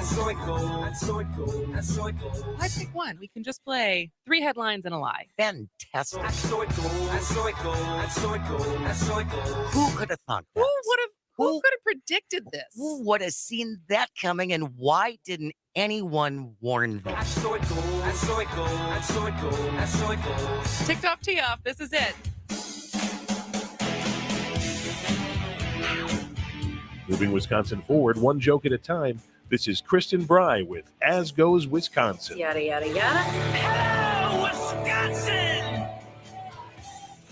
I pick one. We can just play 3 headlines and a lie. Fantastic. Who could have thought Who that? could have predicted this? Who would have seen that coming, and why didn't anyone warn them? Ticked off, tee off. This is it. Moving Wisconsin forward, one joke at a time. This is Kristen Bry with As Goes Wisconsin. Yada, yada, yada. Hello, Wisconsin!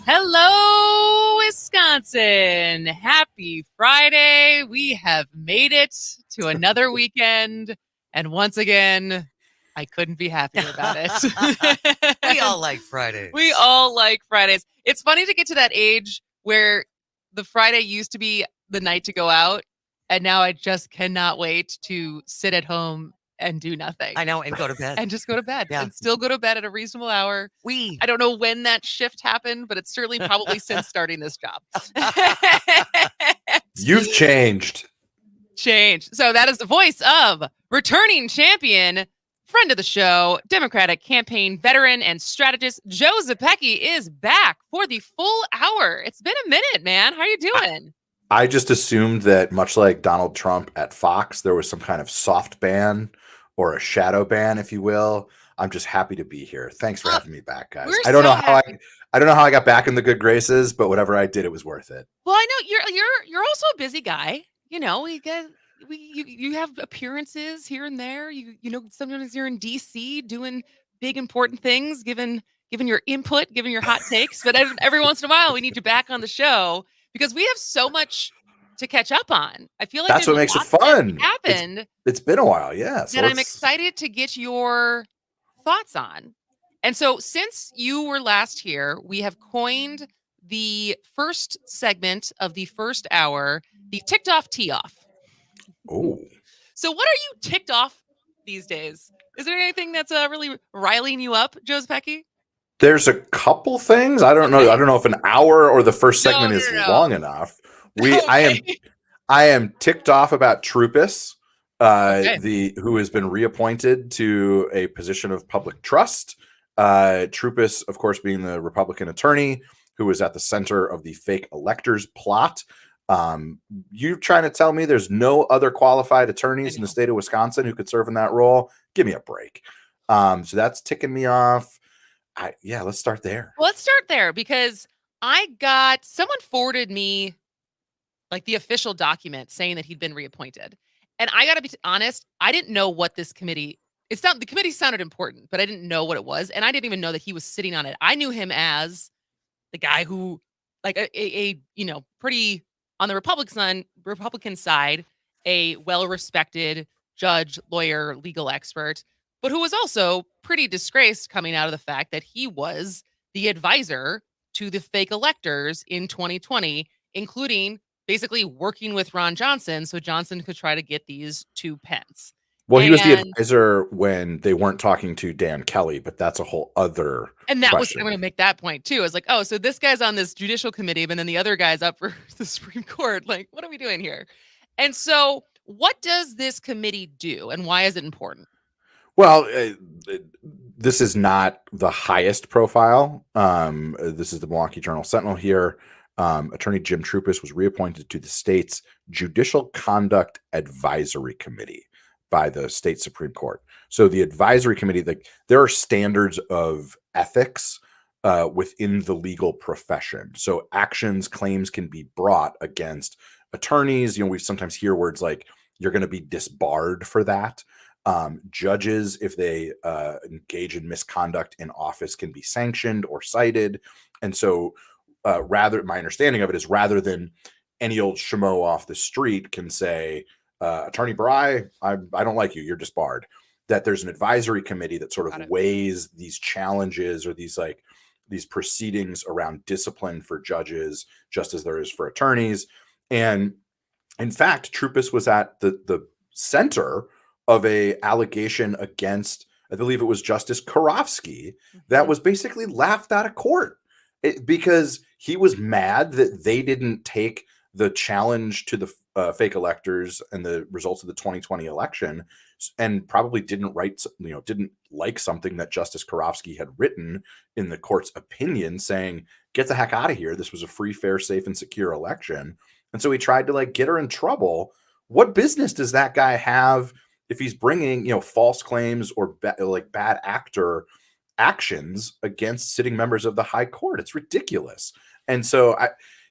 Hello, Wisconsin. Happy Friday. We have made it to another weekend. And once again, I couldn't be happier about it. We all like Fridays. We all like Fridays. It's funny to get to that age where the Friday used to be the night to go out. And now I just cannot wait to sit at home and do nothing. I know, and go to bed. And just go to bed. Yeah. And still go to bed at a reasonable hour. I don't know when that shift happened, but it's certainly probably since starting this job. You've changed. So that is the voice of returning champion, friend of the show, Democratic campaign veteran and strategist Joe Zepecki is back for the full hour. It's been a minute, man. How are you doing? I just assumed that, much like Donald Trump at Fox, there was some kind of soft ban or a shadow ban, if you will. I'm just happy to be here. Thanks for having me back, guys. I don't know how I got back in the good graces, but whatever I did, it was worth it. Well, I know you're also a busy guy. You know, you have appearances here and there. You know, sometimes you're in DC doing big important things, giving your input, giving your hot takes. But every once in a while, we need you back on the show because we have so much to catch up on. I feel like that's what makes it fun. Happened. It's been a while, yeah. So I'm excited to get your thoughts on. And so, since you were last here, we have coined the first segment of the first hour the ticked off tee off. Oh. So, what are you ticked off these days? Is there anything that's really riling you up, Joe Zepecki? There's a couple things. I don't know. I don't know if an hour or the first segment is long enough. I am ticked off about Troupis, who has been reappointed to a position of public trust. Troupis, of course, being the Republican attorney who was at the center of the fake electors plot. You trying to tell me there's no other qualified attorneys in the state of Wisconsin who could serve in that role? Give me a break. So that's ticking me off. Let's start there. Well, let's start there because someone forwarded me like the official document saying that he'd been reappointed. And I got to be honest, I didn't know what this committee, the committee sounded important, but I didn't know what it was. And I didn't even know that he was sitting on it. I knew him as the guy who, like a pretty on the Republican side, a well-respected judge, lawyer, legal expert, but who was also pretty disgraced coming out of the fact that he was the advisor to the fake electors in 2020, including basically working with Ron Johnson so Johnson could try to get these 2 Pence. Well, he was the advisor when they weren't talking to Dan Kelly, but that's a whole other And that question. I'm going to make that point too. I was like, oh, so this guy's on this judicial committee, but then the other guy's up for the Supreme Court. Like, what are we doing here? And so what does this committee do and why is it important? Well, this is not the highest profile. This is the Milwaukee Journal Sentinel here. Attorney Jim Troupis was reappointed to the state's Judicial Conduct Advisory Committee by the state Supreme Court. So the advisory committee, there are standards of ethics within the legal profession. So claims can be brought against attorneys. We sometimes hear words like you're going to be disbarred for that. Judges, if they engage in misconduct in office, can be sanctioned or cited. And so my understanding of it is rather than any old schmo off the street can say, Attorney Bry, I don't like you, you're disbarred, that there's an advisory committee that sort of weighs these challenges or these proceedings around discipline for judges, just as there is for attorneys. And in fact, Troupis was at the center of a allegation against, I believe it was Justice Karofsky, that was basically laughed out of court because he was mad that they didn't take the challenge to the fake electors and the results of the 2020 election, and probably didn't like something that Justice Karofsky had written in the court's opinion saying, get the heck out of here. This was a free, fair, safe, and secure election. And so he tried to get her in trouble. What business does that guy have if he's bringing, false claims or bad actor actions against sitting members of the high court? It's ridiculous. And so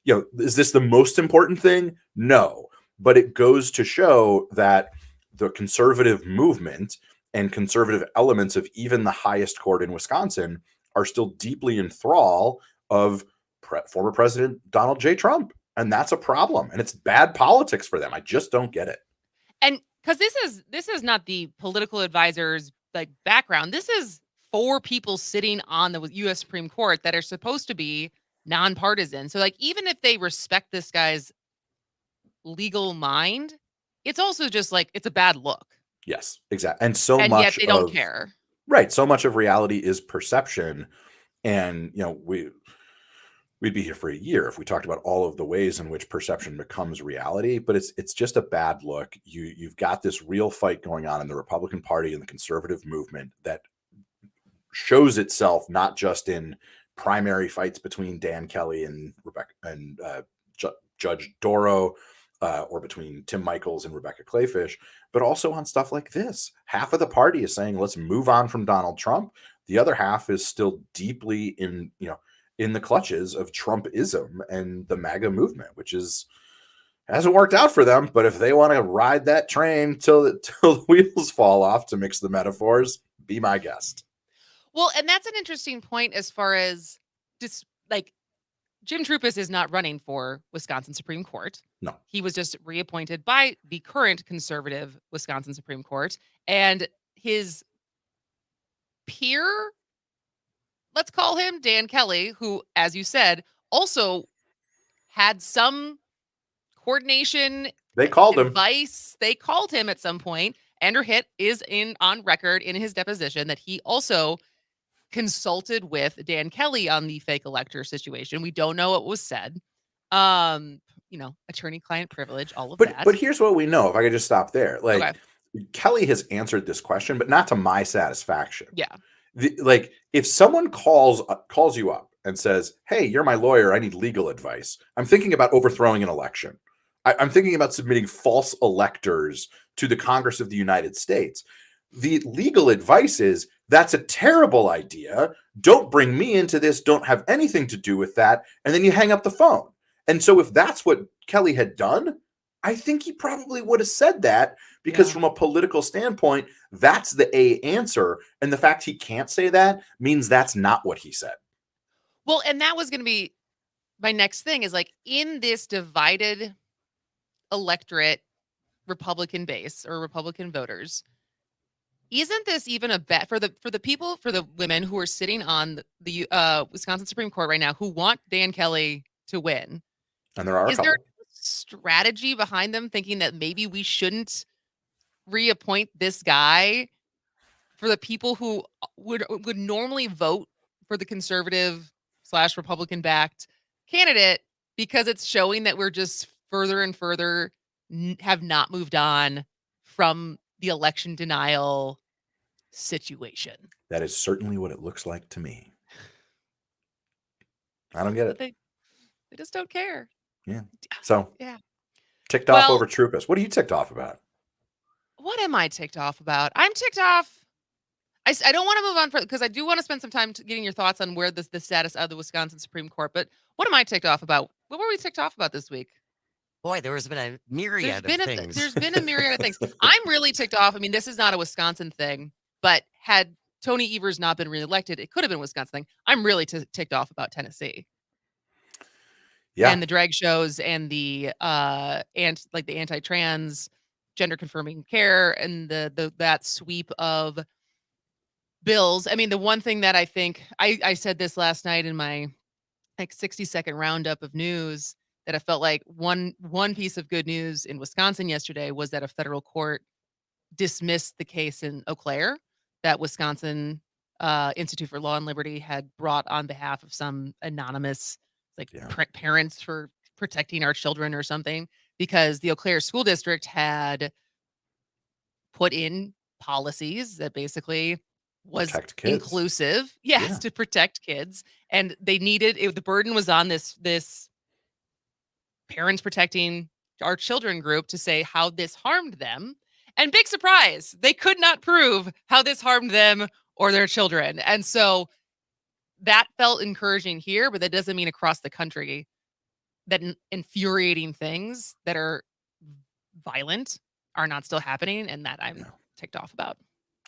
is this the most important thing? No, but it goes to show that the conservative movement and conservative elements of even the highest court in Wisconsin are still deeply in thrall of former President Donald J. Trump. And that's a problem. And it's bad politics for them. I just don't get it. And because this is not the political advisor's background. This is 4 people sitting on the U.S. Supreme Court that are supposed to be nonpartisan. So even if they respect this guy's legal mind, it's also just it's a bad look. Yes, exactly. And and much yet they don't care. Right. So much of reality is perception. And, we'd be here for a year if we talked about all of the ways in which perception becomes reality, but it's just a bad look. You've got this real fight going on in the Republican Party and the conservative movement that shows itself not just in primary fights between Dan Kelly and Judge Doro, or between Tim Michels and Rebecca Clayfish, but also on stuff like this. Half of the party is saying, let's move on from Donald Trump. The other half is still deeply in the clutches of Trumpism and the MAGA movement, which hasn't worked out for them. But if they want to ride that train till the wheels fall off, to mix the metaphors, be my guest. Well, and that's an interesting point as far as just Jim Trupis is not running for Wisconsin Supreme Court. No. He was just reappointed by the current conservative Wisconsin Supreme Court. And his peer, let's call him Dan Kelly, who, as you said, also had some coordination. They called him. Advice. They called him at some point. Andrew Hitt is on record in his deposition that he also consulted with Dan Kelly on the fake elector situation. We don't know what was said. Attorney-client privilege, all of that. But here's what we know. If I could just stop there. Okay. Kelly has answered this question, but not to my satisfaction. Yeah. If someone calls you up and says, hey, you're my lawyer, I need legal advice, I'm thinking about overthrowing an election. I'm thinking about submitting false electors to the Congress of the United States. The legal advice is, that's a terrible idea. Don't bring me into this. Don't have anything to do with that. And then you hang up the phone. And so if that's what Kelly had done, I think he probably would have said that, because from a political standpoint, that's the A answer. And the fact he can't say that means that's not what he said. Well, and that was going to be my next thing, is in this divided electorate, Republican base or Republican voters, isn't this even a bet for the people, for the women who are sitting on the Wisconsin Supreme Court right now who want Dan Kelly to win? And there are Is there a strategy behind them thinking that maybe we shouldn't reappoint this guy for the people who would normally vote for the conservative / Republican backed candidate, because it's showing that we're just further and further have not moved on from the election denial situation? That is certainly what it looks like to me. I don't get it. They just don't care. Yeah. So ticked Well, off over Trupis. What are you ticked off about? What am I ticked off about? I'm ticked off. I don't want to move on because I do want to spend some time getting your thoughts on where the status of the Wisconsin Supreme Court. But what am I ticked off about? What were we ticked off about this week? Boy, there has been a myriad of things. There's been a myriad of things. I'm really ticked off. I mean, this is not a Wisconsin thing, but had Tony Evers not been reelected, it could have been a Wisconsin thing. I'm really ticked off about Tennessee. Yeah. And the drag shows and the the anti-trans, gender confirming care, and that sweep of bills. I mean, the one thing that I think I said this last night in my 60-second roundup of news, that I felt like one piece of good news in Wisconsin yesterday was that a federal court dismissed the case in Eau Claire that Wisconsin Institute for Law and Liberty had brought on behalf of some anonymous parents for protecting our children or something, because the Eau Claire School District had put in policies that basically was Protect kids. inclusive, yes, Yeah. to protect kids, and they needed it, the burden was on this parents protecting our children group to say how this harmed them. And big surprise, they could not prove how this harmed them or their children. And so that felt encouraging here, but that doesn't mean across the country that infuriating things that are violent are not still happening, and that I'm Yeah. ticked off about.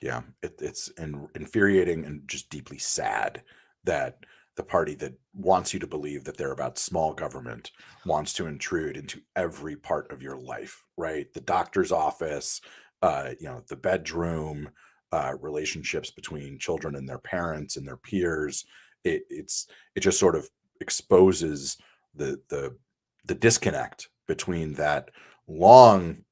Yeah, it's infuriating and just deeply sad that the party that wants you to believe that they're about small government wants to intrude into every part of your life, right? The doctor's office, the bedroom, relationships between children and their parents and their peers. It just sort of exposes the disconnect between that long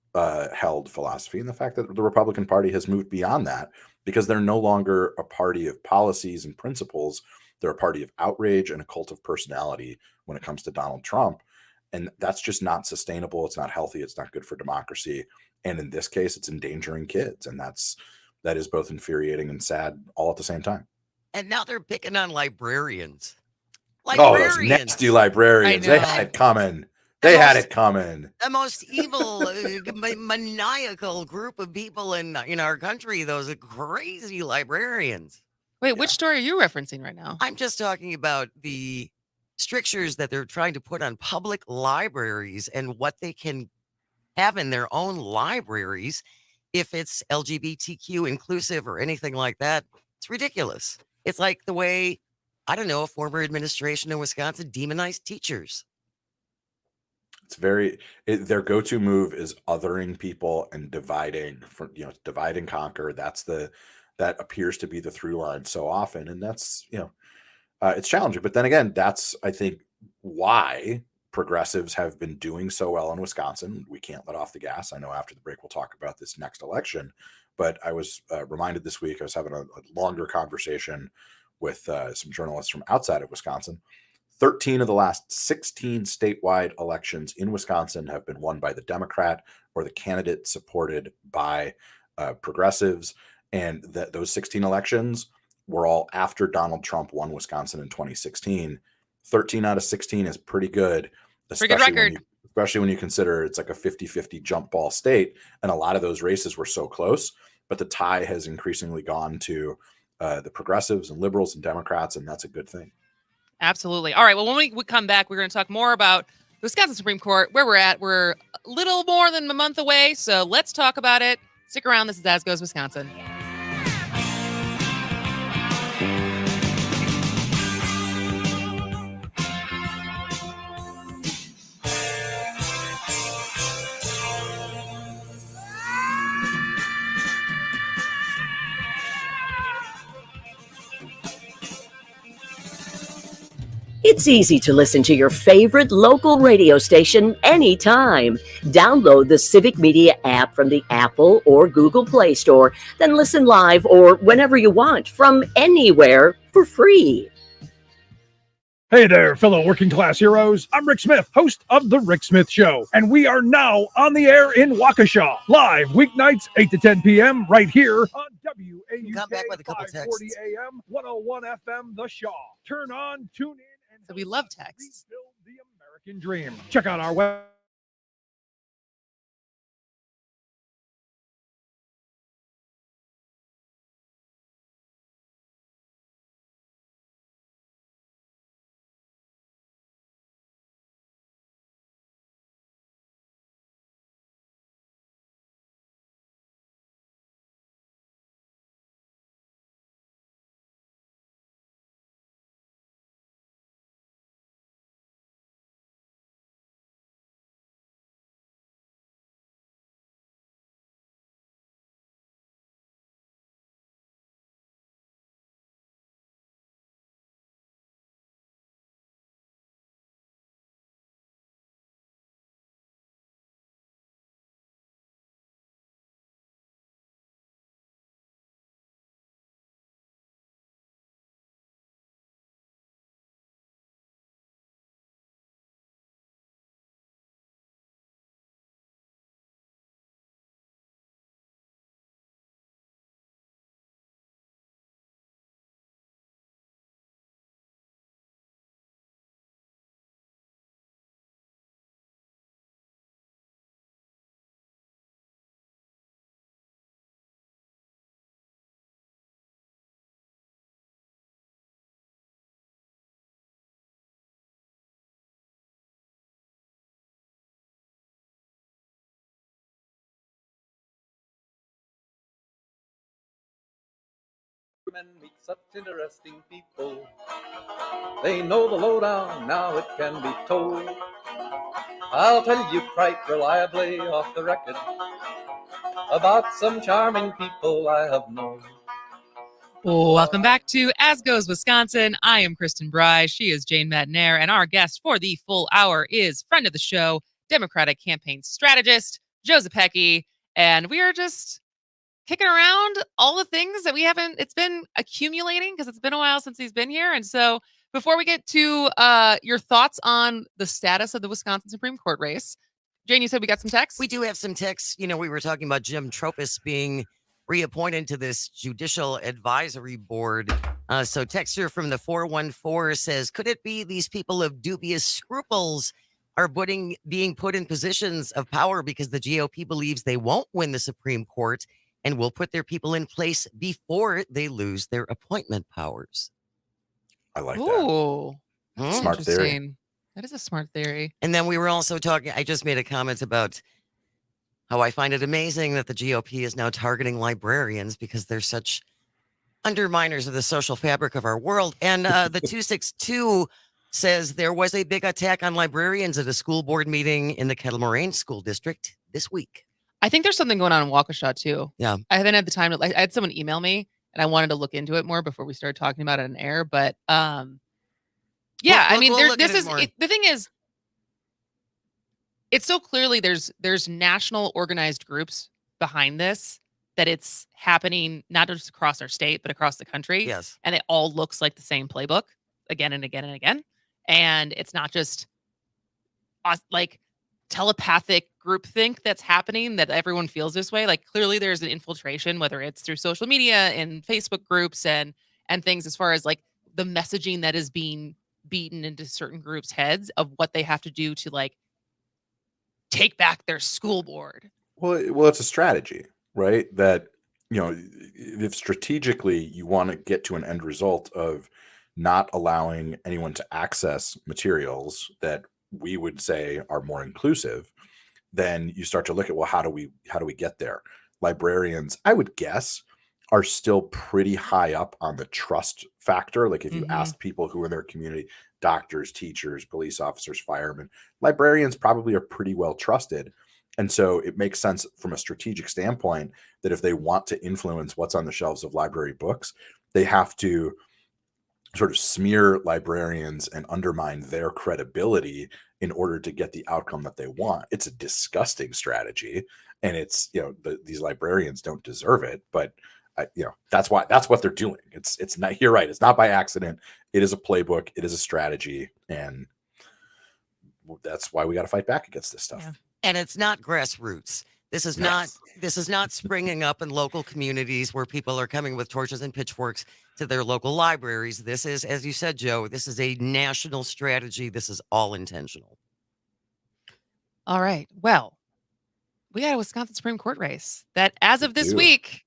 held philosophy and the fact that the Republican Party has moved beyond that because they're no longer a party of policies and principles. They're a party of outrage and a cult of personality when it comes to Donald Trump. And that's just not sustainable. It's not healthy. It's not good for democracy. And in this case, it's endangering kids. And that is both infuriating and sad all at the same time. And now they're picking on librarians. Oh, those nasty librarians. They had it coming. They had it coming. The most evil, maniacal group of people in our country, those crazy librarians. Wait, which story are you referencing right now? I'm just talking about the strictures that they're trying to put on public libraries and what they can have in their own libraries if it's LGBTQ inclusive or anything like that. It's ridiculous. It's like the way, I don't know, a former administration in Wisconsin demonized teachers. It's their go-to move is othering people and dividing divide and conquer. That appears to be the through line so often. And that's, it's challenging. But then again, that's, I think, why progressives have been doing so well in Wisconsin. We can't let off the gas. I know after the break, we'll talk about this next election, but I was reminded this week, I was having a longer conversation with some journalists from outside of Wisconsin. 13 of the last 16 statewide elections in Wisconsin have been won by the Democrat or the candidate supported by progressives. And those 16 elections were all after Donald Trump won Wisconsin in 2016. 13 out of 16 is pretty good, especially when you consider it's like a 50-50 jump ball state. And a lot of those races were so close, but the tie has increasingly gone to the progressives and liberals and Democrats, and that's a good thing. Absolutely. All right. Well, when we come back, we're going to talk more about the Wisconsin Supreme Court, where we're at. We're a little more than a month away, so let's talk about it. Stick around. This is As Goes Wisconsin. It's easy to listen to your favorite local radio station anytime. Download the Civic Media app from the Apple or Google Play Store, then listen live or whenever you want from anywhere for free. Hey there, fellow working class heroes. I'm Rick Smith, host of The Rick Smith Show, and we are now on the air in Waukesha, live weeknights 8 to 10 p.m. right here on WAUK Come back with a couple 540 texts. AM, 101 FM, The Shaw. Turn on, tune in, and So we love texts. rebuild the American dream. Check out our web. Men meet such interesting people. They know the lowdown, now it can be told. I'll tell you quite reliably off the record about some charming people I have known. Welcome back to As Goes Wisconsin. I am Kristen Bry. She is Jane Madnair. And our guest for the full hour is friend of the show, Democratic campaign strategist, Joe Zepecki. And we are just kicking around all the things that it's been accumulating because it's been a while since he's been here. And so before we get to your thoughts on the status of the Wisconsin Supreme Court race, Jane, you said we got some texts? We do have some texts. You know, we were talking about Jim Tropis being reappointed to this Judicial Advisory Board. So texter from the 414 says, could it be these people of dubious scruples are being put in positions of power because the GOP believes they won't win the Supreme Court and will put their people in place before they lose their appointment powers? I like that. Ooh, Smart theory. interesting. That is a smart theory. And then we were also talking, I just made a comment about how I find it amazing that the GOP is now targeting librarians because they're such underminers of the social fabric of our world. And the 262 says there was a big attack on librarians at a school board meeting in the Kettle Moraine School District this week. I think there's something going on in Waukesha too. Yeah. I haven't had the time to, I had someone email me and I wanted to look into it more before we started talking about it on air. But yeah, I mean, we'll look this at it is, more. the thing is, it's so clearly there's national organized groups behind this, that it's happening not just across our state, but across the country. Yes. And it all looks like the same playbook again and again and again. And it's not just like telepathic groupthink that's happening, that everyone feels this way. Like clearly there's an infiltration, whether it's through social media and Facebook groups and things, as far as like the messaging that is being beaten into certain groups' heads of what they have to do to like take back their school board. Well, it's a strategy, right? That, you know, if strategically you want to get to an end result of not allowing anyone to access materials that we would say are more inclusive, then you start to look at, well, how do we get there? Librarians, I would guess, are still pretty high up on the trust factor. Like if you ask people who are in their community, doctors, teachers, police officers, firemen, librarians probably are pretty well trusted. And so it makes sense from a strategic standpoint that if they want to influence what's on the shelves of library books, they have to sort of smear librarians and undermine their credibility in order to get the outcome that they want. It's a disgusting strategy, and it's, you know, these librarians don't deserve it, but you know, that's what they're doing. It's not, you're right. It's not by accident. It is a playbook. It is a strategy. And that's why we got to fight back against this stuff. Yeah. And it's not grassroots. This is not springing up in local communities where people are coming with torches and pitchforks to their local libraries. This is, as you said, Joe, this is a national strategy. This is all intentional. All right. Well, we got a Wisconsin Supreme Court race that, as of this week,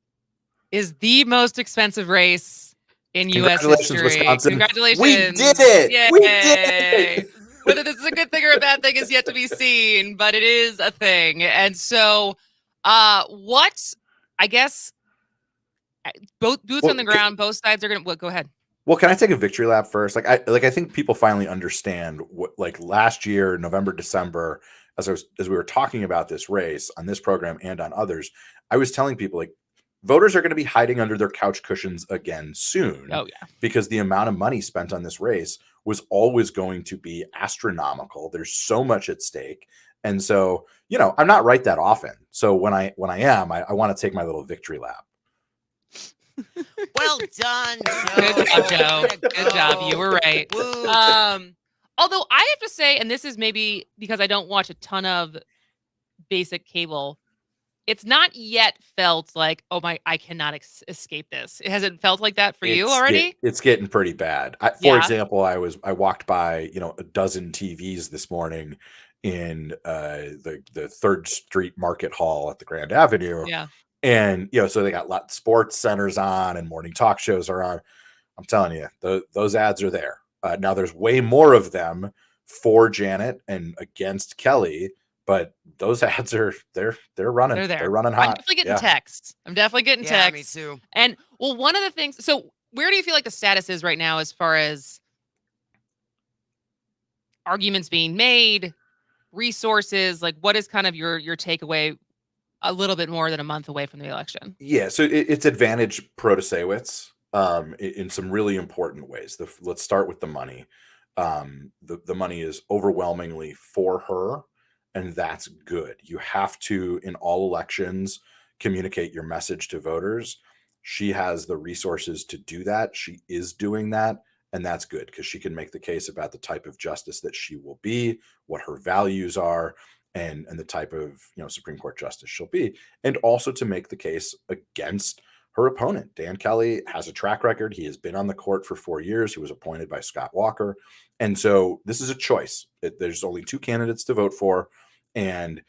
is the most expensive race in U.S. history. Wisconsin. Congratulations. We did it. Yay. We did it. Whether this is a good thing or a bad thing is yet to be seen, but it is a thing. And so what, I guess, both boots on the ground, both sides are going to, go ahead. Well, can I take a victory lap first? I think people finally understand what, like last year, November, December, as we were talking about this race on this program and on others, I was telling people, like, voters are going to be hiding under their couch cushions again soon. Oh, yeah. Because the amount of money spent on this race was always going to be astronomical. There's so much at stake. And so, you know, I'm not right that often. So when I am, I want to take my little victory lap. Well done, Joe. Good job, Joe. Good job. You were right. Woo. Although I have to say, and this is maybe because I don't watch a ton of basic cable, it's not yet felt like, oh my, I cannot escape this. Has it felt like that for you already? It's getting pretty bad. For example, I walked by, you know, a dozen TVs this morning in the 3rd Street Market Hall at the Grand Avenue. Yeah. And, you know, so they got lots of sports centers on and morning talk shows are on. I'm telling you, those ads are there. Now there's way more of them for Janet and against Kelly, but those ads are they're running. They're there. They're running hot. I'm definitely getting texts. I'm definitely getting texts. Me too. And Well, one of the things. So, where do you feel like the status is right now as far as arguments being made, resources? Like, what is kind of your takeaway? A little bit more than a month away from the election. Yeah, so it's advantage Protasewicz in some really important ways. Let's start with the money. The money is overwhelmingly for her, and that's good. You have to, in all elections, communicate your message to voters. She has the resources to do that. She is doing that, and that's good because she can make the case about the type of justice that she will be, what her values are, and the type of Supreme Court justice she'll be, and also to make the case against her opponent. Dan Kelly has a track record. He has been on the court for 4 years. He was appointed by Scott Walker. And so this is a choice. There's only 2 candidates to vote for. And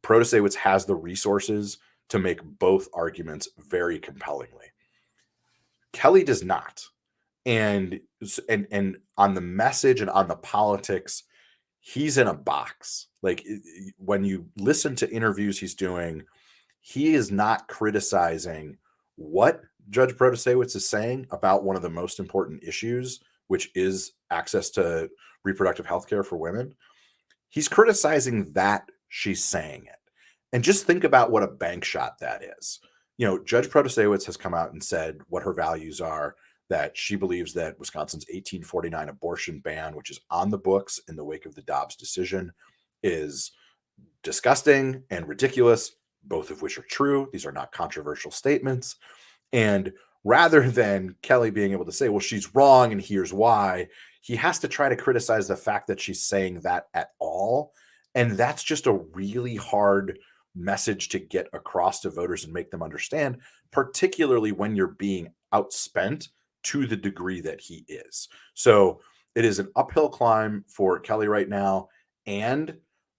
Protasewicz has the resources to make both arguments very compellingly. Kelly does not. And on the message and on the politics, he's in a box. Like when you listen to interviews he's doing, he is not criticizing what Judge Protasewicz is saying about one of the most important issues, which is access to reproductive health care for women. He's criticizing that she's saying it. And just think about what a bank shot that is. Judge Protasewicz has come out and said what her values are, that she believes that Wisconsin's 1849 abortion ban, which is on the books in the wake of the Dobbs decision, is disgusting and ridiculous, both of which are true. These are not controversial statements. And rather than Kelly being able to say, well, she's wrong and here's why, he has to try to criticize the fact that she's saying that at all. And that's just a really hard message to get across to voters and make them understand, particularly when you're being outspent to the degree that he is. So it is an uphill climb for Kelly right now, and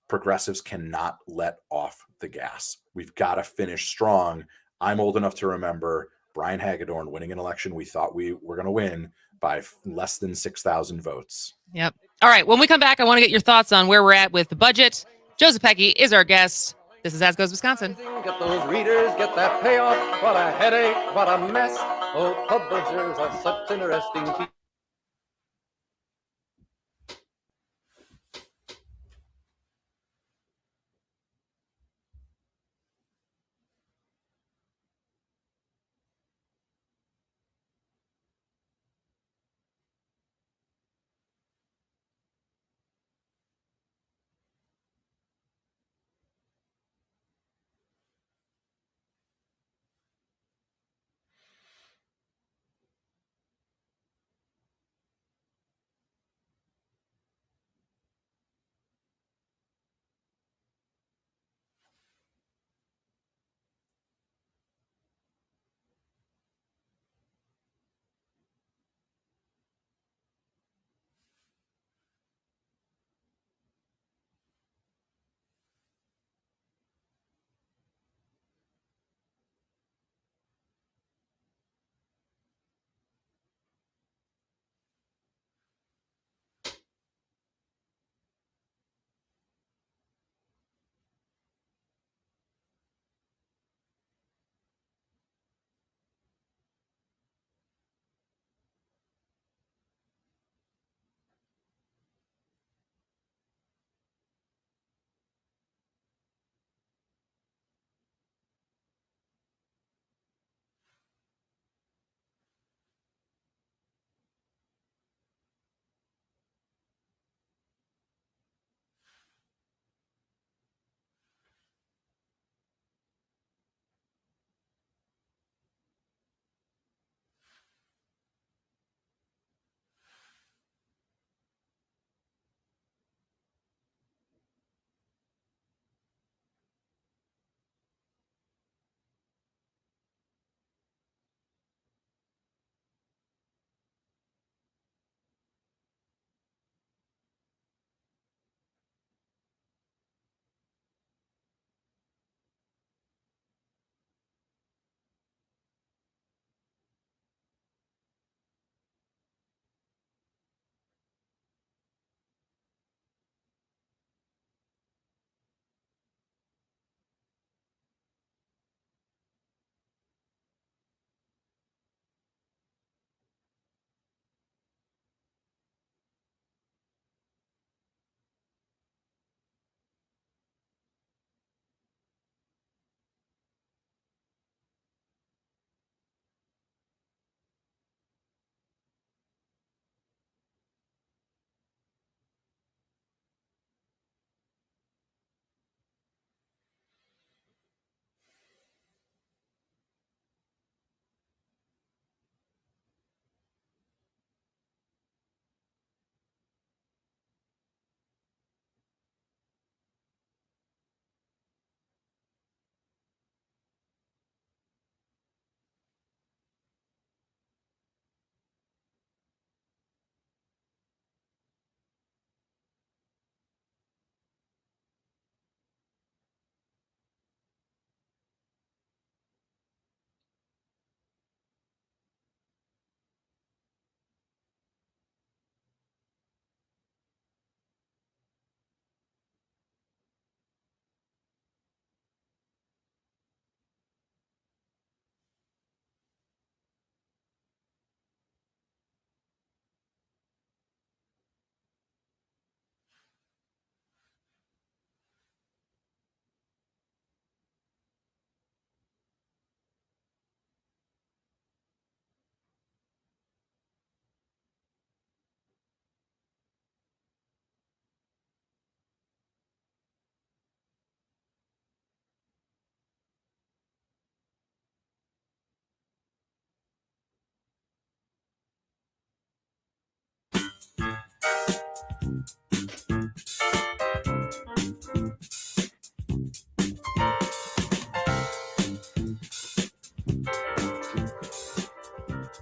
progressives cannot let off the gas. We've got to finish strong. I'm old enough to remember Brian Hagedorn winning an election we thought we were going to win by less than 6,000 votes. Yep. All right. When we come back, I want to get your thoughts on where we're at with the budget. Joe Zepecki is our guest. This is As Goes Wisconsin. Get those readers, get that payoff. What a headache, what a mess. Oh, publishers are such interesting people.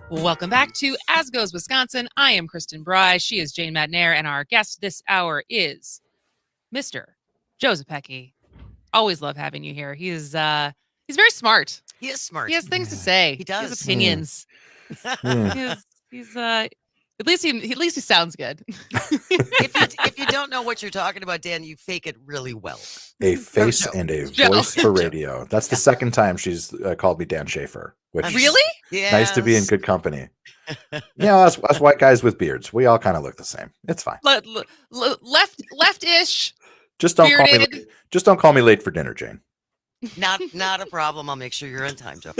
Welcome back to As Goes Wisconsin. I am Kristen Bry. She is Jane Madnair, and our guest this hour is Mr. Joseph Pecky. Always love having you here. He's very smart. He is smart. He has things to say. He does. He has opinions. Hmm. He's at least he sounds good. If you don't know what you're talking about, Dan, you fake it really well. A face Joe. and a Joe. voice for radio. That's the second time she's called me Dan Schaefer, which Really? Yeah. nice to be in good company. Us white guys with beards, we all kind of look the same. It's fine. Left-ish. Just don't Bearded. call me late for dinner, Jane. Not a problem. I'll make sure you're on time, Joe.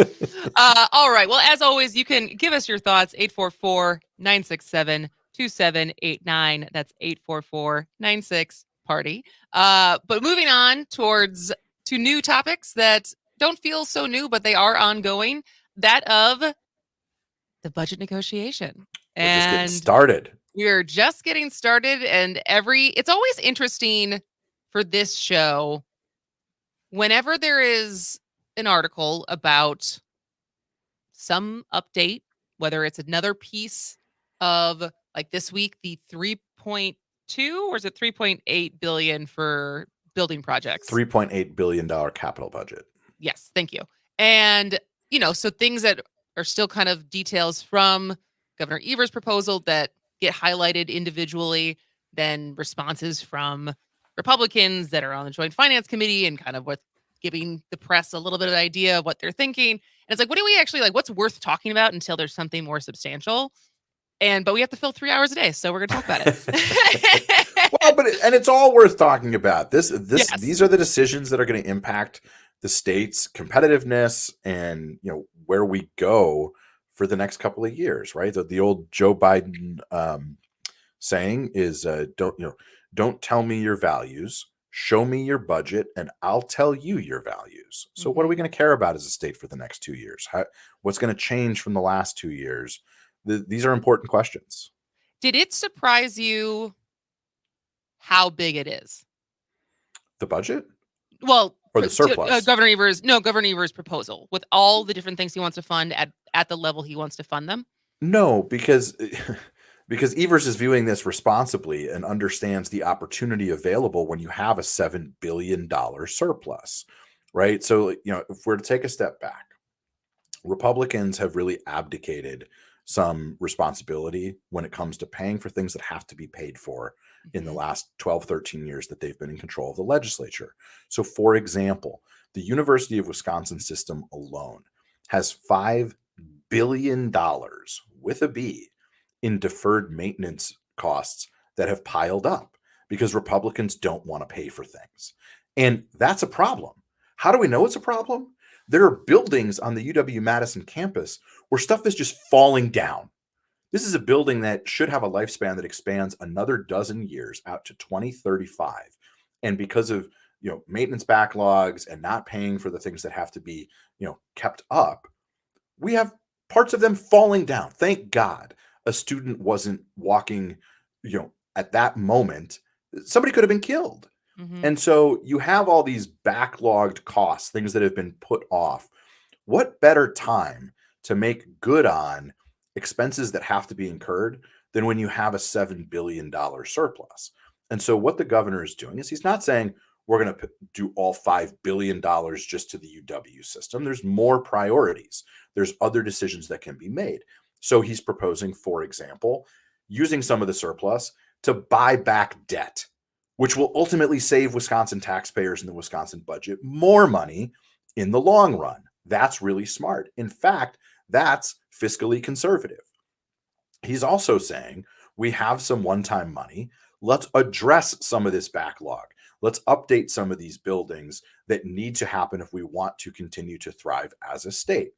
All right. Well, as always, you can give us your thoughts. 844-967-2789. That's 844-96-PARTY. But moving on to new topics that don't feel so new, but they are ongoing. That of the budget negotiation. We're just getting And started. we're just getting started. And it's always interesting for this show whenever there is an article about some update, whether it's another piece of, like this week, the 3.2 or is it 3.8 billion for building projects? $3.8 billion capital budget. Yes, thank you. And, so things that are still kind of details from Governor Evers' proposal that get highlighted individually, then responses from Republicans that are on the Joint Finance Committee and kind of giving the press a little bit of an idea of what they're thinking. And it's like, what do we actually like? What's worth talking about until there's something more substantial? But we have to fill 3 hours a day, so we're going to talk about it. Well, and it's all worth talking about. Yes. These are the decisions that are going to impact the state's competitiveness and where we go for the next couple of years, right? The old Joe Biden saying is, don't tell me your values, show me your budget, and I'll tell you your values. So what are we going to care about as a state for the next 2 years? What's going to change from the last 2 years? These are important questions. Did it surprise you how big it is? The budget? Well, Or the surplus? Governor Evers' proposal with all the different things he wants to fund at the level he wants to fund them. No, because Evers is viewing this responsibly and understands the opportunity available when you have a $7 billion surplus, right? So, if we're to take a step back, Republicans have really abdicated some responsibility when it comes to paying for things that have to be paid for in the last 12, 13 years that they've been in control of the legislature. So, for example, the University of Wisconsin system alone has $5 billion with a B in deferred maintenance costs that have piled up because Republicans don't want to pay for things. And that's a problem. How do we know it's a problem? There are buildings on the UW-Madison campus where stuff is just falling down. This is a building that should have a lifespan that expands another dozen years out to 2035. And because of maintenance backlogs and not paying for the things that have to be kept up, we have parts of them falling down. Thank God a student wasn't walking, at that moment. Somebody could have been killed. And so you have all these backlogged costs, things that have been put off. What better time to make good on expenses that have to be incurred than when you have a $7 billion surplus? And so what the governor is doing is he's not saying we're going to do all $5 billion just to the UW system. There's more priorities. There's other decisions that can be made. So he's proposing, for example, using some of the surplus to buy back debt, which will ultimately save Wisconsin taxpayers and the Wisconsin budget more money in the long run. That's really smart. In fact, that's fiscally conservative. He's also saying we have some one-time money. Let's address some of this backlog. Let's update some of these buildings that need to happen if we want to continue to thrive as a state.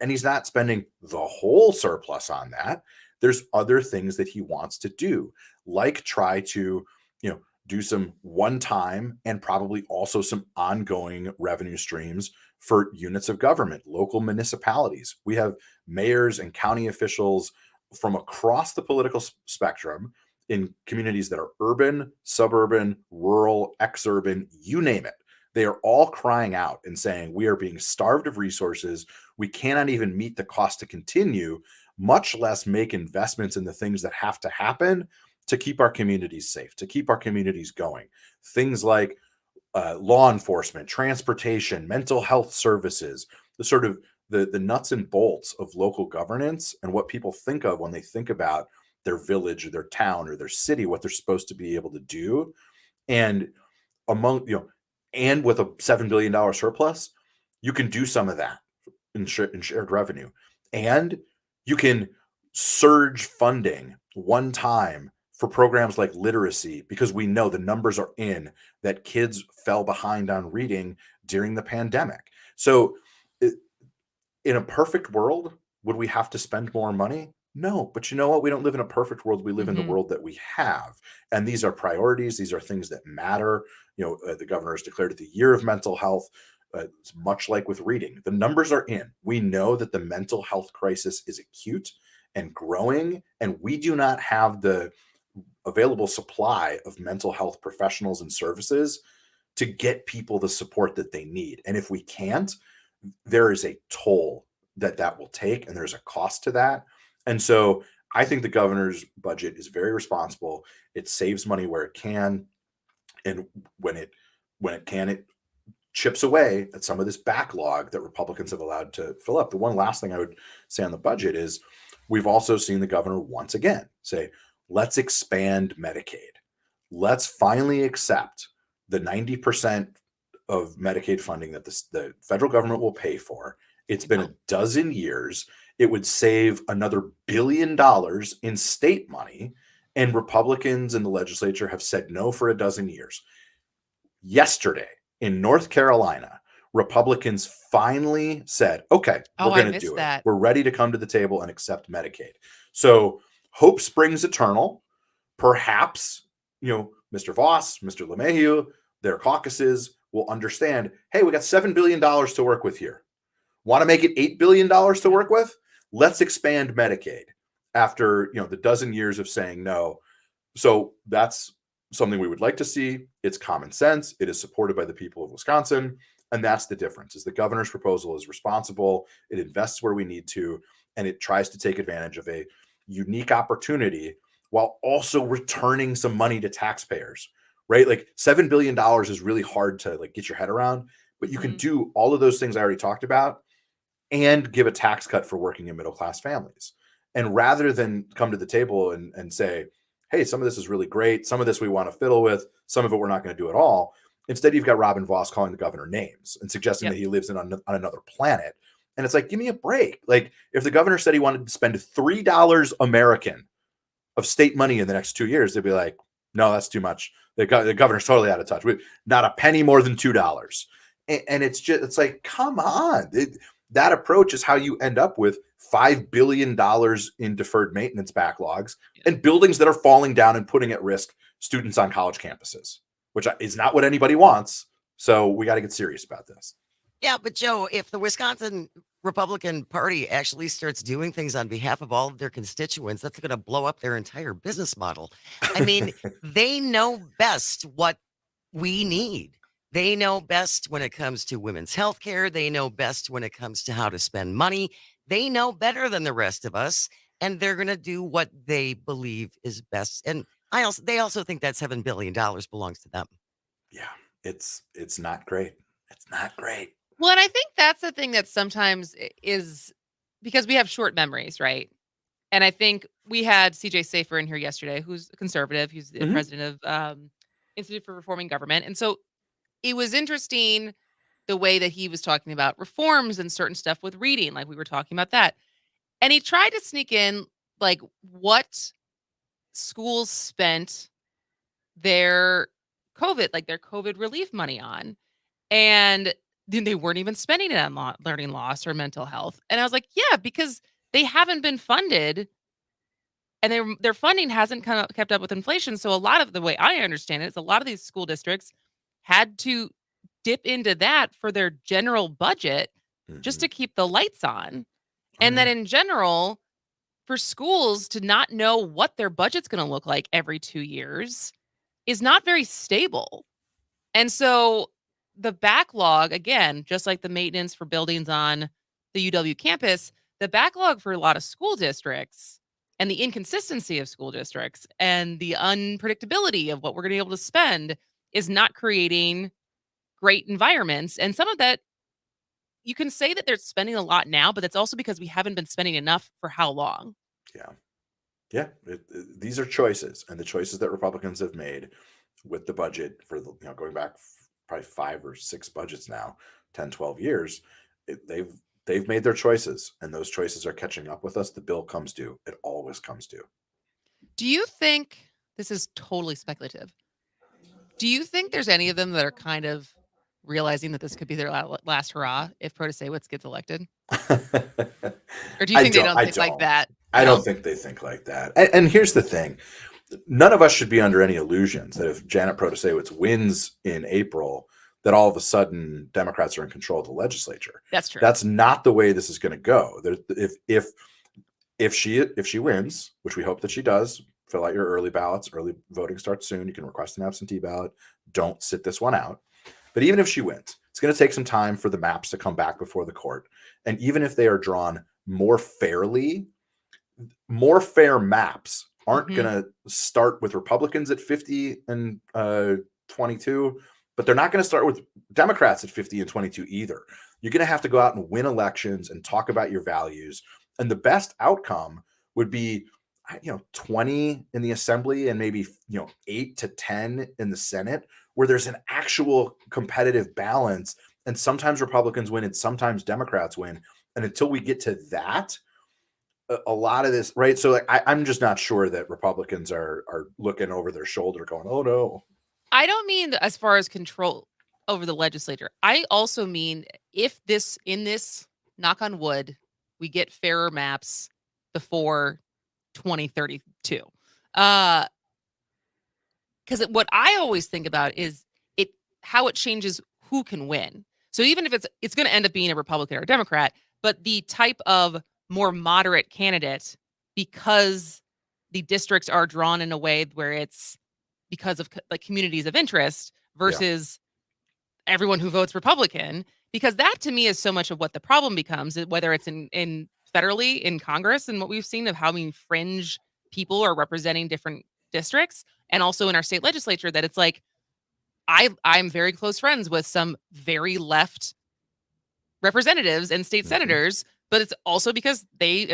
And he's not spending the whole surplus on that. There's other things that he wants to do, like try to, do some one-time and probably also some ongoing revenue streams for units of government, local municipalities. We have mayors and county officials from across the political spectrum in communities that are urban, suburban, rural, exurban, you name it. They are all crying out and saying, we are being starved of resources. We cannot even meet the cost to continue, much less make investments in the things that have to happen to keep our communities safe, to keep our communities going. Things like law enforcement, transportation, mental health services, the sort of the nuts and bolts of local governance and what people think of when they think about their village or their town or their city, what they're supposed to be able to do. And among, and with a $7 billion surplus, you can do some of that in shared revenue. And you can surge funding one time for programs like literacy, because we know the numbers are in that kids fell behind on reading during the pandemic. So in a perfect world, would we have to spend more money? No, but you know what? We don't live in a perfect world. We live in the world that we have. And these are priorities. These are things that matter. The governor has declared it the year of mental health. It's much like with reading. The numbers are in. We know that the mental health crisis is acute and growing, and we do not have the available supply of mental health professionals and services to get people the support that they need. And if we can't, there is a toll that will take, and there's a cost to that. And so I think the governor's budget is very responsible. It saves money where it can. And when it can, it chips away at some of this backlog that Republicans have allowed to fill up. The one last thing I would say on the budget is we've also seen the governor once again say, let's expand Medicaid. Let's finally accept the 90% of Medicaid funding that the federal government will pay for. It's been a dozen years. It would save another $1 billion in state money, and Republicans in the legislature have said no for a dozen years. Yesterday in North Carolina, Republicans finally said, okay, we're going to do it. We're ready to come to the table and accept Medicaid. So hope springs eternal. Perhaps, Mr. Voss, Mr. LeMahieu, their caucuses will understand, hey, we got $7 billion to work with here. Want to make it $8 billion to work with? Let's expand Medicaid after, the dozen years of saying no. So that's something we would like to see. It's common sense. It is supported by the people of Wisconsin. And that's the difference, is the governor's proposal is responsible. It invests where we need to, and it tries to take advantage of a unique opportunity while also returning some money to taxpayers, right? Like $7 billion is really hard to get your head around, but you can do all of those things I already talked about and give a tax cut for working and middle-class families. And rather than come to the table and say, hey, some of this is really great, some of this we want to fiddle with, some of it we're not going to do at all. Instead, you've got Robin Voss calling the governor names and suggesting that he lives on another planet. And it's like, give me a break. Like, if the governor said he wanted to spend $3 American of state money in the next 2 years, they'd be like, no, that's too much. The governor's totally out of touch. Not a penny more than $2. And it's like, come on. That approach is how you end up with $5 billion in deferred maintenance backlogs and buildings that are falling down and putting at risk students on college campuses, which is not what anybody wants. So we got to get serious about this. Yeah, but Joe, if the Wisconsin Republican Party actually starts doing things on behalf of all of their constituents, that's going to blow up their entire business model. I mean, they know best what we need. They know best when it comes to women's health care. They know best when it comes to how to spend money. They know better than the rest of us, and they're going to do what they believe is best. And they also think that $7 billion belongs to them. Yeah, it's not great. It's not great. Well, and I think that's the thing that sometimes is because we have short memories, right? And I think we had CJ Safer in here yesterday, who's a conservative. He's the president of Institute for Reforming Government. And so it was interesting the way that he was talking about reforms and certain stuff with reading, like we were talking about that. And he tried to sneak in like what schools spent their COVID relief money on. And then they weren't even spending it on learning loss or mental health. And I was like, yeah, because they haven't been funded and their funding hasn't kept up with inflation. So a lot of the way I understand it is a lot of these school districts had to dip into that for their general budget just to keep the lights on. And then in general, for schools to not know what their budget's going to look like every 2 years is not very stable. And so the backlog, again, just like the maintenance for buildings on the UW campus, the backlog for a lot of school districts and the inconsistency of school districts and the unpredictability of what we're going to be able to spend is not creating great environments. And some of that, you can say that they're spending a lot now, but that's also because we haven't been spending enough for how long? Yeah. These are choices, and the choices that Republicans have made with the budget for the, going back probably 5 or 6 budgets now, 10, 12 years, they've made their choices, and those choices are catching up with us. The bill comes due. It always comes due. Do you think, this is totally speculative, do you think there's any of them that are kind of realizing that this could be their last hurrah if Protasewicz gets elected? Or do you think they don't think like that? I don't think they think like that. And here's the thing. None of us should be under any illusions that if Janet Protasewicz wins in April, that all of a sudden Democrats are in control of the legislature. That's true. That's not the way this is going to go. If she wins, which we hope that she does, fill out your early ballots. Early voting starts soon. You can request an absentee ballot. Don't sit this one out. But even if she wins, it's going to take some time for the maps to come back before the court. And even if they are drawn more fairly, more fair maps aren't going to start with Republicans at 50 and 22, but they're not going to start with Democrats at 50 and 22 either. You're going to have to go out and win elections and talk about your values. And the best outcome would be, 20 in the assembly and maybe, 8 to 10 in the Senate, where there's an actual competitive balance. And sometimes Republicans win and sometimes Democrats win. And until we get to that, a lot of this, right? So I'm just not sure that Republicans are looking over their shoulder going, oh no. I don't mean as far as control over the legislature. I also mean if in this, knock on wood, we get fairer maps before 2032. Because what I always think about is how it changes who can win. So even if it's going to end up being a Republican or a Democrat, but the type of more moderate candidate, because the districts are drawn in a way where it's because of like communities of interest versus everyone who votes Republican, because that to me is so much of what the problem becomes, whether it's in federally in Congress and what we've seen of how many fringe people are representing different districts, and also in our state legislature, that it's like I'm very close friends with some very left representatives and state senators, but it's also because they're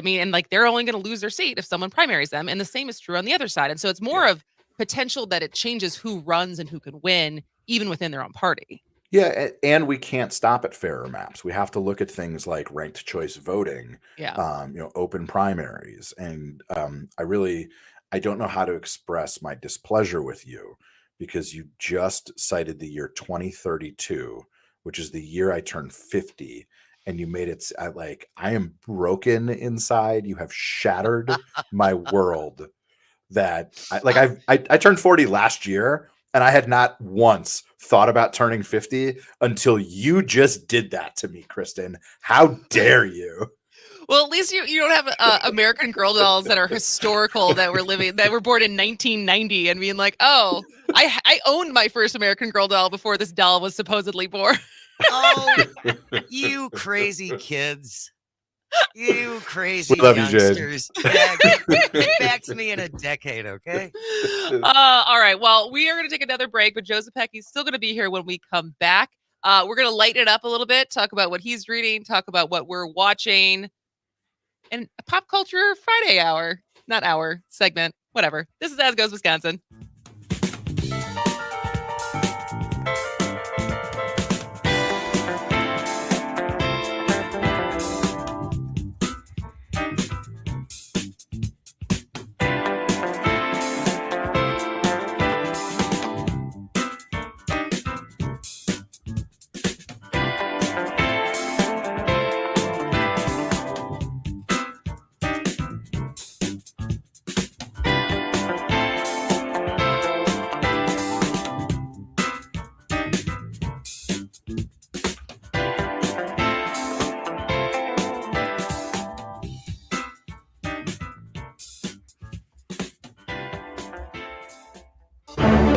only going to lose their seat if someone primaries them. And the same is true on the other side. And so it's more of potential that it changes who runs and who can win, even within their own party. Yeah, and we can't stop at fairer maps. We have to look at things like ranked choice voting, open primaries. And I don't know how to express my displeasure with you, because you just cited the year 2032, which is the year I turned 50. And you made it like I am broken inside. You have shattered my world. That I turned 40 last year, and I had not once thought about turning 50 until you just did that to me, Kristen. How dare you? Well, at least you don't have American Girl dolls that are historical, that were born in 1990 and being like, oh, I owned my first American Girl doll before this doll was supposedly born. Oh, you crazy kids. You crazy We love you, youngsters. Yeah, get back to me in a decade, okay? All right. Well, we are going to take another break, but Joseph Peckey's still going to be here when we come back. We're going to lighten it up a little bit, talk about what he's reading, talk about what we're watching, and a pop culture Friday segment, whatever. This is As Goes Wisconsin.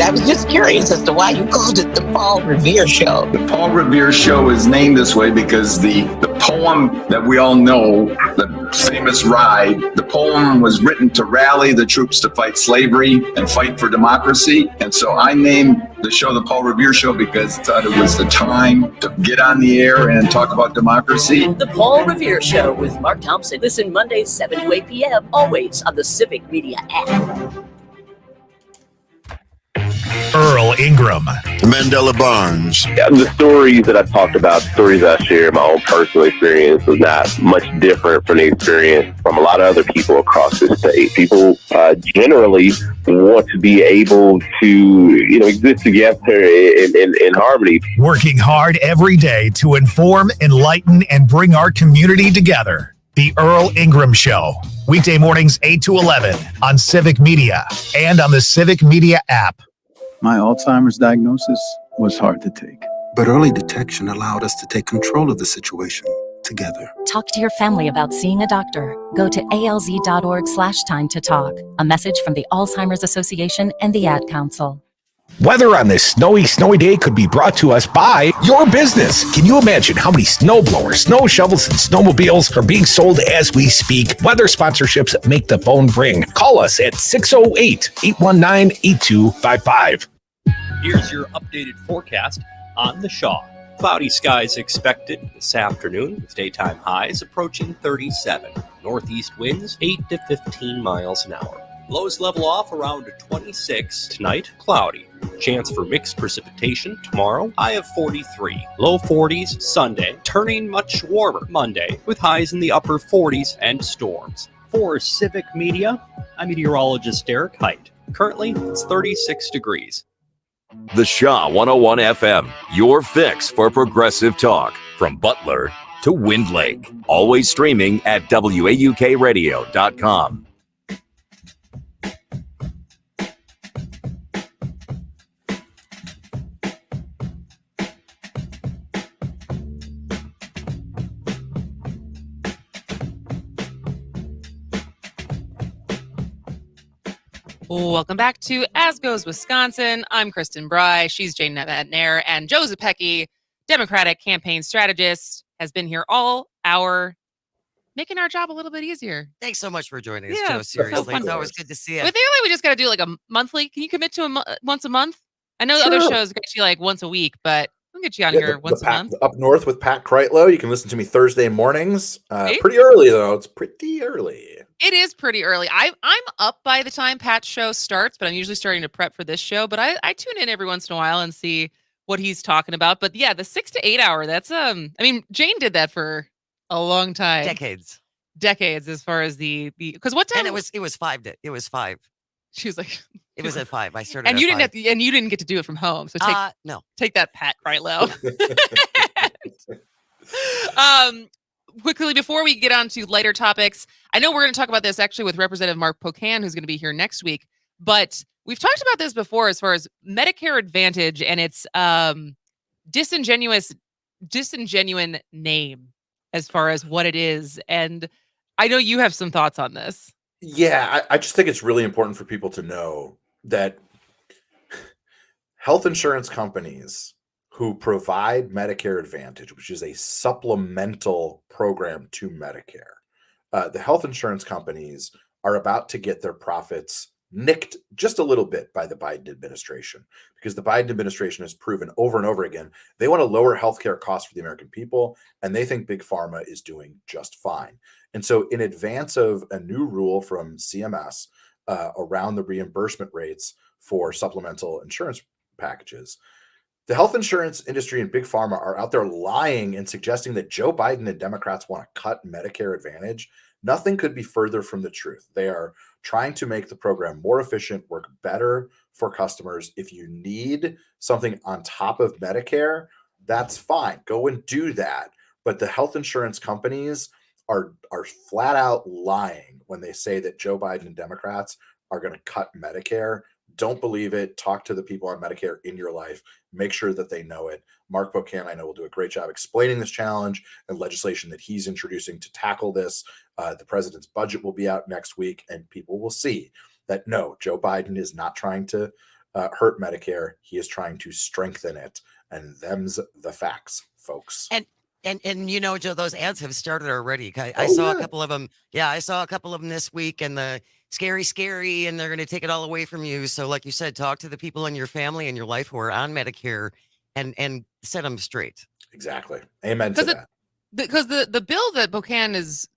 I was just curious as to why you called it the Paul Revere Show. The Paul Revere Show is named this way because the poem that we all know, the famous ride, the poem was written to rally the troops to fight slavery and fight for democracy. And so I named the show the Paul Revere Show because I thought it was the time to get on the air and talk about democracy. The Paul Revere Show with Mark Thompson. Listen Mondays 7 to 8 p.m. always on the Civic Media app. Earl Ingram. Mandela Barnes. Yeah, the stories that I talked about, stories I share, my own personal experience was not much different from the experience from a lot of other people across the state. People generally want to be able to, exist together in harmony. Working hard every day to inform, enlighten, and bring our community together. The Earl Ingram Show. Weekday mornings 8 to 11 on Civic Media and on the Civic Media app. My Alzheimer's diagnosis was hard to take. But early detection allowed us to take control of the situation together. Talk to your family about seeing a doctor. Go to alz.org/time to talk. A message from the Alzheimer's Association and the Ad Council. Weather on this snowy day could be brought to us by your business. Can you imagine how many snow blowers, snow shovels, and snowmobiles are being sold as we speak? Weather sponsorships make the phone ring. Call us at 608-819-8255. Here's your updated forecast on the Shaw. Cloudy skies expected this afternoon with daytime highs approaching 37. Northeast winds 8 to 15 miles an hour. Lows level off around 26. Tonight, cloudy. Chance for mixed precipitation tomorrow, high of 43. Low 40s Sunday, turning much warmer Monday with highs in the upper 40s and storms. For Civic Media, I'm meteorologist Derek Height. Currently, it's 36 degrees. The Shaw 101 FM, your fix for progressive talk. From Butler to Wind Lake. Always streaming at WAUKradio.com. Welcome back to As Goes Wisconsin. I'm Kristen Bry. She's Jane Nair, and Joe Zepecki, Democratic campaign strategist, has been here all hour, making our job a little bit easier. Thanks so much for joining us, Joe. So Seriously, fun. it's always good to see you. But we just got to do like a monthly. Can you commit to once a month? I know Sure. other shows get you like once a week, but we'll get you on here once a month. Up north with Pat Kreitlow. You can listen to me Thursday mornings. Pretty early, though. It's pretty early. It is pretty early. I'm up by the time Pat's show starts, but I'm usually starting to prep for this show. But I tune in every once in a while and see what he's talking about. But yeah, the 6 to 8 hour, that's Jane did that for a long time. Decades as far as because what time? And it was 5. It was 5. She was like, it was at 5. I started and at you 5. didn't you didn't get to do it from home. So take that, Pat Kreitlow. Quickly, before we get on to lighter topics, I know we're going to talk about this actually with Representative Mark Pocan, who's going to be here next week. But we've talked about this before as far as Medicare Advantage and its disingenuine name as far as what it is. And I know you have some thoughts on this. Yeah, I just think it's really important for people to know that health insurance companies who provide Medicare Advantage, which is a supplemental program to Medicare, the health insurance companies are about to get their profits nicked just a little bit by the Biden administration, because the Biden administration has proven over and over again they want to lower healthcare costs for the American people, and they think Big Pharma is doing just fine. And so in advance of a new rule from CMS around the reimbursement rates for supplemental insurance packages, the health insurance industry and Big Pharma are out there lying and suggesting that Joe Biden and Democrats want to cut Medicare Advantage. Nothing could be further from the truth. They are trying to make the program more efficient, work better for customers. If you need something on top of Medicare, that's fine. Go and do that. But the health insurance companies are flat out lying when they say that Joe Biden and Democrats are going to cut Medicare. Don't believe it. Talk to the people on Medicare in your life. Make sure that they know it. Mark Pocan, I know, will do a great job explaining this challenge and legislation that he's introducing to tackle this. The president's budget will be out next week, and people will see that, no, Joe Biden is not trying to hurt Medicare. He is trying to strengthen it, and them's the facts, folks. And you know, Joe, those ads have started already. I Oh, saw yeah. a couple of them. Yeah, I saw a couple of them this week, and the scary, and they're going to take it all away from you. So, like you said, talk to the people in your family and your life who are on Medicare, and set them straight. Exactly. Amen to that. Because the bill that Bocan is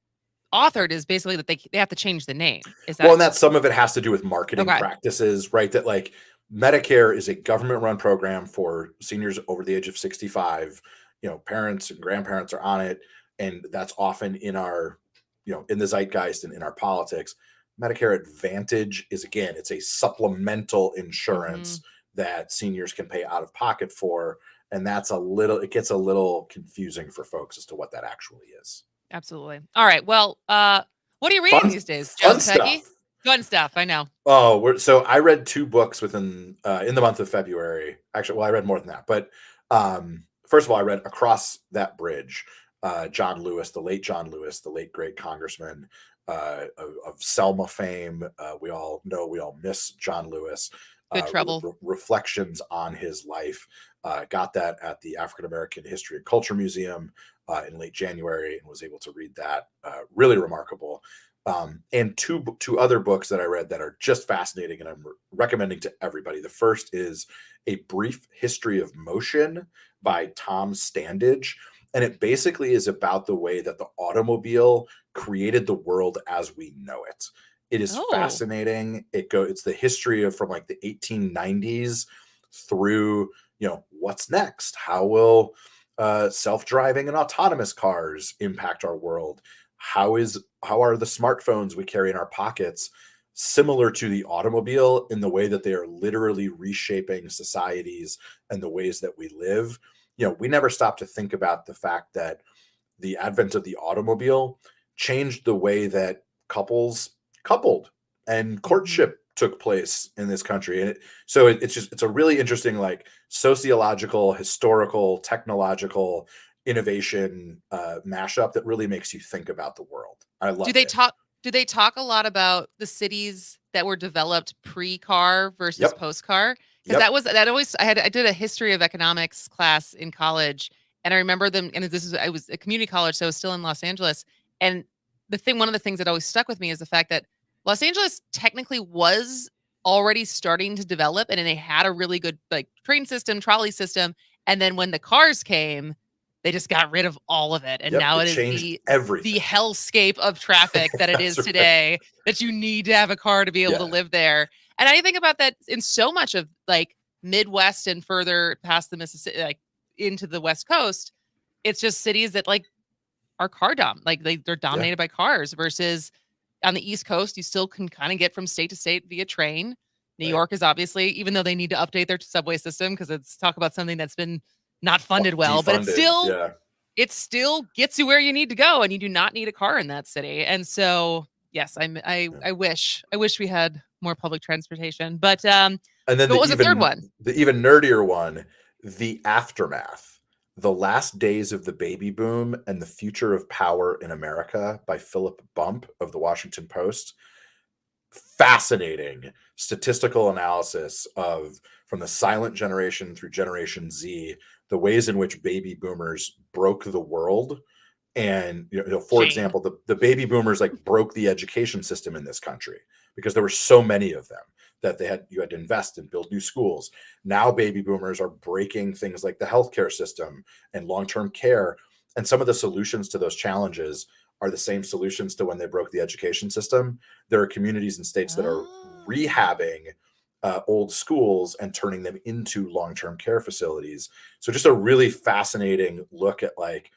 authored is basically that they have to change the name. Is that Well, and that some of it has to do with marketing Okay. practices, right? That like Medicare is a government-run program for seniors over the age of 65. You know, parents and grandparents are on it, and that's often in our, you know, in the zeitgeist and in our politics. Medicare Advantage is, again, it's a supplemental insurance that seniors can pay out of pocket for, and that's it gets a little confusing for folks as to what that actually is. Absolutely. All right. Well, what are you reading these days, Joe Fun and Peggy? stuff. Fun stuff. I know. Oh, so I read 2 books within in the month of February. Actually, well, I read more than that. But first of all, I read Across That Bridge. John Lewis, the late great congressman of Selma fame. We all miss John Lewis. Good trouble. Reflections on his life. Got that at the African American History and Culture Museum in late January, and was able to read that. Really remarkable. And two other books that I read that are just fascinating, and I'm recommending to everybody. The first is A Brief History of Motion by Tom Standage. And it basically is about the way that the automobile created the world as we know it. It is fascinating. It's the history of from like the 1890s through, you know, what's next? How will self-driving and autonomous cars impact our world? How are the smartphones we carry in our pockets similar to the automobile in the way that they are literally reshaping societies and the ways that we live? You know, we never stop to think about the fact that the advent of the automobile changed the way that couples coupled and courtship took place in this country. And it's a really interesting, like, sociological, historical, technological innovation mashup that really makes you think about the world. I love it. Do they talk a lot about the cities that were developed pre-car versus post-car? Because I did a history of economics class in college, and I remember them. And I was a community college, so I was still in Los Angeles. And one of the things that always stuck with me is the fact that Los Angeles technically was already starting to develop, and they had a really good like train system, trolley system. And then when the cars came, they just got rid of all of it. And now it is the hellscape of traffic that it is today, that you need to have a car to be able to live there. And I think about that in so much of like Midwest and further past the Mississippi, like into the West Coast. It's just cities that like are car like they're dominated by cars, versus on the East Coast, you still can kind of get from state to state via train. New York is obviously, even though they need to update their subway system because it's talk about something that's been not funded well, but it still gets you where you need to go, and you do not need a car in that city. And so, yes, I wish we had more public transportation. But and then what was the third one? The even nerdier one, The Aftermath: The Last Days of the Baby Boom and the Future of Power in America by Philip Bump of the Washington Post. Fascinating statistical analysis of from the silent generation through Generation Z, the ways in which baby boomers broke the world. And, you know, for example, the baby boomers like broke the education system in this country because there were so many of them that you had to invest and build new schools. Now baby boomers are breaking things like the healthcare system and long-term care. And some of the solutions to those challenges are the same solutions to when they broke the education system. There are communities and states that are rehabbing old schools and turning them into long-term care facilities. So just a really fascinating look at like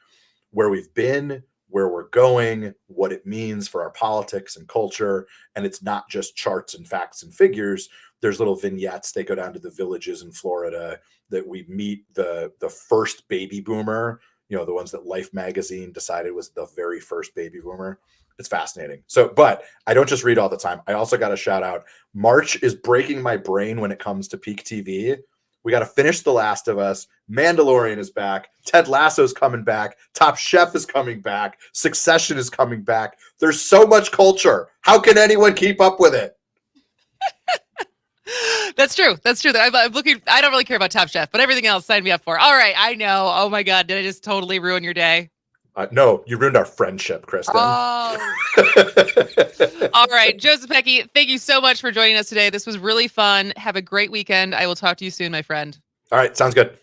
where we've been, where we're going, what it means for our politics and culture. And it's not just charts and facts and figures. There's little vignettes. They go down to the villages in Florida that we meet the first baby boomer, you know, the ones that Life magazine decided was the very first baby boomer. It's fascinating. So, but I don't just read all the time. I also got to shout out, March is breaking my brain when it comes to peak TV. We got to finish The Last of Us. Mandalorian is back. Ted Lasso's coming back. Top Chef is coming back. Succession is coming back. There's so much culture. How can anyone keep up with it? That's true. That's true. I'm looking. I don't really care about Top Chef, but everything else, sign me up for. All right. I know. Oh my God. Did I just totally ruin your day? No, you ruined our friendship, Kristen. Oh. All right. Joseph Pecky, thank you so much for joining us today. This was really fun. Have a great weekend. I will talk to you soon, my friend. All right. Sounds good.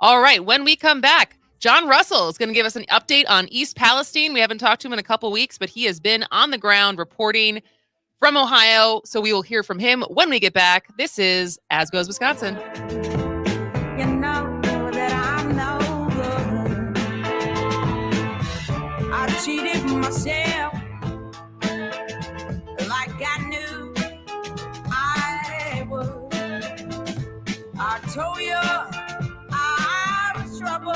All right. When we come back, John Russell is going to give us an update on East Palestine. We haven't talked to him in a couple weeks, but he has been on the ground reporting from Ohio. So we will hear from him when we get back. This is As Goes Wisconsin. You know that I'm no good. I cheated myself like I knew I would. I told you I was trouble.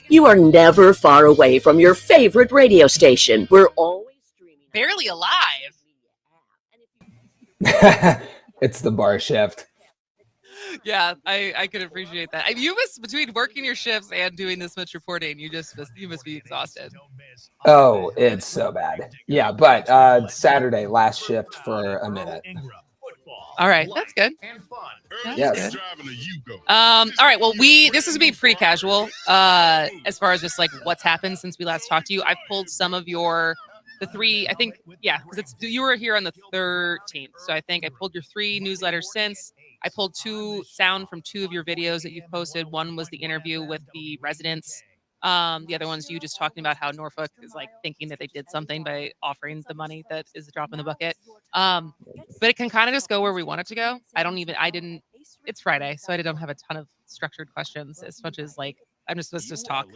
You are never far away from your favorite radio station. We're always barely alive. It's the bar shift. Yeah, I could appreciate that. You must, between working your shifts and doing this much reporting, you must be exhausted. Oh, it's so bad. Yeah, but Saturday, last shift for a minute. All right, that's good. Yes. All right. Well, this is gonna be pretty casual. As far as just like what's happened since we last talked to you, I've pulled some of the three. I think, yeah, because you were here on the 13th, so I think I pulled your 3 newsletters since. I pulled 2 sound from 2 of your videos that you've posted. One was the interview with the residents. The other one's you just talking about how Norfolk is like thinking that they did something by offering the money that is a drop in the bucket. But it can kind of just go where we want it to go. It's Friday, so I don't have a ton of structured questions as much as like I'm just supposed to just talk.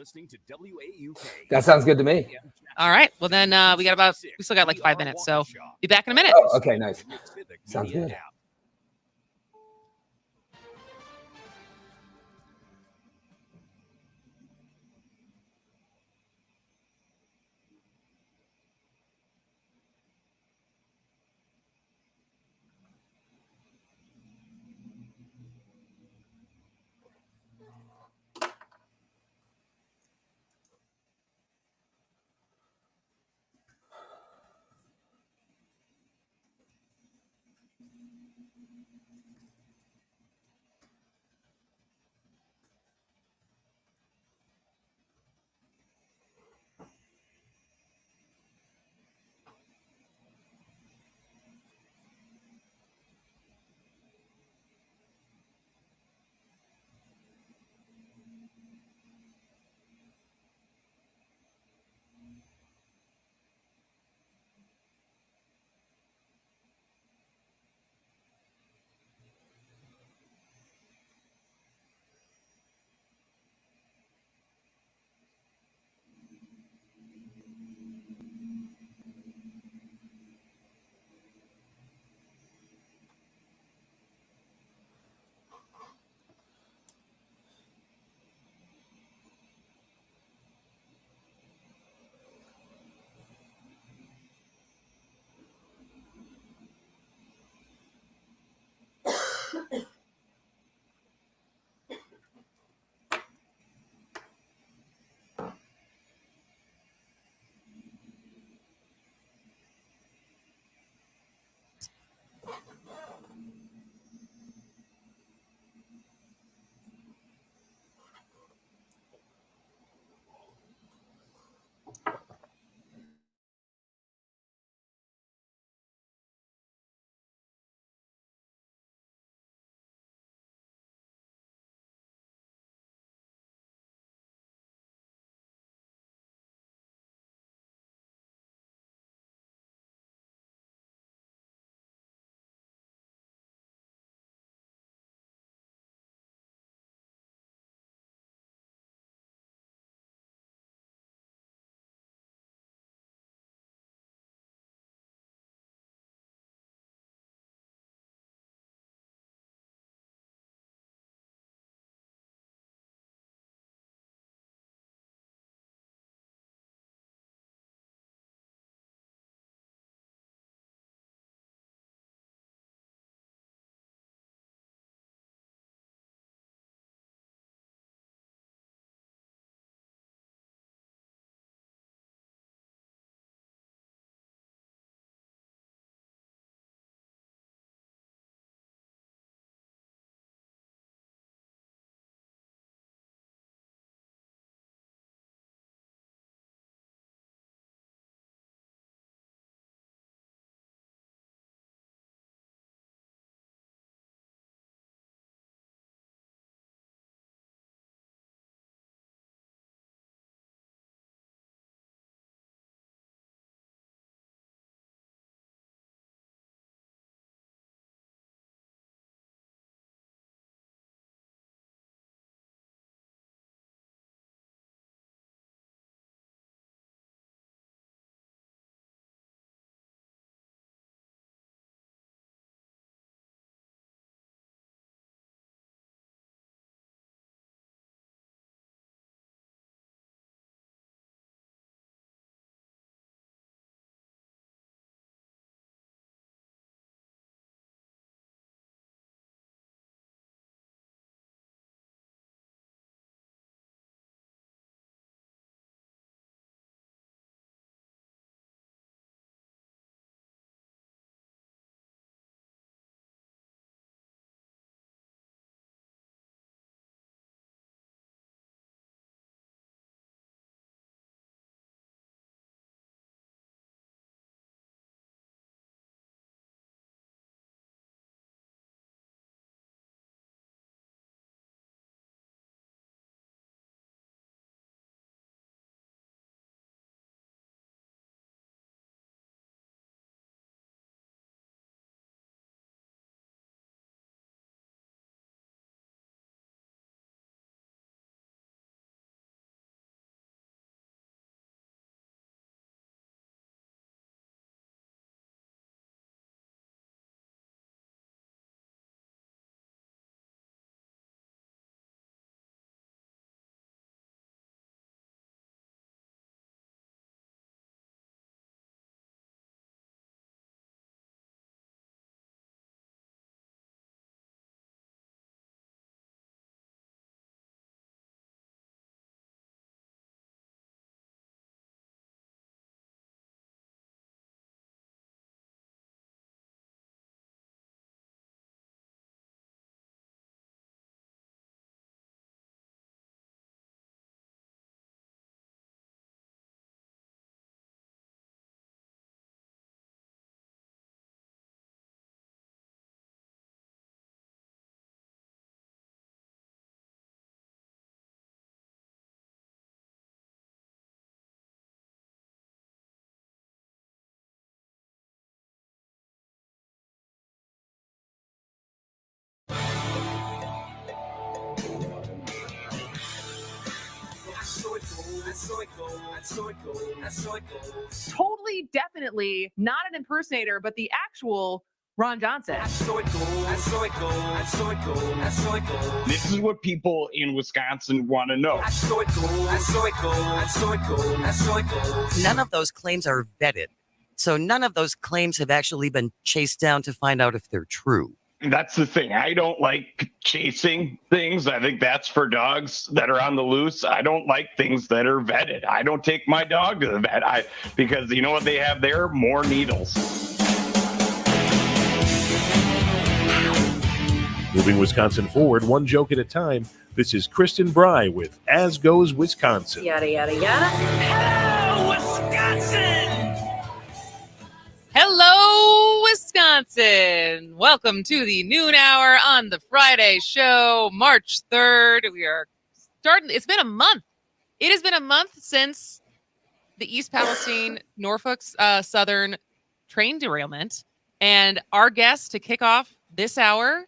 That sounds good to me. All right. Well, then we still got like 5 minutes, so be back in a minute. Oh, okay, nice. Sounds good. Totally, definitely not an impersonator, but the actual Ron Johnson. This is what people in Wisconsin want to know. None of those claims are vetted. So none of those claims have actually been chased down to find out if they're true. That's the thing. I don't like chasing things. I think that's for dogs that are on the loose. I don't like things that are vetted. I don't take my dog to the vet because you know what they have there? More needles. Moving Wisconsin forward, one joke at a time. This is Kristen Bry with As Goes Wisconsin. Yada, yada, yada. Hello, Wisconsin! Hello, Wisconsin. Welcome to the noon hour on the Friday show, March 3rd. We are starting. It's been a month. It has been a month since the East Palestine, Norfolk Southern train derailment. And our guest to kick off this hour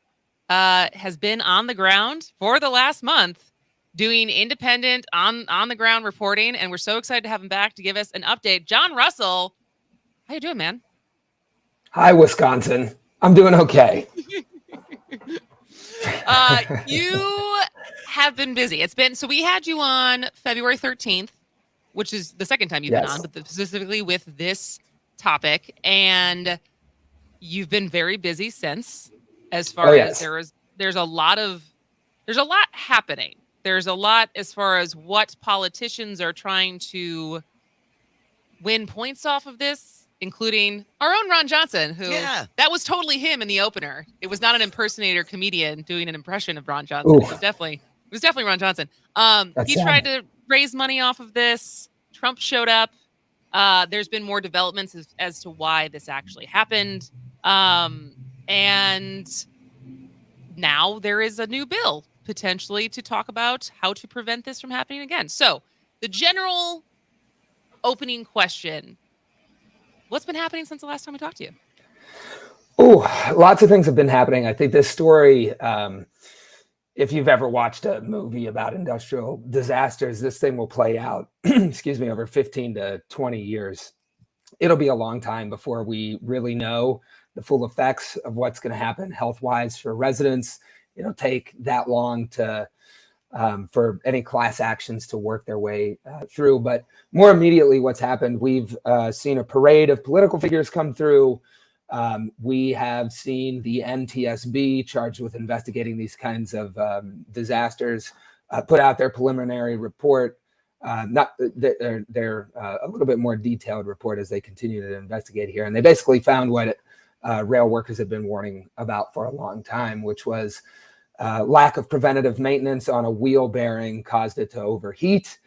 has been on the ground for the last month doing independent on the ground reporting. And we're so excited to have him back to give us an update. John Russell, how you doing, man? Hi, Wisconsin. I'm doing okay. You have been busy. So we had you on February 13th, which is the second time you've been on, but specifically with this topic. And you've been very busy since, as far as there's a lot happening. There's a lot as far as what politicians are trying to win points off of this, including our own Ron Johnson, who that was totally him in the opener. It was not an impersonator comedian doing an impression of Ron Johnson. It was definitely Ron Johnson. He tried to raise money off of this. Trump showed up. There's been more developments as to why this actually happened. And now there is a new bill potentially to talk about how to prevent this from happening again. So the general opening question, what's been happening since the last time we talked to you? Oh, lots of things have been happening. I think this story, if you've ever watched a movie about industrial disasters, this thing will play out, over 15 to 20 years. It'll be a long time before we really know the full effects of what's going to happen health-wise for residents. It'll take that long to for any class actions to work their way through. But more immediately, what's happened, we've seen a parade of political figures come through. We have seen the NTSB, charged with investigating these kinds of disasters, put out their preliminary report. They're a little bit more detailed report as they continue to investigate here. And they basically found what rail workers have been warning about for a long time, which was lack of preventative maintenance on a wheel bearing caused it to overheat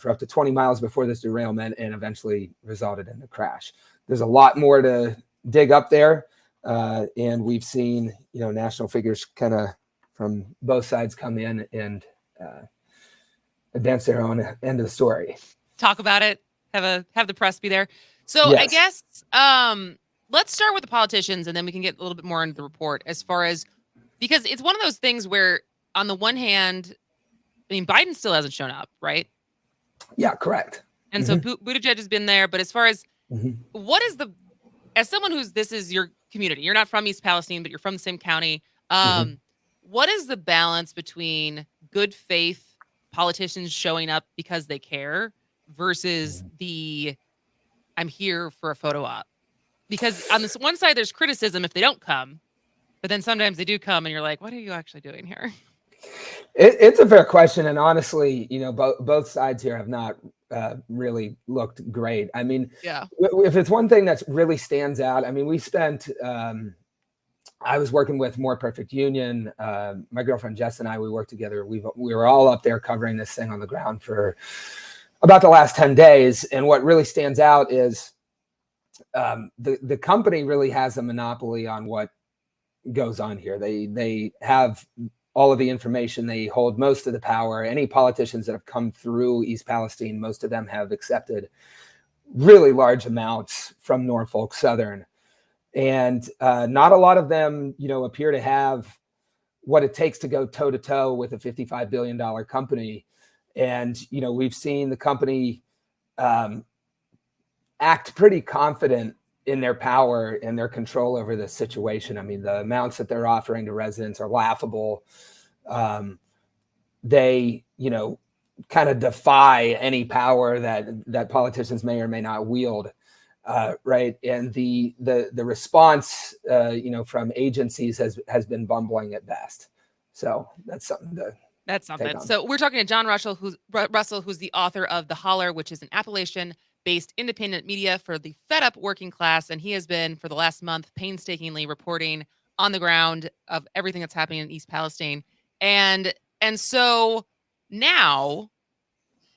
for up to 20 miles before this derailment and eventually resulted in the crash. There's a lot more to dig up there. And we've seen, national figures kind of from both sides come in and advance their own end of the story. Talk about it. Have the press be there. So I guess let's start with the politicians, and then we can get a little bit more into the report as far as, because it's one of those things where on the one hand, Biden still hasn't shown up, right? Yeah, correct. And so Buttigieg has been there, but as far as what is as someone this is your community, you're not from East Palestine, but you're from the same county. What is the balance between good faith politicians showing up because they care versus I'm here for a photo op? Because on this one side, there's criticism if they don't come, but then sometimes they do come and you're like, what are you actually doing here? It's a fair question. And honestly, both sides here have not really looked great. If it's one thing that's really stands out, we spent, I was working with More Perfect Union. My girlfriend Jess and I, we worked together. We were all up there covering this thing on the ground for about the last 10 days. And what really stands out is the company really has a monopoly on what goes on here. They have all of the information. They hold most of the power. Any politicians that have come through East Palestine, most of them have accepted really large amounts from Norfolk Southern. And not a lot of them, appear to have what it takes to go toe to toe with a $55 billion company. And, you know, we've seen the company act pretty confident in their power and their control over this situation. I mean, the amounts that they're offering to residents are laughable. They, you know, kind of defy any power that politicians may or may not wield, right? And the response, you know, from agencies has been bumbling at best. So that's something to. That's something. So we're talking to John Russell, who's the author of The Holler, which is an Appalachian-based independent media for the fed-up working class, and he has been for the last month painstakingly reporting on the ground of everything that's happening in East Palestine. And so now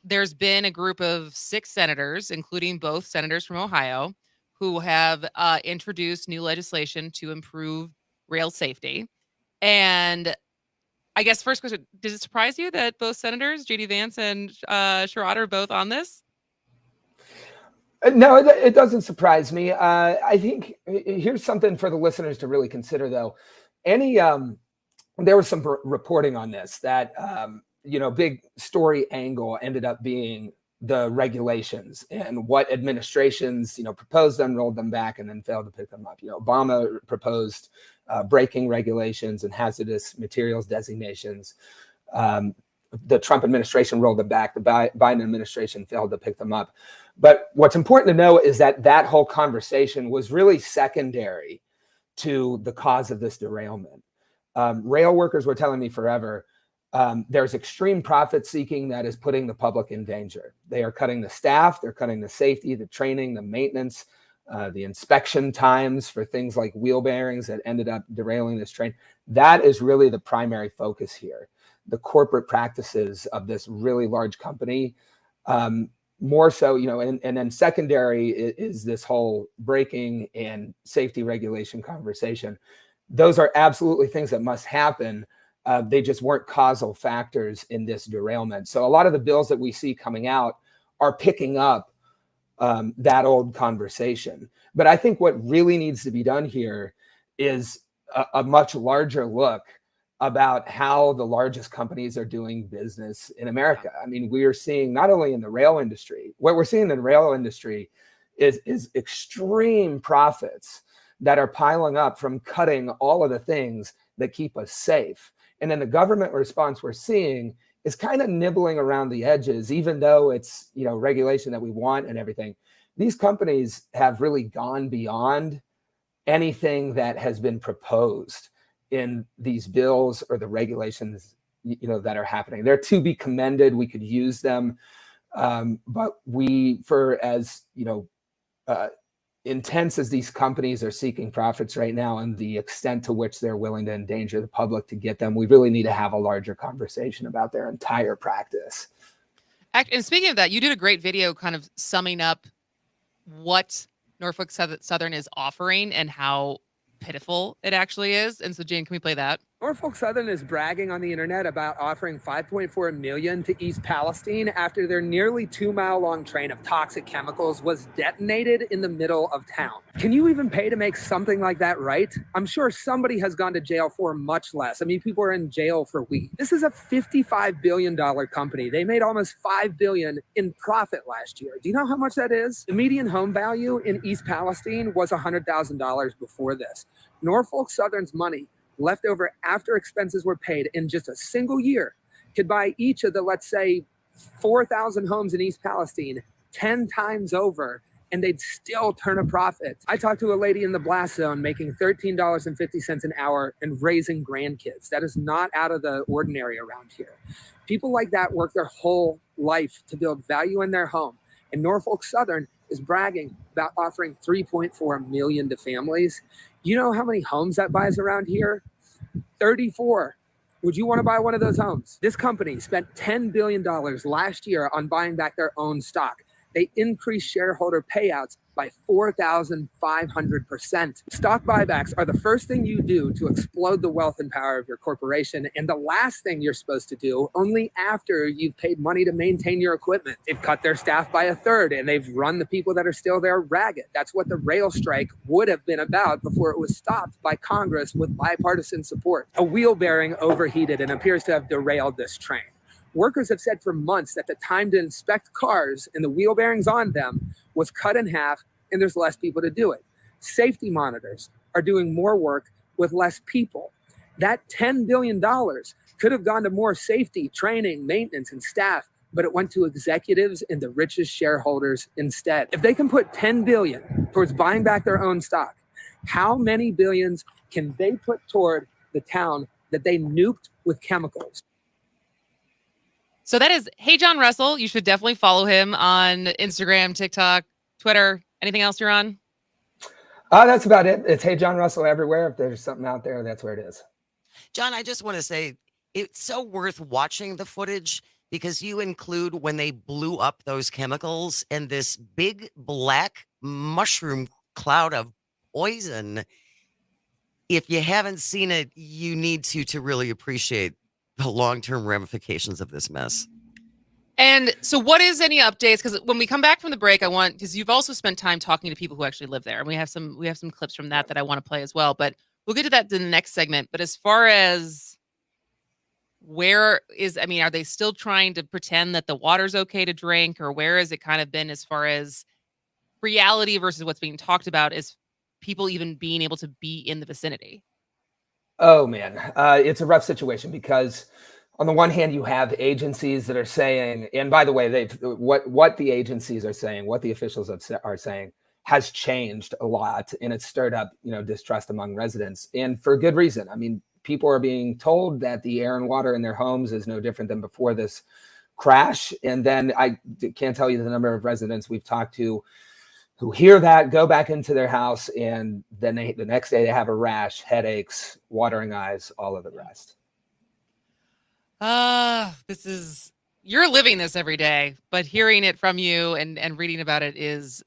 there's been a group of 6 senators, including both senators from Ohio, who have introduced new legislation to improve rail safety. And I guess first question, does it surprise you that both senators, J.D. Vance and Sherrod, are both on this? No, it doesn't surprise me. I think here's something for the listeners to really consider, though. There was some reporting on this that, you know, big story angle ended up being the regulations and what administrations, you know, proposed them, rolled them back, and then failed to pick them up. You know, Obama proposed braking regulations and hazardous materials designations. The Trump administration rolled them back. The Biden administration failed to pick them up. But what's important to know is that whole conversation was really secondary to the cause of this derailment. Rail workers were telling me forever, there's extreme profit seeking that is putting the public in danger. They are cutting the staff, they're cutting the safety, the training, the maintenance, the inspection times for things like wheel bearings that ended up derailing this train. That is really the primary focus here. The corporate practices of this really large company, more so, you know, and then secondary is this whole braking and safety regulation conversation. Those are absolutely things that must happen. They just weren't causal factors in this derailment. So a lot of the bills that we see coming out are picking up that old conversation. But I think what really needs to be done here is a much larger look about how the largest companies are doing business in America. I mean, we are seeing not only in the rail industry, what we're seeing in the rail industry is extreme profits that are piling up from cutting all of the things that keep us safe. And then the government response we're seeing is kind of nibbling around the edges, even though it's, you know, regulation that we want and everything. These companies have really gone beyond anything that has been proposed in these bills or the regulations, you know, that are happening. They're to be commended. We could use them. But as you know, intense as these companies are seeking profits right now and the extent to which they're willing to endanger the public to get them, we really need to have a larger conversation about their entire practice. And speaking of that, you did a great video kind of summing up what Norfolk Southern is offering and how pitiful it actually is. And so, Jane, can we play that? Norfolk Southern is bragging on the internet about offering $5.4 million to East Palestine after their nearly 2-mile-long train of toxic chemicals was detonated in the middle of town. Can you even pay to make something like that right? I'm sure somebody has gone to jail for much less. I mean, people are in jail for weed. This is a $55 billion company. They made almost $5 billion in profit last year. Do you know how much that is? The median home value in East Palestine was $100,000 before this. Norfolk Southern's money left over after expenses were paid in just a single year could buy each of the, let's say, 4,000 homes in East Palestine 10 times over, and they'd still turn a profit. I talked to a lady in the blast zone making $13.50 an hour and raising grandkids. That is not out of the ordinary around here. People like that work their whole life to build value in their home. And Norfolk Southern is bragging about offering $3.4 million to families. You know how many homes that buys around here? 34. Would you want to buy one of those homes? This company spent $10 billion last year on buying back their own stock. They increased shareholder payouts by 4,500%. Stock buybacks are the first thing you do to explode the wealth and power of your corporation, and the last thing you're supposed to do only after you've paid money to maintain your equipment. They've cut their staff by a third, and they've run the people that are still there ragged. That's what the rail strike would have been about before it was stopped by Congress with bipartisan support. A wheel bearing overheated and appears to have derailed this train. Workers have said for months that the time to inspect cars and the wheel bearings on them was cut in half, and there's less people to do it. Safety monitors are doing more work with less people. That $10 billion could have gone to more safety, training, maintenance, and staff, but it went to executives and the richest shareholders instead. If they can put $10 billion towards buying back their own stock, how many billions can they put toward the town that they nuked with chemicals? So that is Hey John Russell. You should definitely follow him on Instagram, TikTok, Twitter. Anything else you're on? That's about it. It's Hey John Russell everywhere. If there's something out there, that's where it is. John, I just want to say it's so worth watching the footage because you include when they blew up those chemicals and this big black mushroom cloud of poison. If you haven't seen it, you need to really appreciate the long-term ramifications of this mess. And so what is any updates? Because when we come back from the break, because you've also spent time talking to people who actually live there. And we have some clips from that I want to play as well. But we'll get to that in the next segment. But as far as are they still trying to pretend that the water's okay to drink? Or where has it kind of been as far as reality versus what's being talked about is people even being able to be in the vicinity? Oh, man. It's a rough situation because on the one hand, you have agencies that are saying, and by the way, what the agencies are saying, what the officials are saying has changed a lot, and it's stirred up, distrust among residents, and for good reason. I mean, people are being told that the air and water in their homes is no different than before this crash. And then I can't tell you the number of residents we've talked to who hear that, go back into their house, and then the next day they have a rash, headaches, watering eyes, all of the rest. You're living this every day, but hearing it from you and reading about it is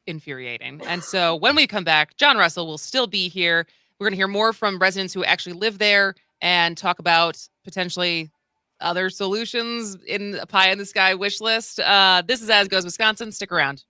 infuriating. And so when we come back, John Russell will still be here. We're going to hear more from residents who actually live there and talk about potentially other solutions in a pie in the sky wish list. This is As Goes Wisconsin. Stick around.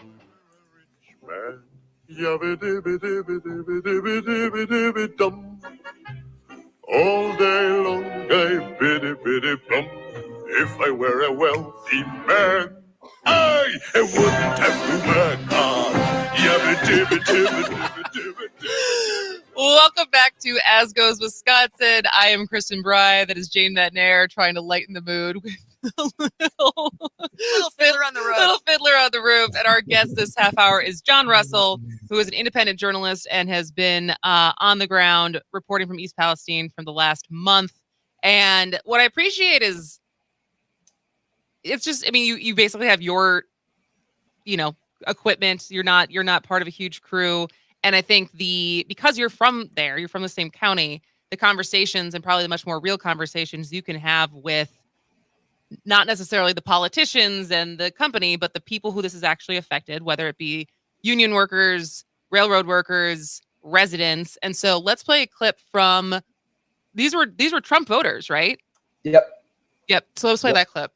Man, yabba dibba dibba dibba dibba dibba dibba dum. All day long I biddy biddy bum. If I were a wealthy man, I wouldn't have to work hard. Yabba dibba dibba dibba dibba dibba. Welcome back to As Goes Wisconsin. I am Kristen Bry. That is Jane Metnair trying to lighten the mood with a little Fiddler on the Roof. Little Fiddler on the Roof. And our guest this half hour is John Russell, who is an independent journalist and has been on the ground reporting from East Palestine from the last month. And what I appreciate is it's just, I mean, you basically have your, equipment. You're not part of a huge crew. And I think because you're from there, you're from the same county, the conversations and probably the much more real conversations you can have with not necessarily the politicians and the company, but the people who this is actually affected, whether it be union workers, railroad workers, residents. And so let's play a clip from these were Trump voters, right? Yep. So let's play that clip.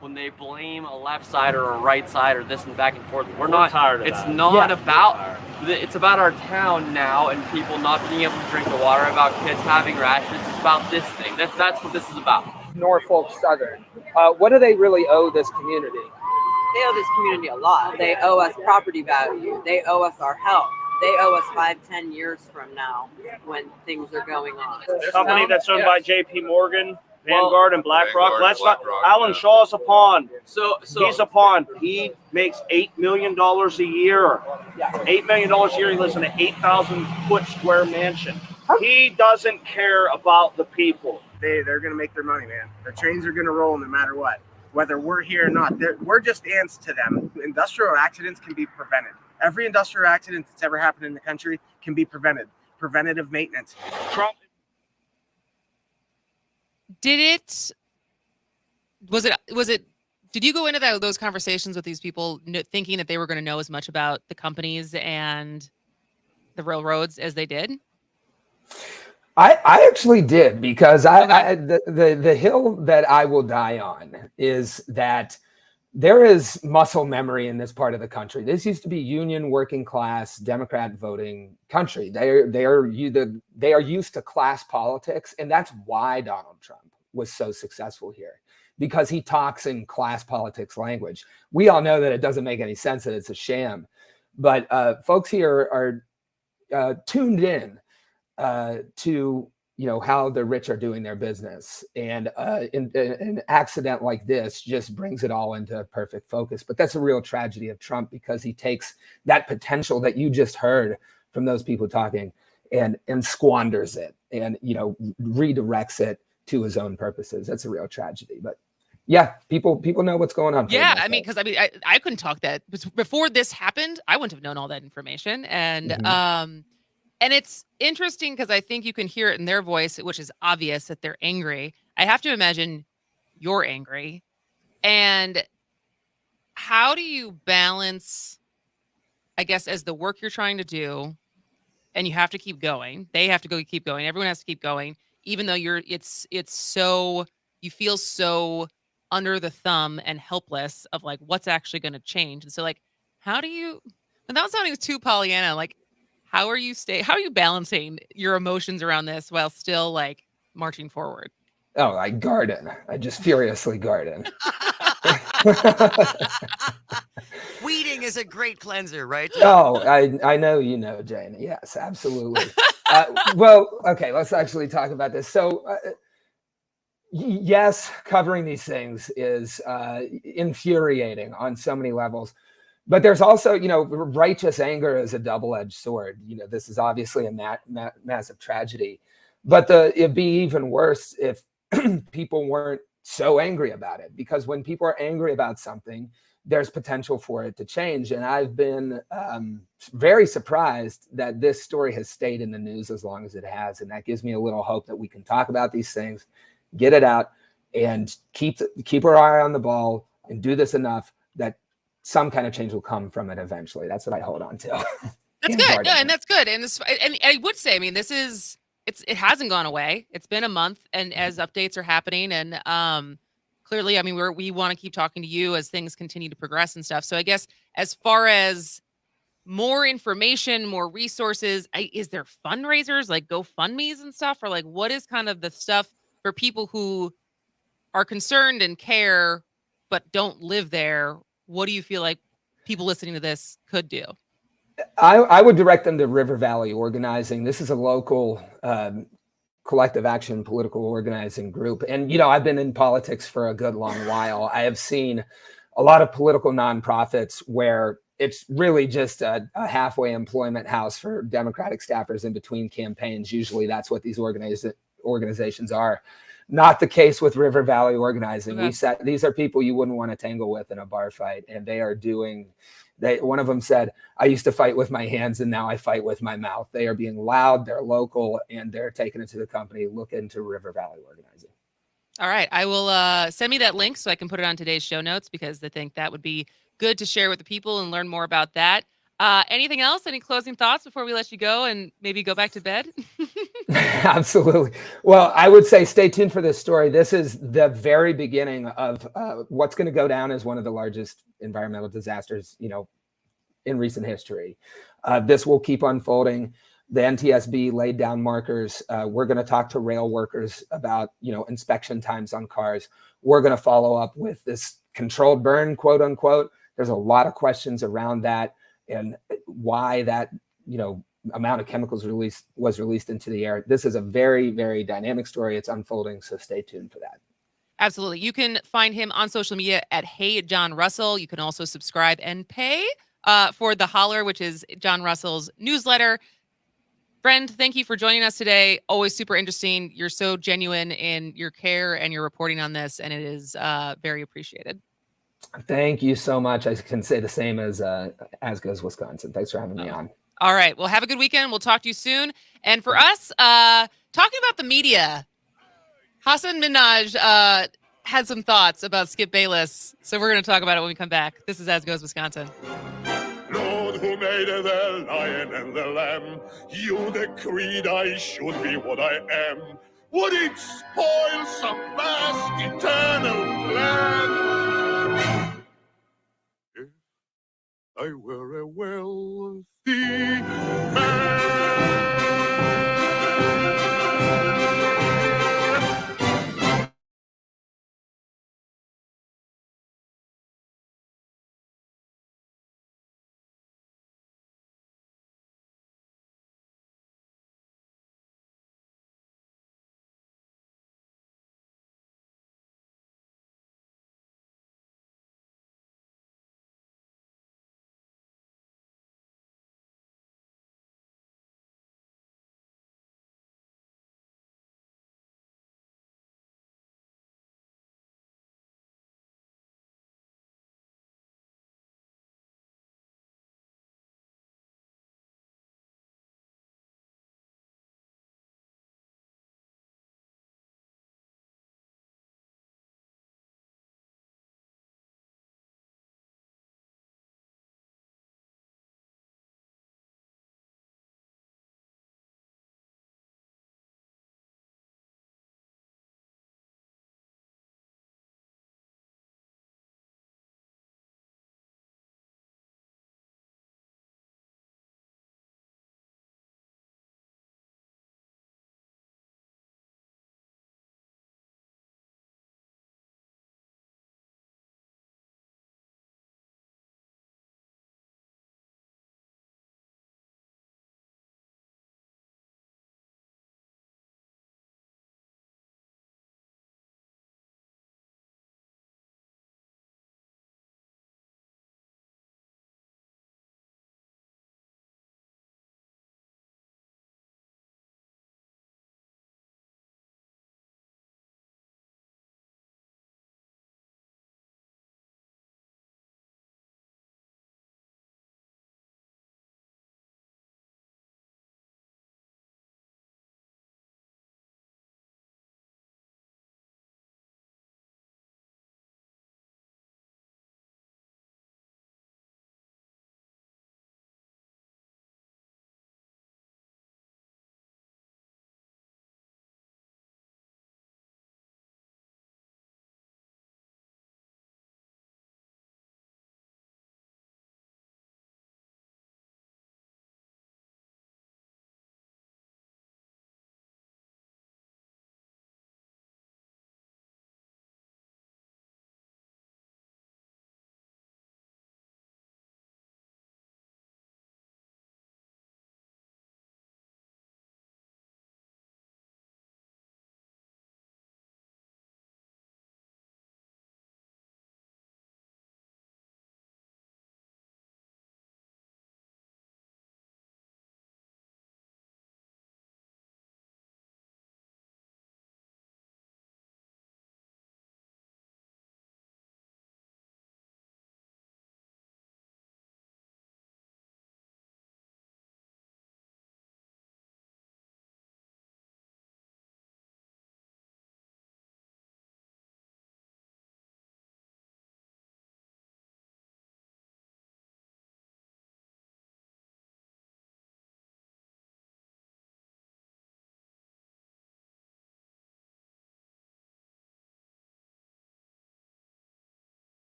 When they blame a left side or a right side or this and back and forth, we're not tired of it's that. not about it's about our town now and people not being able to drink the water, about kids having rashes. It's about this thing. That's what this is about. Norfolk Southern. What do they really owe this community? They owe this community a lot. They owe us property value. They owe us our health. They owe us 5-10 years from now when things are going on. The company that's owned by J.P. Morgan, Vanguard, and BlackRock. Alan Shaw's a pawn. So he's a pawn. He makes $8 million a year. $8 million a year. He lives in an 8,000-foot square mansion. He doesn't care about the people. They're going to make their money, man. The trains are going to roll no matter what, whether we're here or not. We're just ants to them. Industrial accidents can be prevented. Every industrial accident that's ever happened in the country can be prevented. Preventative maintenance. Trump. Did you go into those conversations with these people thinking that they were going to know as much about the companies and the railroads as they did? I actually did, because the hill that I will die on is that there is muscle memory in this part of the country. This used to be union, working class, Democrat voting country. They are used to class politics, and that's why Donald Trump was so successful here, because he talks in class politics language. We all know that it doesn't make any sense, that it's a sham, but folks here are tuned in to how the rich are doing their business, and an accident like this just brings it all into perfect focus. But that's a real tragedy of Trump, because he takes that potential that you just heard from those people talking and squanders it, and redirects it to his own purposes. That's a real tragedy. But yeah, people know what's going on. Yeah, I mean, because I couldn't talk that before this happened. I wouldn't have known all that information, and and it's interesting because I think you can hear it in their voice, which is obvious that they're angry. I have to imagine you're angry. And how do you balance, I guess, as the work you're trying to do, and you have to keep going. They have to keep going. Everyone has to keep going, even though it's so, you feel so under the thumb and helpless of like what's actually going to change. And so like, how do you, without sounding too Pollyanna, like, how are you balancing your emotions around this while still like marching forward? Oh, I garden. I just furiously garden. Weeding is a great cleanser, right? Oh, I know you know, Jane. Yes, absolutely. Well, okay, let's actually talk about this. So, yes, covering these things is infuriating on so many levels. But there's also, righteous anger is a double-edged sword. This is obviously a massive tragedy. But it'd be even worse if people weren't so angry about it. Because when people are angry about something, there's potential for it to change. And I've been very surprised that this story has stayed in the news as long as it has. And that gives me a little hope that we can talk about these things, get it out, and keep our eye on the ball and do this enough that some kind of change will come from it eventually. That's what I hold on to. That's good. No, and that's good. And I would say, I mean, it hasn't gone away. It's been a month, and as updates are happening, and clearly, I mean, we want to keep talking to you as things continue to progress and stuff. So I guess as far as more information, more resources, is there fundraisers like GoFundMe's and stuff, or like what is kind of the stuff for people who are concerned and care but don't live there? What do you feel like people listening to this could do? I would direct them to River Valley Organizing. This is a local collective action political organizing group. And, you know, I've been in politics for a good long while. I have seen a lot of political nonprofits where it's really just a halfway employment house for Democratic staffers in between campaigns. Usually that's what these organizations are. Not the case with River Valley Organizing. Okay. These are people you wouldn't want to tangle with in a bar fight, and they are doing. One of them said, "I used to fight with my hands, and now I fight with my mouth." They are being loud. They're local, and they're taking it to the company. Look into River Valley Organizing. All right, I will send me that link so I can put it on today's show notes, because I think that would be good to share with the people and learn more about that. Anything else? Any closing thoughts before we let you go and maybe go back to bed? Absolutely. Well, I would say stay tuned for this story. This is the very beginning of what's going to go down as one of the largest environmental disasters, you know, in recent history. This will keep unfolding. The NTSB laid down markers. We're going to talk to rail workers about, you know, inspection times on cars. We're going to follow up with this controlled burn, quote unquote. There's a lot of questions around that and why that, you know, amount of chemicals was released into the air. This is a very, very dynamic story. It's unfolding, so stay tuned for that. Absolutely. You can find him on social media at Hey John Russell. You can also subscribe and pay for The Holler, which is John Russell's newsletter. Friend, thank you for joining us today. Always super interesting. You're so genuine in your care and your reporting on this, and it is very appreciated. Thank you so much. I can say the same as Goes Wisconsin. Thanks for having me on. All right. Well, have a good weekend. We'll talk to you soon. And for us, talking about the media, Hasan Minhaj had some thoughts about Skip Bayless. So we're going to talk about it when we come back. This is As Goes Wisconsin. Lord, who made the lion and the lamb, you decreed I should be what I am. Would it spoil some vast eternal plan? If I were a wealthy man.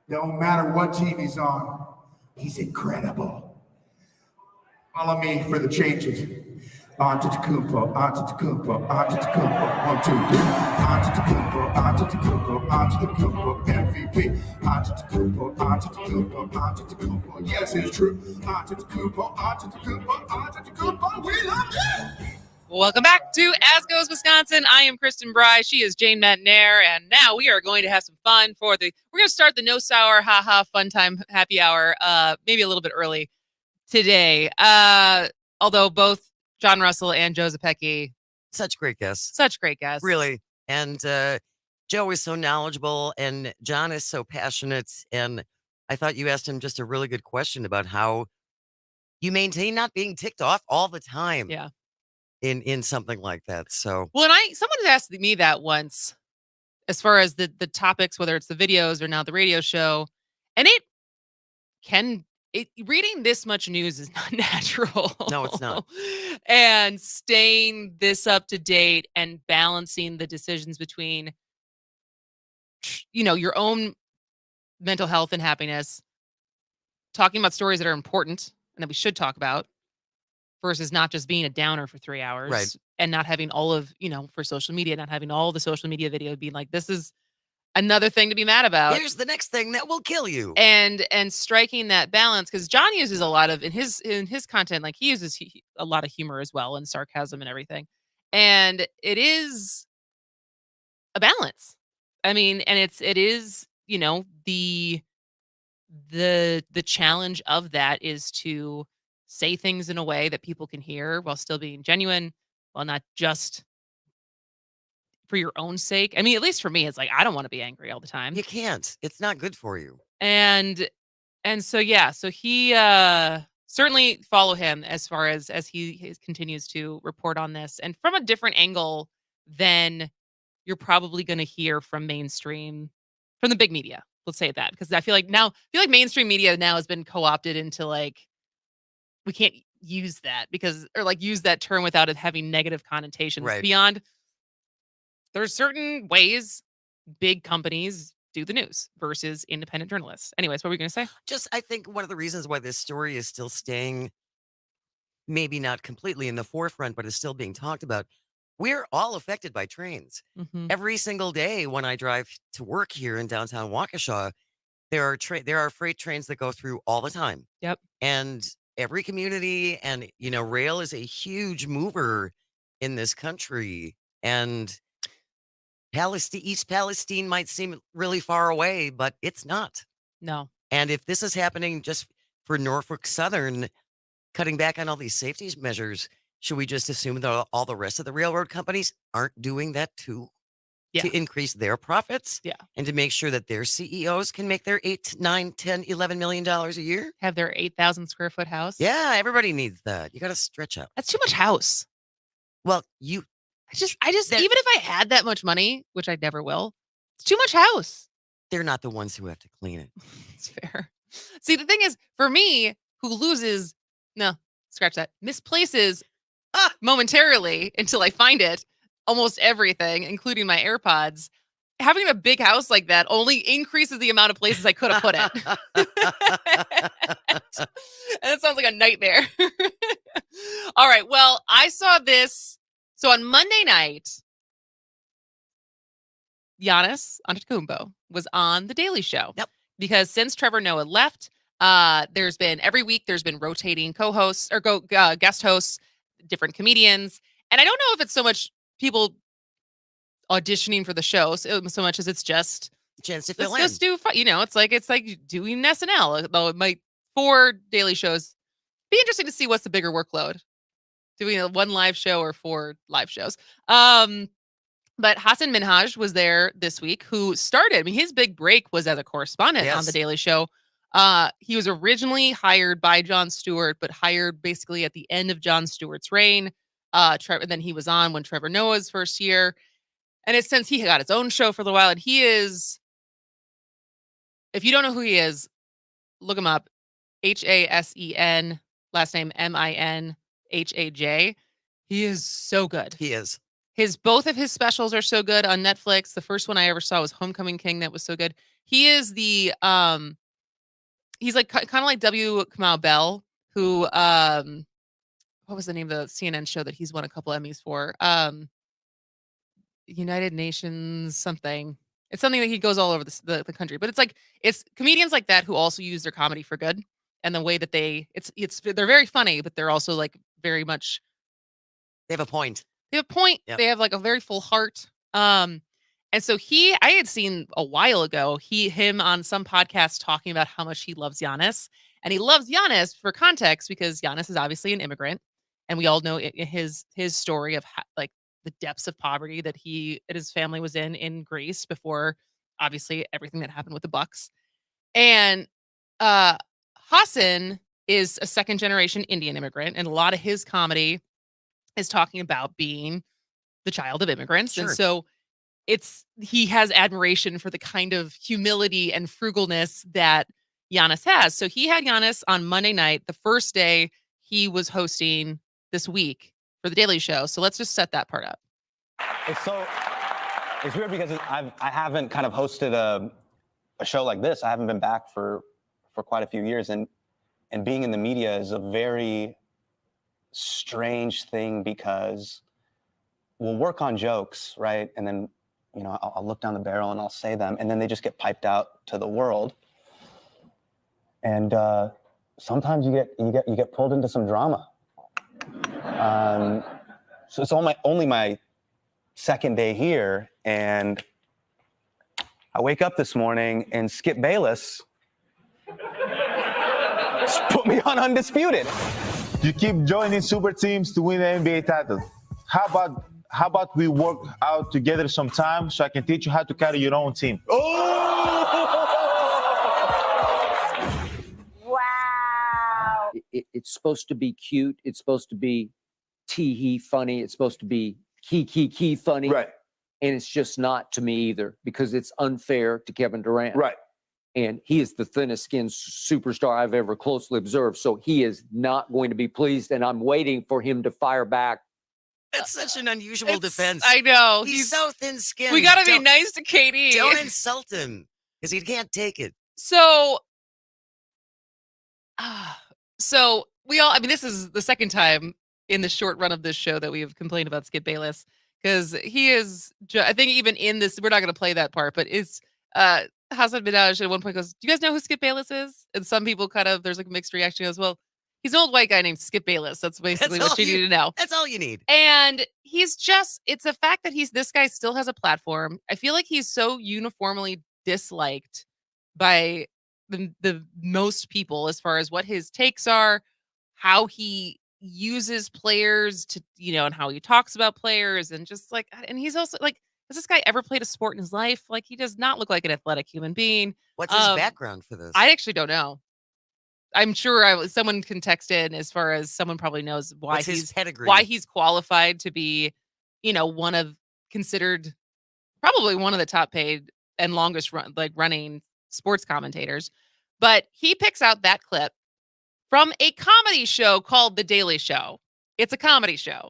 Don't matter what TV's on. He's incredible. Follow me for the changes. Antetokounmpo, Antetokounmpo, Antetokounmpo, 1, 2, 3. Antetokounmpo, Antetokounmpo, Antetokounmpo, MVP. Antetokounmpo, Antetokounmpo, Antetokounmpo. Yes, it's true. Antetokounmpo, Antetokounmpo, Antetokounmpo. We love you. Welcome back to As Goes Wisconsin. I am Kristen Bry. She is Jane Metnair. And now we are going to have some fun we're going to start the No Sour Haha Fun Time Happy Hour, maybe a little bit early today. Although both John Russell and Joe Zepecki. Such great guests. Such great guests. Really. And Joe is so knowledgeable and John is so passionate. And I thought you asked him just a really good question about how you maintain not being ticked off all the time. Yeah. In something like that. So well, and someone has asked me that once, as far as the topics, whether it's the videos or now the radio show, and reading this much news is not natural. No, it's not. And staying this up to date and balancing the decisions between, your own mental health and happiness, talking about stories that are important and that we should talk about, versus not just being a downer for 3 hours. Right. And not having all of, for social media, not having all the social media video being like, this is another thing to be mad about. Here's the next thing that will kill you. And striking that balance, because John uses a lot of in his content, like he uses a lot of humor as well and sarcasm and everything. And it is a balance. I mean, and it is, the challenge of that is to say things in a way that people can hear while still being genuine, while not just for your own sake. I mean, at least for me, it's like, I don't want to be angry all the time. You can't. It's not good for you. And so, yeah, so he certainly follow him as far as he continues to report on this, and from a different angle than you're probably going to hear from from the big media. Let's say that, because I feel like mainstream media now has been co-opted into like, we can't use that use that term without it having negative connotations. Right. Beyond, there's certain ways big companies do the news versus independent journalists. Anyways, what were we going to say? I think one of the reasons why this story is still staying, maybe not completely in the forefront, but is still being talked about. We're all affected by trains. Mm-hmm. Every single day when I drive to work here in downtown Waukesha, there are freight trains that go through all the time. Yep. And every community and, rail is a huge mover in this country. And East Palestine might seem really far away, but it's not. No. And if this is happening just for Norfolk Southern, cutting back on all these safety measures, should we just assume that all the rest of the railroad companies aren't doing that too? Yeah. To increase their profits? Yeah. And to make sure that their CEOs can make their $8, $9, $10, $11 million a year? Have their 8,000 square foot house? Yeah, everybody needs that. You got to stretch out. That's too much house. Well, I just even if I had that much money, which I never will, it's too much house. They're not the ones who have to clean it. It's fair. See, the thing is, for me, who loses, no, scratch that, misplaces momentarily until I find it, almost everything, including my AirPods, having a big house like that only increases the amount of places I could have put it. And it sounds like a nightmare. All right. Well, I saw this. So on Monday night, Giannis Antetokounmpo was on The Daily Show. Yep. Because since Trevor Noah left, every week there's been rotating co-hosts or guest hosts, different comedians. And I don't know if it's so much people auditioning for the show so much as it's just chance to fill in. Let's do fun. It's like doing SNL, though it might, for daily shows, be interesting to see what's the bigger workload, doing one live show or 4 live shows. But Hassan Minhaj was there this week, who started, his big break was as a correspondent on The Daily Show. He was originally hired by Jon Stewart, but hired basically at the end of Jon Stewart's reign. Then he was on when Trevor Noah's first year. And it's since he got his own show for a little while. And he is, if you don't know who he is, look him up. Hasen, last name Minhaj. He is so good. He is. Both of his specials are so good on Netflix. The first one I ever saw was Homecoming King. That was so good. He is the he's like kind of like W. Kamau Bell, who what was the name of the CNN show that he's won a couple Emmys for? United Nations something. It's something that he goes all over the country. But it's comedians like that who also use their comedy for good. And the way that they're very funny, but they're also like very much. They have a point. They have a point. Yep. They have like a very full heart. And so I had seen a while ago, him on some podcast talking about how much he loves Giannis. And he loves Giannis for context because Giannis is obviously an immigrant. And we all know his story of like the depths of poverty that he and his family was in Greece before obviously everything that happened with the Bucks. And Hassan is a second generation Indian immigrant, and a lot of his comedy is talking about being the child of immigrants. Sure. And so he has admiration for the kind of humility and frugalness that Giannis has. So he had Giannis on Monday night, the first day he was hosting this week for the Daily Show. So let's just set that part up. It's weird because I haven't kind of hosted a show like this. I haven't been back for quite a few years, and being in the media is a very strange thing because we'll work on jokes, right? And then, I'll look down the barrel and I'll say them, and then they just get piped out to the world. And sometimes you get pulled into some drama. So it's only my second day here, and I wake up this morning and Skip Bayless just put me on Undisputed. You keep joining super teams to win the NBA title. How about we work out together sometime so I can teach you how to carry your own team? Wow. It's supposed to be cute. It's supposed to be tee-hee funny. It's supposed to be key funny. Right. And it's just not to me either because it's unfair to Kevin Durant. Right. And he is the thinnest skinned superstar I've ever closely observed. So he is not going to be pleased. And I'm waiting for him to fire back. That's such an unusual defense. I know. He's so thin-skinned. We got to be nice to KD. Don't insult him because he can't take it. So this is the second time in the short run of this show that we have complained about Skip Bayless because he is, I think even in this, we're not going to play that part, but it's Hassan Minhaj at one point goes, do you guys know who Skip Bayless is? And some people there's like a mixed reaction. He goes, well, he's an old white guy named Skip Bayless. That's basically what you need to know. That's all you need. And it's a fact that this guy still has a platform. I feel like he's so uniformly disliked by the most people as far as what his takes are, how he uses players to, and how he talks about players and just like, and he's also like, has this guy ever played a sport in his life? Like he does not look like an athletic human being. What's his background for this? I actually don't know. I'm sure someone can text in as far as someone probably knows why his pedigree? Why he's qualified to be, considered probably one of the top paid and longest running sports commentators. But he picks out that clip from a comedy show called The Daily Show. It's a comedy show.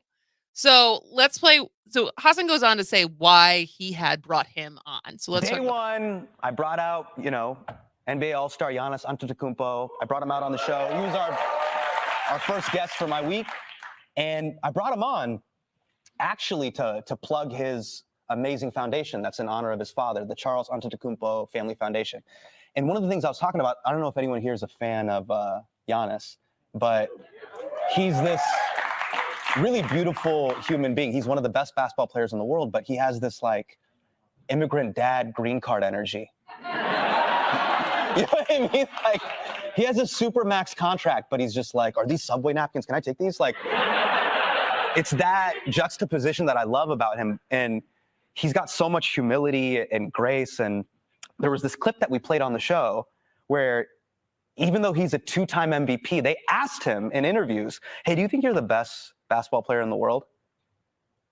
So let's play. So Hassan goes on to say why he had brought him on. So let's Day one, I brought out, NBA All-Star Giannis Antetokounmpo. I brought him out on the show. He was our first guest for my week. And I brought him on actually to plug his amazing foundation that's in honor of his father, the Charles Antetokounmpo Family Foundation. And one of the things I was talking about, I don't know if anyone here is a fan of Giannis, but he's this really beautiful human being. He's one of the best basketball players in the world, but he has this like immigrant dad green card energy. You know what I mean? Like, he has a super max contract, but he's just like, are these Subway napkins? Can I take these? Like, it's that juxtaposition that I love about him. And he's got so much humility and grace. And there was this clip that we played on the show where even though he's a two-time MVP, they asked him in interviews, hey, do you think you're the best basketball player in the world?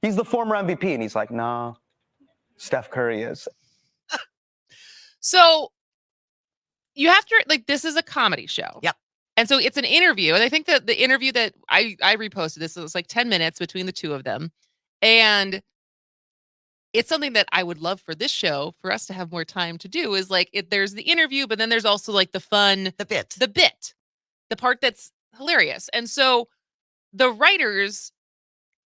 He's the former MVP. And he's like, no, Steph Curry is. So you have to, this is a comedy show. Yep. And so it's an interview. And I think that the interview that I reposted, this was like 10 minutes between the two of them. And it's something that I would love for this show for us to have more time to do is like there's the interview, but then there's also like the fun, the bit, the part that's hilarious. And so the writers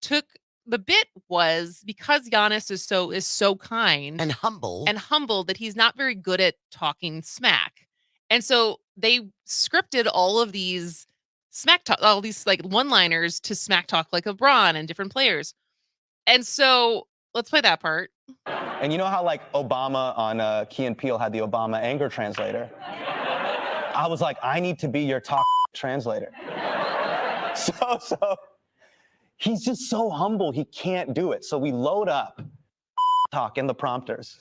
took the bit was because Giannis is so kind and humble that he's not very good at talking smack. And so they scripted all of these smack talk, all these like one-liners to smack talk like LeBron and different players. And so let's play that part. And you know how like Obama on Key and Peele had the Obama anger translator? I was like, I need to be your talk translator. So he's just so humble, he can't do it. So we load up talk in the prompters.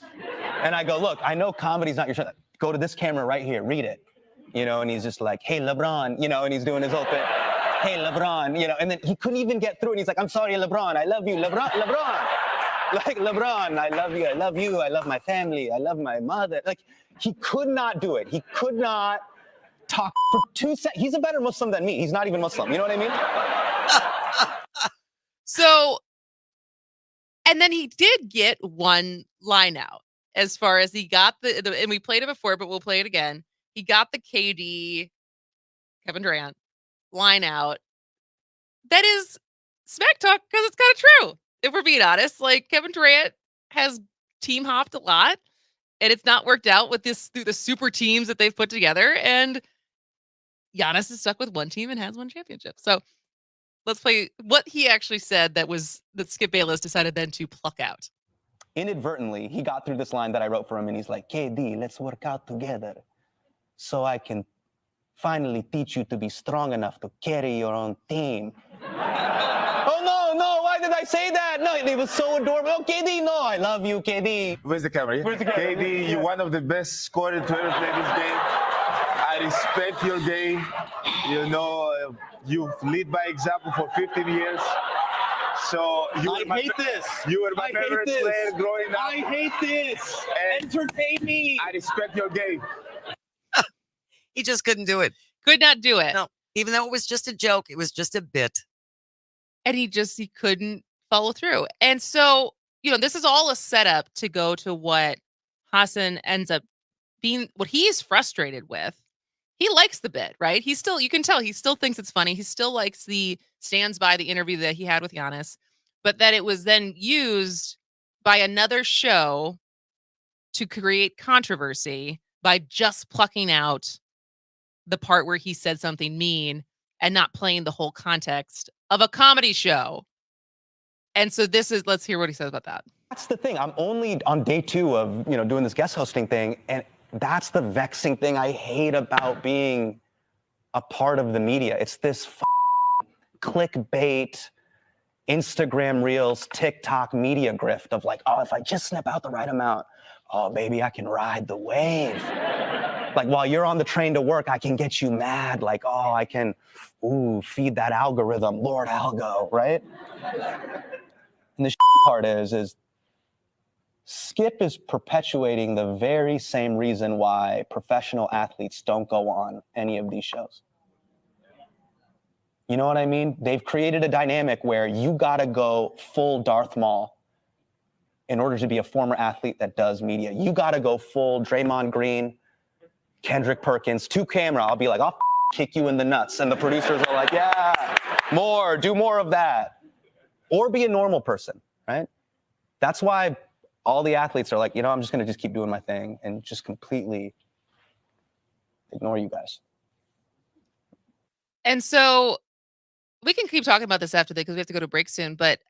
And I go, look, I know comedy's not your show. Go to this camera right here, read it. You know, and he's just like, hey, LeBron, you know, and he's doing his whole thing. Hey, LeBron, you know, and then he couldn't even get through. And he's like, I'm sorry, LeBron, I love you, LeBron. Like, LeBron, I love you, I love my family, I love my mother. Like, he could not do it. He could not talk for 2 seconds. He's a better Muslim than me. He's not even Muslim. You know what I mean? So, and then he did get one line out as far as he got the and we played it before, but we'll play it again. He got the KD, Kevin Durant, line out. That is smack talk because it's kind of true. If we're being honest, like Kevin Durant has team hopped a lot and it's not worked out with through the super teams that they've put together. And Giannis is stuck with one team and has one championship. So let's play what he actually said that Skip Bayless decided then to pluck out. Inadvertently, he got through this line that I wrote for him and he's like, KD, let's work out together so I can finally teach you to be strong enough to carry your own team. Oh, no, why did I say that? No, it was so adorable. Oh, KD, no, I love you, KD. Where's the camera? Where's the camera? KD, you're one of the best scorers to ever play this game. I respect your game. You know, you've led by example for 15 years. So you were my favorite player growing up. I hate this. Entertain me. I respect your game. He just couldn't do it. Could not do it. No, even though it was just a joke, it was just a bit. And he couldn't follow through. And so, you know, this is all a setup to go to what Hassan ends up being, what he is frustrated with. He likes the bit, right? You can tell he still thinks it's funny. He still stands by the interview that he had with Giannis, but that it was then used by another show to create controversy by just plucking out the part where he said something mean and not playing the whole context of a comedy show. And so let's hear what he says about that. That's the thing. I'm only on day 2 of, you know, doing this guest hosting thing. And that's the vexing thing I hate about being a part of the media. It's this clickbait, Instagram reels, TikTok media grift of like, oh, if I just snap out the right amount, oh, baby, I can ride the wave. Like while you're on the train to work, I can get you mad. Like, oh, I can, feed that algorithm, Lord Algo, right? And the part is Skip is perpetuating the very same reason why professional athletes don't go on any of these shows. You know what I mean? They've created a dynamic where you gotta go full Darth Maul in order to be a former athlete that does media. You gotta go full Draymond Green, Kendrick Perkins, to camera. I'll be like, I'll kick you in the nuts. And the producers are like, yeah, do more of that. Or be a normal person, right? That's why all the athletes are like, you know, I'm just gonna keep doing my thing and just completely ignore you guys. And so we can keep talking about this after because we have to go to break soon, but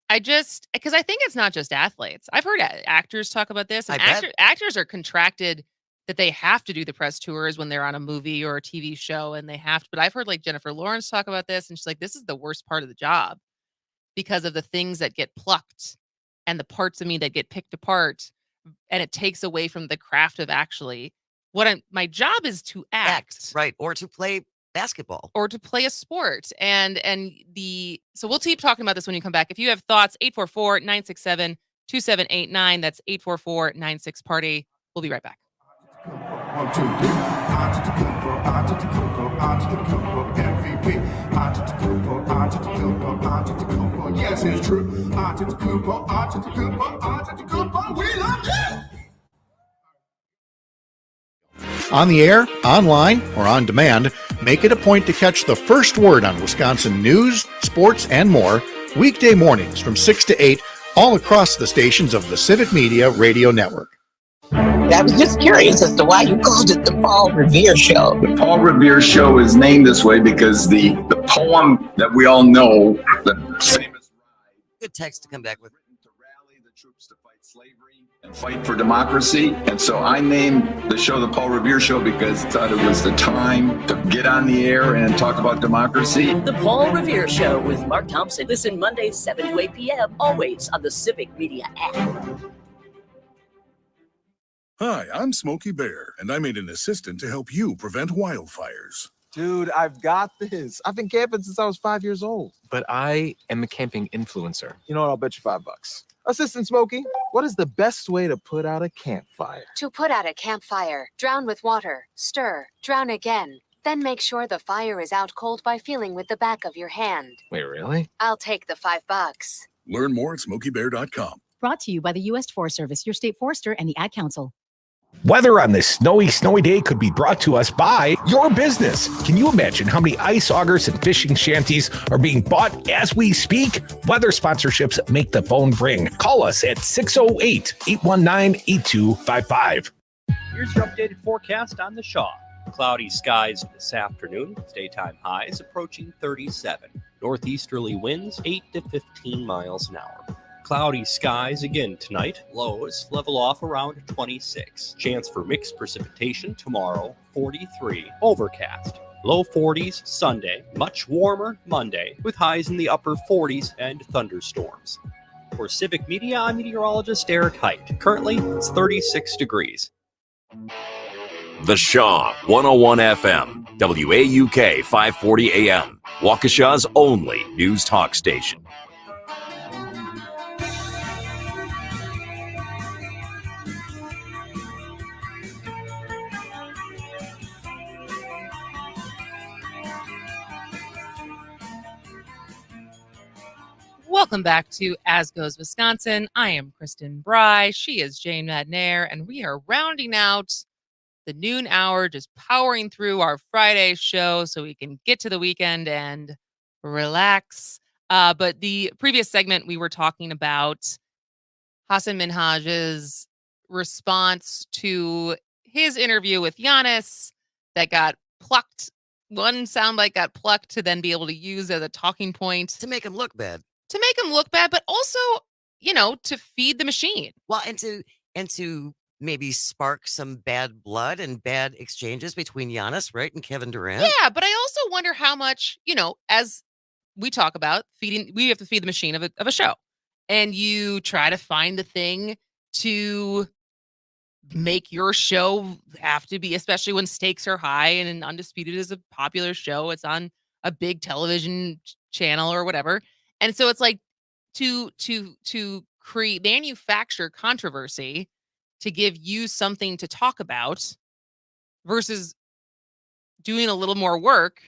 because I think it's not just athletes. I've heard actors talk about this. And actors are contracted that they have to do the press tours when they're on a movie or a TV show, and they have to. But I've heard like Jennifer Lawrence talk about this, and she's like, this is the worst part of the job because of the things that get plucked and the parts of me that get picked apart, and it takes away from the craft of actually my job is to act, right, or to play basketball or to play a sport. So we'll keep talking about this when you come back. If you have thoughts, 844-967-2789. That's 844-96-PARTY. We'll be right back. 1, 2, 3. Antetokounmpo, Antetokounmpo, Antetokounmpo, MVP. Antetokounmpo, Antetokounmpo, Antetokounmpo. Yes, it's true. Antetokounmpo, Antetokounmpo, Antetokounmpo. We love you. On the air, online, or on demand, make it a point to catch the first word on Wisconsin news, sports, and more weekday mornings from 6 to 8 all across the stations of the Civic Media Radio Network. I was just curious as to why you called it the Paul Revere Show. The Paul Revere Show is named this way because the poem that we all know, the famous good text to come back with. To rally the troops to fight slavery and fight for democracy. And so I named the show the Paul Revere Show because I thought it was the time to get on the air and talk about democracy. The Paul Revere Show with Mark Thompson. Listen Mondays 7 to 8 p.m. always on the Civic Media app. Hi, I'm Smokey Bear, and I made an assistant to help you prevent wildfires. Dude, I've got this. I've been camping since I was 5 years old. But I am a camping influencer. You know what? I'll bet you $5. Assistant Smokey, what is the best way to put out a campfire? To put out a campfire, drown with water, stir, drown again. Then make sure the fire is out cold by feeling with the back of your hand. Wait, really? I'll take the $5. Learn more at smokeybear.com. Brought to you by the U.S. Forest Service, your state forester, and the Ad Council. Weather on this snowy day could be brought to us by your business. Can you imagine how many ice augers and fishing shanties are being bought as we speak? Weather sponsorships make the phone ring. Call us at 608-819-8255. Here's your updated forecast on the Shaw. Cloudy skies this afternoon. Daytime highs approaching 37. Northeasterly winds 8 to 15 miles an hour. Cloudy skies again tonight. Lows level off around 26. Chance for mixed precipitation tomorrow, 43. Overcast. Low 40s Sunday. Much warmer Monday with highs in the upper 40s and thunderstorms. For Civic Media, I'm meteorologist Eric Height. Currently, it's 36 degrees. The Shaw 101 FM, WAUK 540 AM, Waukesha's only news talk station. Welcome back to As Goes Wisconsin. I am Kristen Bry. She is Jane Madnair, and we are rounding out the noon hour, just powering through our Friday show so we can get to the weekend and relax. But the previous segment, we were talking about Hasan Minhaj's response to his interview with Giannis that got plucked. One soundbite got plucked to then be able to use as a talking point. To make him look bad. To make him look bad, but also, you know, to feed the machine. Well, and to maybe spark some bad blood and bad exchanges between Giannis, right, and Kevin Durant. Yeah, but I also wonder how much, you know, as we talk about feeding, we have to feed the machine of a show. And you try to find the thing to make your show have to be, especially when stakes are high and Undisputed is a popular show. It's on a big television channel or whatever. And so it's like to create manufacture controversy to give you something to talk about versus doing a little more work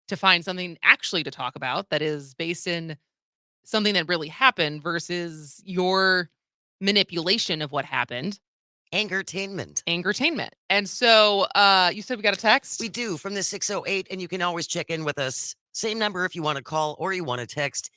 to find something actually to talk about that is based in something that really happened versus your manipulation of what happened. Angertainment. And so you said we got a text? We do, from the 608, and you can always check in with us. Same number if you want to call or you want to text.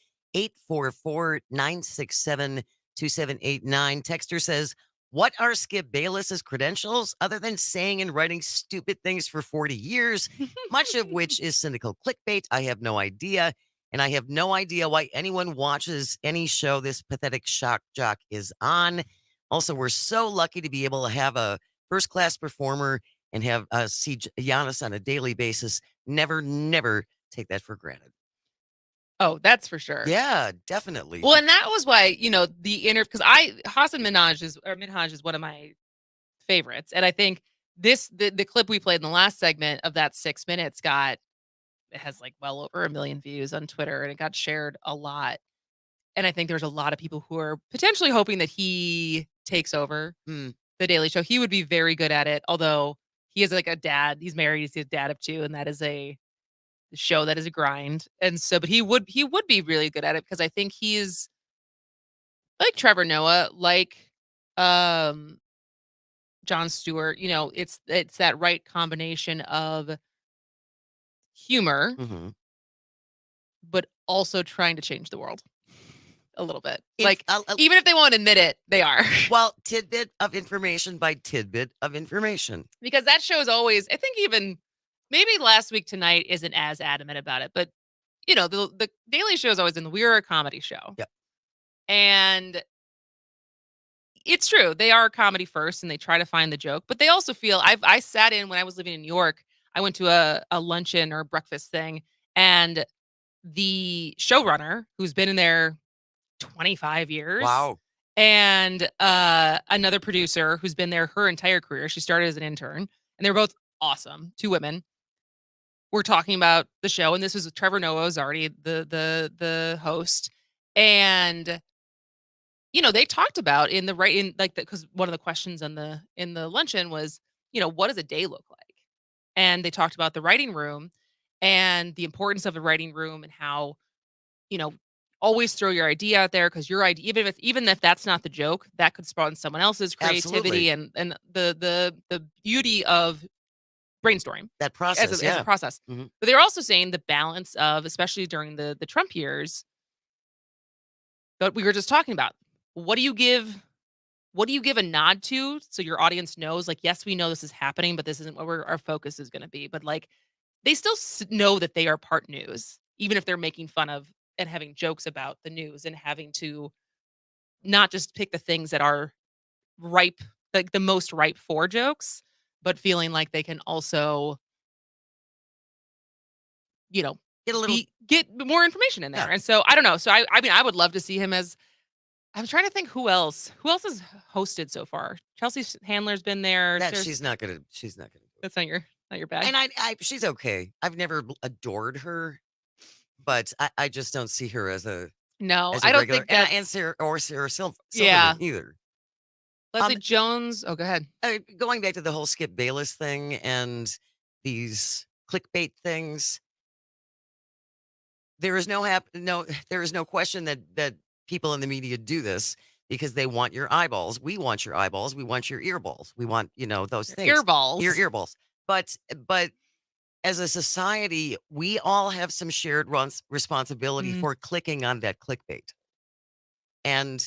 844-967-2789. Texter says, what are Skip Bayless's credentials other than saying and writing stupid things for 40 years, much of which is cynical clickbait? I have no idea. And I have no idea why anyone watches any show this pathetic shock jock is on. Also, we're so lucky to be able to have a first-class performer and have see Giannis on a daily basis. Never take that for granted. Oh, that's for sure. Yeah, definitely. Well, and that was why, you know, the interview, because Hasan Minhaj is one of my favorites. And I think the clip we played in the last segment of that 6 minutes it has like well over 1 million views on Twitter, and it got shared a lot. And I think there's a lot of people who are potentially hoping that he takes over the Daily Show. He would be very good at it. Although he is like a dad. He's married. He's a dad of 2, and that is a show that is a grind. And so, but he would be really good at it because I think he's like Trevor Noah, like Jon Stewart. You know, it's that right combination of humor, but also trying to change the world a little bit. Like, even if they won't admit it, they are. Well, tidbit of information by tidbit of information. Because that show is always, I think even maybe Last Week Tonight isn't as adamant about it, but you know, the Daily Show is always we're a comedy show. Yep. And it's true. They are a comedy first and they try to find the joke, but they also feel I sat in when I was living in New York, I went to a luncheon or breakfast thing, and the showrunner, who's been in there 25 years. Wow. And another producer who's been there her entire career. She started as an intern, and they're both awesome. 2 women. We're talking about the show, and this was Trevor Noah was already the host. And you know, they talked about because one of the questions in the luncheon was, you know, what does a day look like? And they talked about the writing room and the importance of the writing room and how, you know, always throw your idea out there because your idea, even if that's not the joke, that could spawn someone else's creativity. Absolutely. and the beauty of brainstorming That process, as a process. But they're also saying the balance of, especially during the Trump years, that we were just talking about. What do you give a nod to so your audience knows, like, yes, we know this is happening, but this isn't what our focus is going to be. But like, they still know that they are part news, even if they're making fun of and having jokes about the news and having to not just pick the things that are ripe, like the most ripe for jokes, but feeling like they can also, you know, get more information in there. And so I don't know. So I mean, I would love to see him as. I'm trying to think who else has hosted so far. Chelsea Handler's been there. She's not gonna. That's not your bag. And she's okay. I've never adored her, but I just don't see her as a I don't regular, think that. and Sarah Silverman Yeah. either. Leslie Jones. Oh, go ahead. Going back to the whole Skip Bayless thing and these clickbait things, there is no question that people in the media do this because they want your eyeballs. We want your eyeballs. We want your earballs. We want, those things. Earballs. Your earballs. But as a society, we all have some shared responsibility for clicking on that clickbait and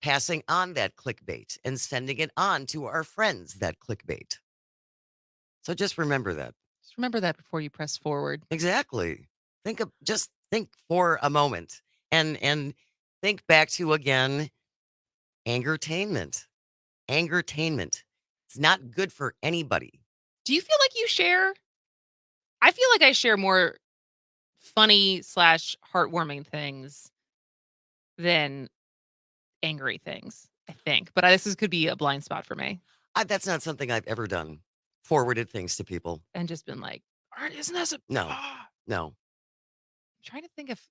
passing on that clickbait and sending it on to our friends, that clickbait. So just remember that. Just remember that before you press forward. Exactly. Just think for a moment and think back to, again, angertainment. Angertainment. It's not good for anybody. Do you feel like you share? I feel like I share more funny / heartwarming things than angry things, I think. But this could be a blind spot for me. That's not something I've ever done. Forwarded things to people. And just been like, isn't this a... No. I'm trying to think if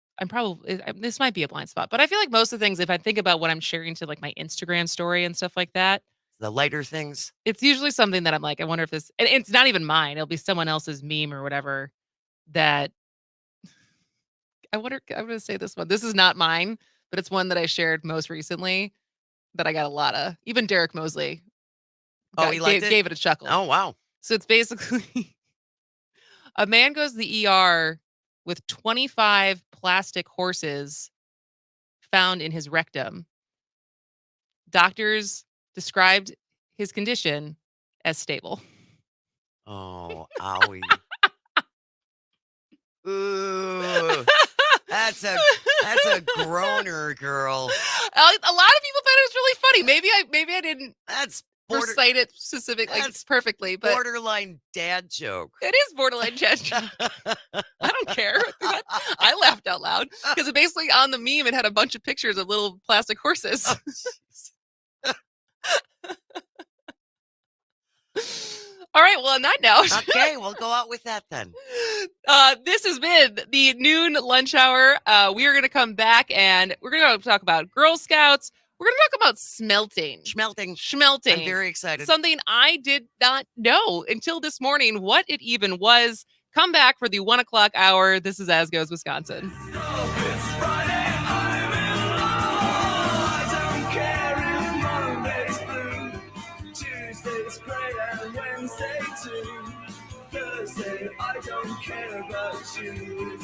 this might be a blind spot, but I feel like most of the things, if I think about what I'm sharing to like my Instagram story and stuff like that, the lighter things, it's usually something that I'm like, I wonder if this, and it's not even mine. It'll be someone else's meme or whatever that I wonder, I'm going to say this one. This is not mine, but it's one that I shared most recently that I got a lot of. Even Derek Mosley gave it a chuckle. Oh, wow. So it's basically a man goes to the ER with 25 plastic horses found in his rectum. Doctors described his condition as stable. Oh, owie. Ooh, that's a groaner, girl. A lot of people thought it was really funny. Maybe I didn't. That's recite it specifically, perfectly, but borderline dad joke. It is borderline dad joke. I don't care. I laughed out loud because it basically on the meme it had a bunch of pictures of little plastic horses. All right. Well, on that note, okay, we'll go out with that then. This has been the noon lunch hour. We are going to come back and we're going to talk about Girl Scouts. We're going to talk about smelting. Schmelting. I'm very excited. Something I did not know until this morning what it even was. Come back for the 1 o'clock hour. This is As Goes Wisconsin. Tuesday's great and Wednesday too. Thursday, I don't care about you.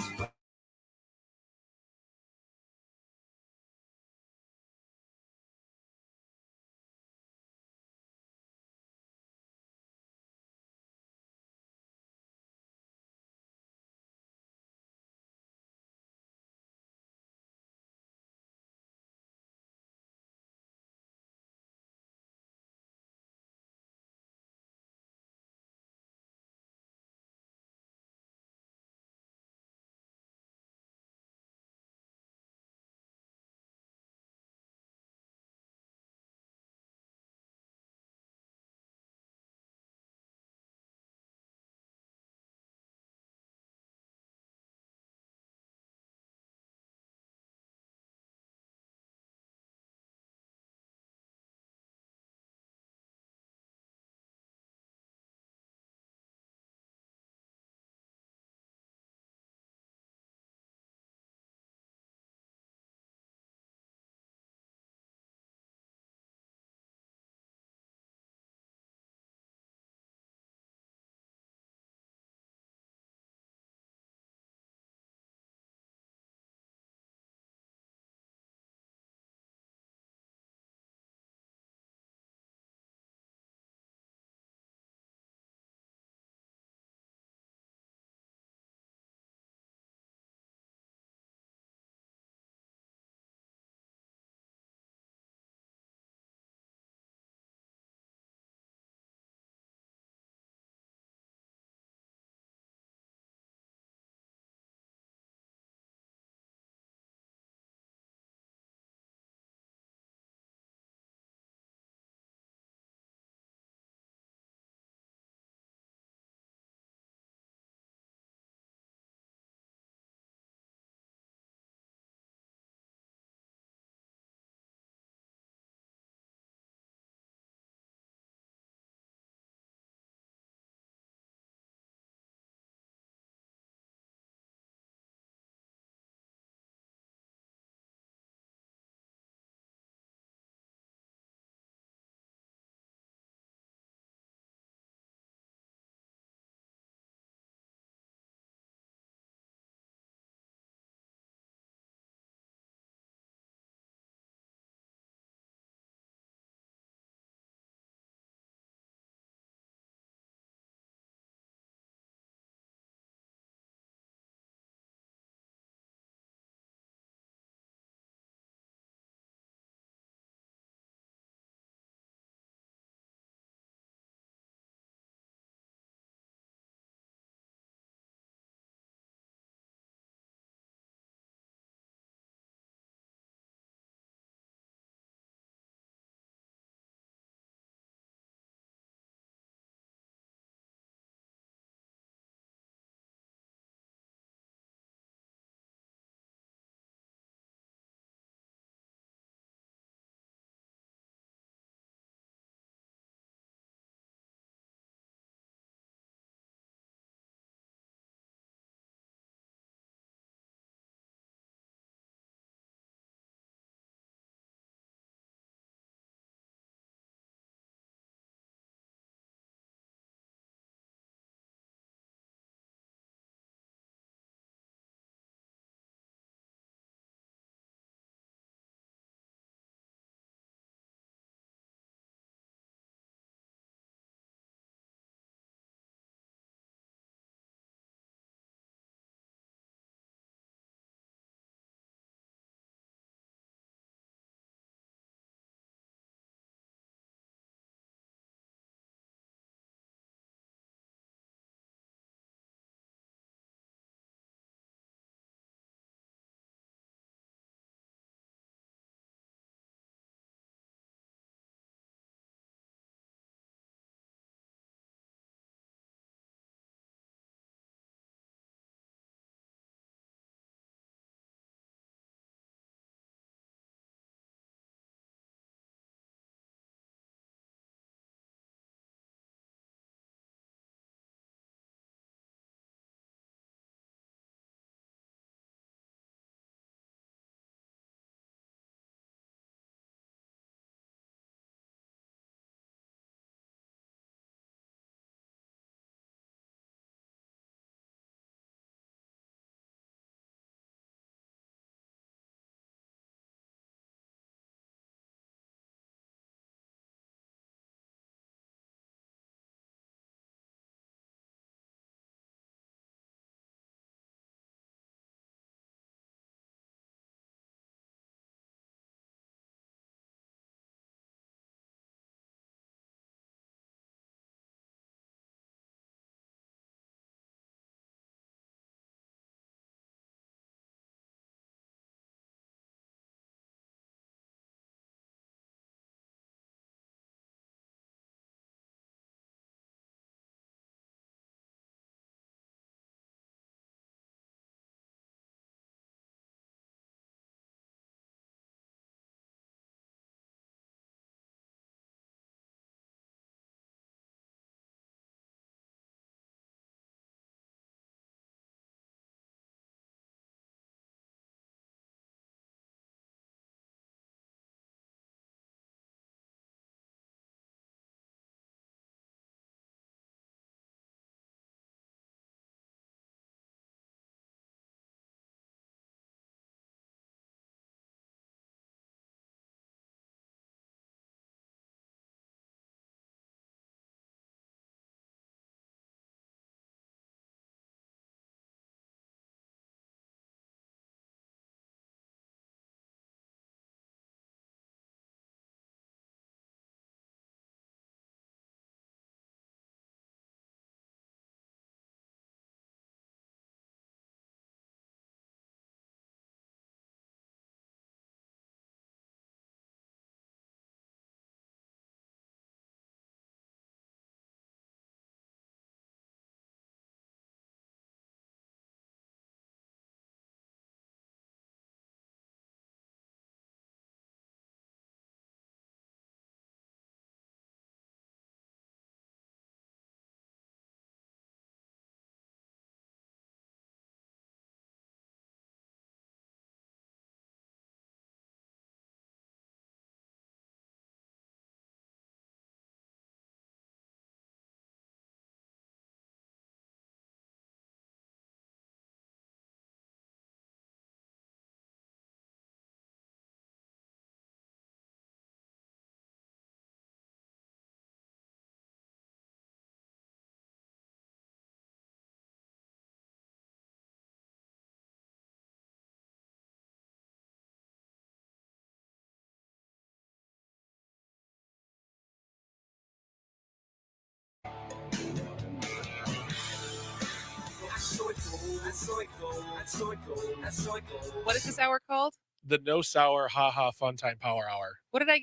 What is this hour called? The No Sour Haha Fun Time Power Hour. What did I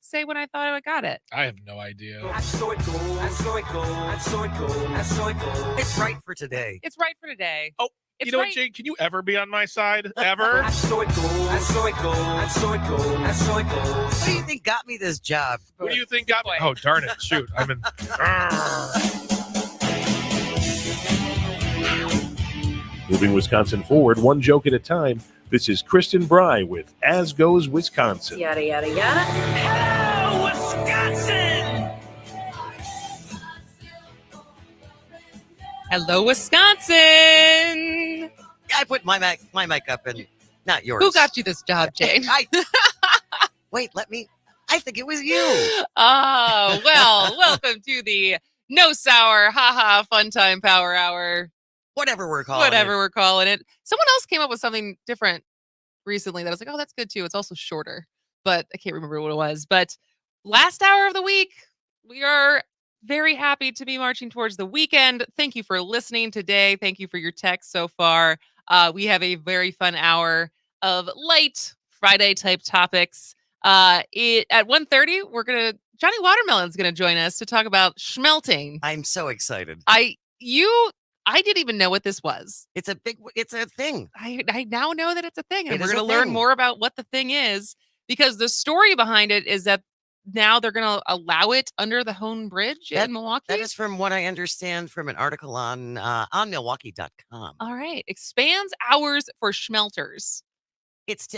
say when I thought I got it? I have no idea. It's right for today. It's right for today. Oh, It's you know right. what, Jane? Can you ever be on my side? Ever? What do you think got me this job? What do you think got me? Oh, darn it. Shoot. I'm in. Moving Wisconsin forward, one joke at a time. This is Kristen Bry with As Goes Wisconsin. Yada, yada, yada. Hello, Wisconsin! Hello, Wisconsin. I put my mic up and not yours. Who got you this job, Jane? Wait, I think it was you. Oh, well, welcome to the No Sour Haha Fun Time Power Hour. Whatever we're calling it. Someone else came up with something different recently that I was like, oh, that's good too. It's also shorter, but I can't remember what it was. But last hour of the week, we are very happy to be marching towards the weekend. Thank you for listening today. Thank you for your text so far. We have a very fun hour of light Friday type topics. At 1:30, Johnny Watermelon's gonna join us to talk about schmelting. I'm so excited. I didn't even know what this was. It's a thing. I now know that it's a thing, and It we're is a going to learn thing. more about what the thing is, because the story behind it is that now they're going to allow it under the Hone Bridge in Milwaukee. That is from what I understand from an article on Milwaukee.com. All right. Expands hours for schmelters. It's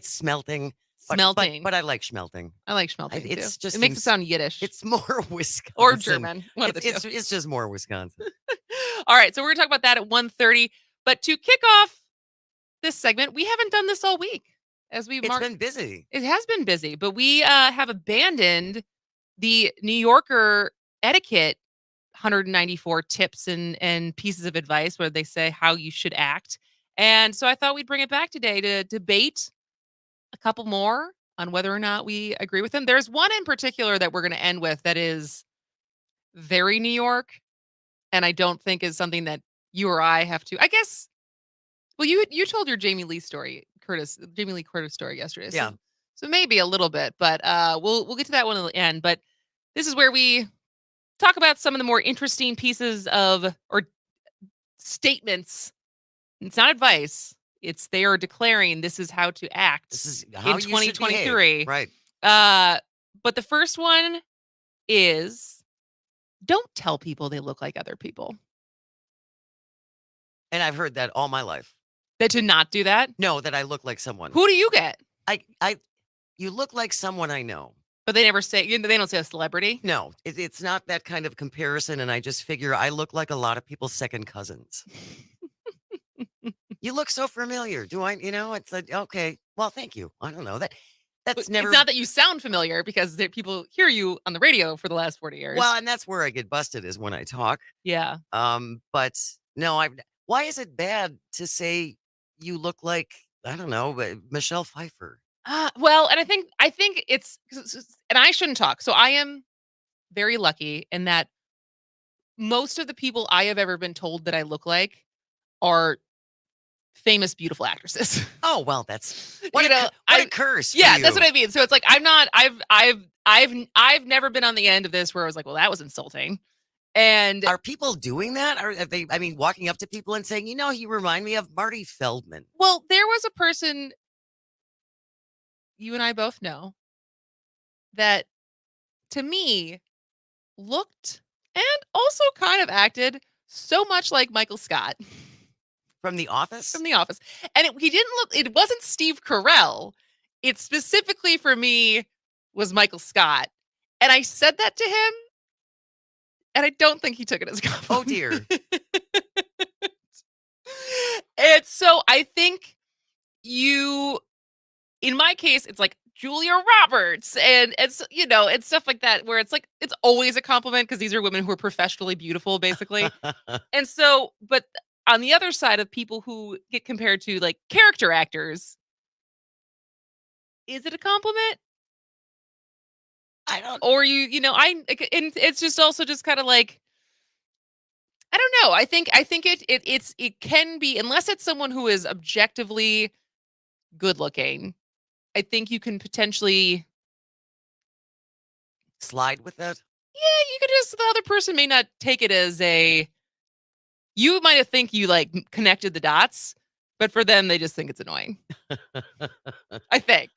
smelting. Smelting. But I like schmelting. I like schmelting It's too. just It makes it seems- sound Yiddish. It's more Wisconsin. Or German. One of the It's two. it's just more Wisconsin. All right. So we're going to talk about that at 1:30. But to kick off this segment, we haven't done this all week. It's been busy. It has been busy, but we have abandoned the New Yorker etiquette 194 tips and pieces of advice where they say how you should act. And so I thought we'd bring it back today to debate a couple more on whether or not we agree with them. There's one in particular that we're going to end with that is very New York, and I don't think is something that you or I have to. I guess. Well, you told your Jamie Lee Curtis story yesterday. Yeah. So maybe a little bit, but we'll get to that one at the end. But this is where we talk about some of the more interesting pieces of or statements. It's not advice. It's they are declaring this is how to act This is in how you should 2023. behave. Right. But the first one is don't tell people they look like other people. And I've heard that all my life. That to not do that? No, that I look like someone. Who do you get? You look like someone I know. But they never say, they don't say a celebrity. No, it's not that kind of comparison. And I just figure I look like a lot of people's second cousins. You look so familiar. Do I, it's like, okay, well, thank you. I don't know that's never. It's not that you sound familiar because people hear you on the radio for the last 40 years. Well, and that's where I get busted is when I talk. Yeah. But no, why is it bad to say you look like, I don't know, but Michelle Pfeiffer? Well, and I think it's, and I shouldn't talk. So I am very lucky in that most of the people I have ever been told that I look like are famous, beautiful actresses. Oh, well, that's what a curse. Yeah, for that's you. what I mean. So it's like, I've never been on the end of this where I was like, well, that was insulting. And are people doing that? Are they, walking up to people and saying, you remind me of Marty Feldman? Well, there was a person you and I both know that to me looked and also kind of acted so much like Michael Scott. From The Office? From The Office. And it wasn't Steve Carell. It specifically for me was Michael Scott. And I said that to him, and I don't think he took it as a compliment. Oh, dear. And so I think in my case, it's like Julia Roberts and and stuff like that, where it's like, it's always a compliment because these are women who are professionally beautiful, basically. And so, but on the other side of people who get compared to like character actors, is it a compliment? I don't. Or and it's just also just kind of like, I don't know. I think it can be, unless it's someone who is objectively good looking. I think you can potentially slide with that. Yeah, you could just, the other person may not take it as you might have think you like connected the dots, but for them they just think it's annoying. I think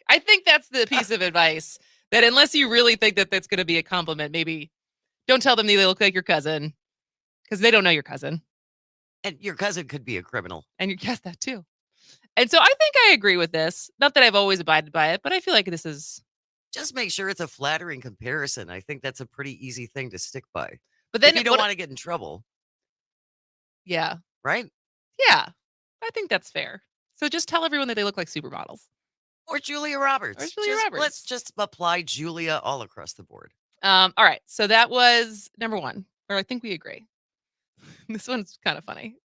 that's the piece of advice, that unless you really think that that's going to be a compliment, maybe don't tell them they look like your cousin, because they don't know your cousin. And your cousin could be a criminal. And you guess that too. And so I think I agree with this. Not that I've always abided by it, but I feel like this is... Just make sure it's a flattering comparison. I think that's a pretty easy thing to stick by. But then if you don't want to get in trouble. Yeah. Right? Yeah. I think that's fair. So just tell everyone that they look like supermodels. Or Julia Roberts. Let's just apply Julia all across the board. All right. So that was number one. Or I think we agree. This one's kind of funny.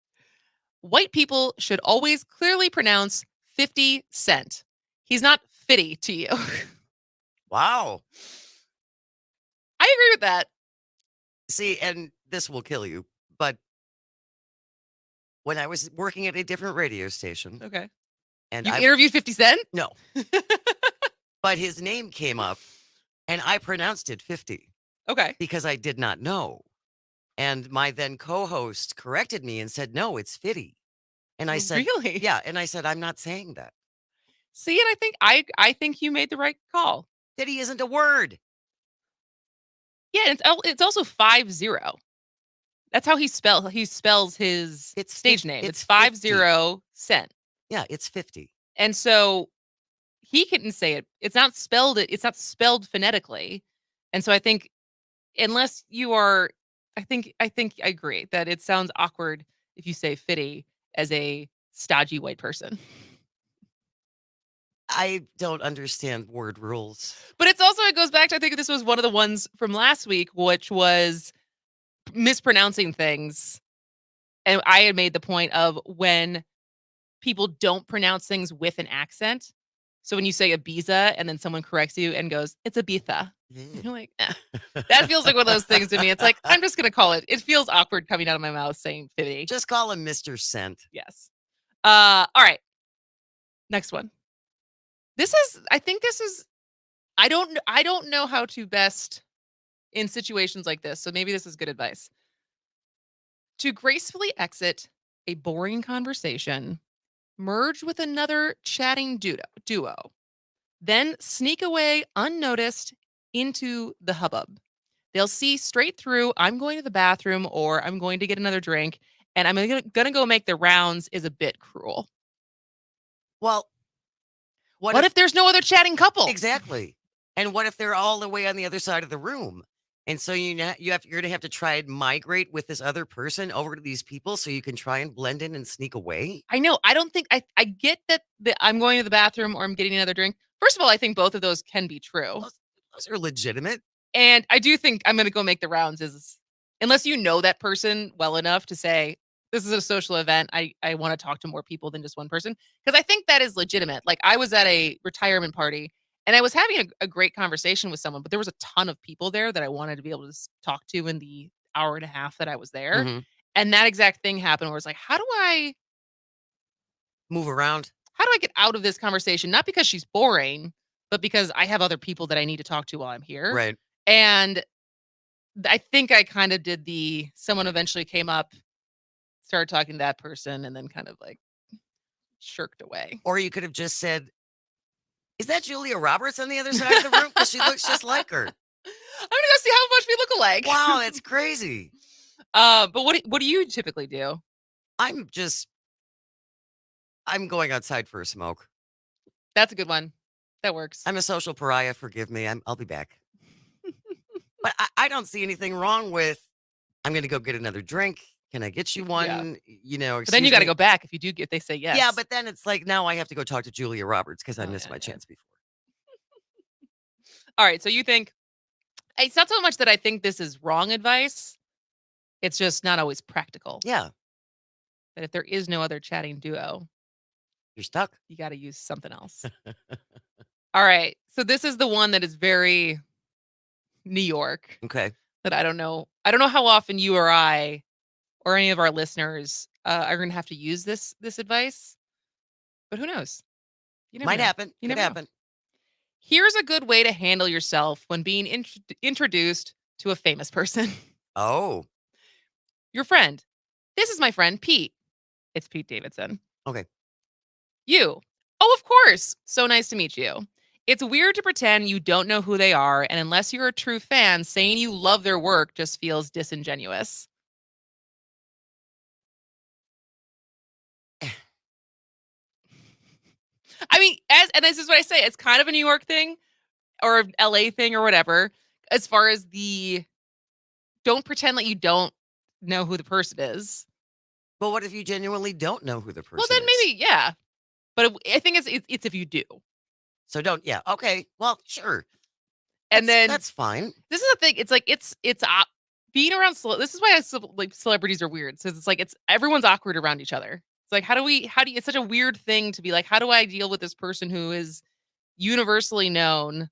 White people should always clearly pronounce 50 Cent. He's not fitty to you. Wow. I agree with that. See, and this will kill you, but when I was working at a different radio station. Okay. And you interviewed 50 Cent? No. But his name came up and I pronounced it 50. Okay. Because I did not know. And my then co-host corrected me and said, no, it's Fitty. And I said, really? Yeah. And I said, I'm not saying that. See, and I think you made the right call. Fitty isn't a word. Yeah, it's also 50. That's how he spells his stage name. It's 50 Cent. Yeah, it's 50. And so he couldn't say it. It's not spelled phonetically. And so I think unless you are, I think I agree that it sounds awkward if you say fitty as a stodgy white person. I don't understand word rules. But it goes back to, I think this was one of the ones from last week, which was mispronouncing things. And I had made the point of when people don't pronounce things with an accent. So when you say Ibiza and then someone corrects you and goes, it's Ibiza. You're like, that feels like one of those things to me. It's like, I'm just going to call it. It feels awkward coming out of my mouth saying fitty. Just call him Mr. Cent. Yes. All right. Next one. I don't know how to best in situations like this. So maybe this is good advice. To gracefully exit a boring conversation, merge with another chatting duo, then sneak away unnoticed into the hubbub. They'll see straight through, I'm going to the bathroom or I'm going to get another drink and I'm going to go make the rounds is a bit cruel. Well, what if there's no other chatting couple? Exactly. And what if they're all the way on the other side of the room? And so you're going to have to try and migrate with this other person over to these people so you can try and blend in and sneak away. I know. I don't think I get that I'm going to the bathroom or I'm getting another drink. First of all, I think both of those can be true. Those are legitimate. And I do think I'm going to go make the rounds is unless you know that person well enough to say, this is a social event. I want to talk to more people than just one person. Because I think that is legitimate. Like I was at a retirement party and I was having a great conversation with someone, but there was a ton of people there that I wanted to be able to talk to in the hour and a half that I was there. Mm-hmm. And that exact thing happened where it's like, how do I move around? How do I get out of this conversation? Not because she's boring, but because I have other people that I need to talk to while I'm here. Right. And I think I kind of did someone eventually came up, started talking to that person, and then kind of like shirked away. Or you could have just said, is that Julia Roberts on the other side of the room? Because she looks just like her. I'm gonna go see how much we look alike. Wow, that's crazy. But what do you typically do? I'm going outside for a smoke. That's a good one. That works. I'm a social pariah. Forgive me. I'll be back. But I don't see anything wrong with, I'm going to go get another drink. Can I get you one? Yeah. But then you got to go back if they say yes. Yeah, but then it's like, now I have to go talk to Julia Roberts because I missed my chance before. All right. So you think, it's not so much that I think this is wrong advice. It's just not always practical. Yeah. That if there is no other chatting duo, you're stuck. You got to use something else. All right. So this is the one that is very New York. Okay. That I don't know. I don't know how often you or I or any of our listeners are going to have to use this advice. But who knows? You never Might know. happen. You Could never know. happen. Here's a good way to handle yourself when being introduced to a famous person. Oh, Your friend. This is my friend, Pete. It's Pete Davidson. okay. You. Oh, of course. So nice to meet you. It's weird to pretend you don't know who they are, and unless you're a true fan, saying you love their work just feels disingenuous. I mean, and this is what I say, it's kind of a New York thing or LA thing or whatever, as far as don't pretend like you don't know who the person is. But what if you genuinely don't know who the person Well, then is? maybe, yeah. But I think it's if you do. So don't, yeah. Okay. Well, sure. And then that's fine. This is the thing. It's like, it's being around, this is why celebrities are weird. So it's like, everyone's awkward around each other. It's like, it's such a weird thing to be like, how do I deal with this person who is universally known,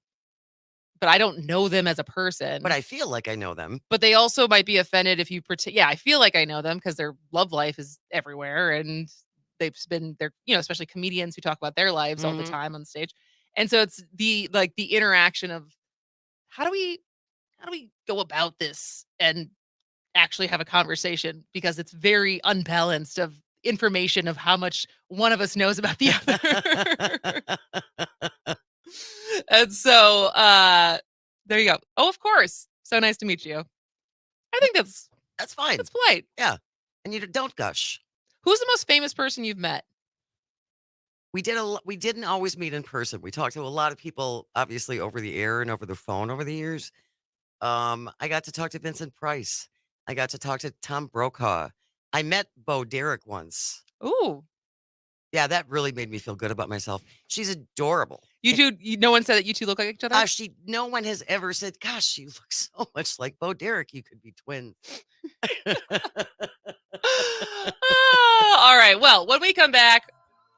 but I don't know them as a person. But I feel like I know them. But they also might be offended if you pretend. Yeah, I feel like I know them because their love life is everywhere, and they're, especially comedians who talk about their lives all the time on stage. And so it's the interaction of how do we go about this and actually have a conversation, because it's very unbalanced of information of how much one of us knows about the other. And so there you go. Oh, of course. So nice to meet you. I think that's fine. That's polite. Yeah. And you don't gush. Who's the most famous person you've met? We didn't always meet in person. We talked to a lot of people, obviously, over the air and over the phone over the years. I got to talk to Vincent Price. I got to talk to Tom Brokaw. I met Bo Derek once. Ooh. Yeah, that really made me feel good about myself. She's adorable. You two, no one said that you two look like each other? No one has ever said, gosh, you look so much like Bo Derek. You could be twins. All right. Well, when we come back,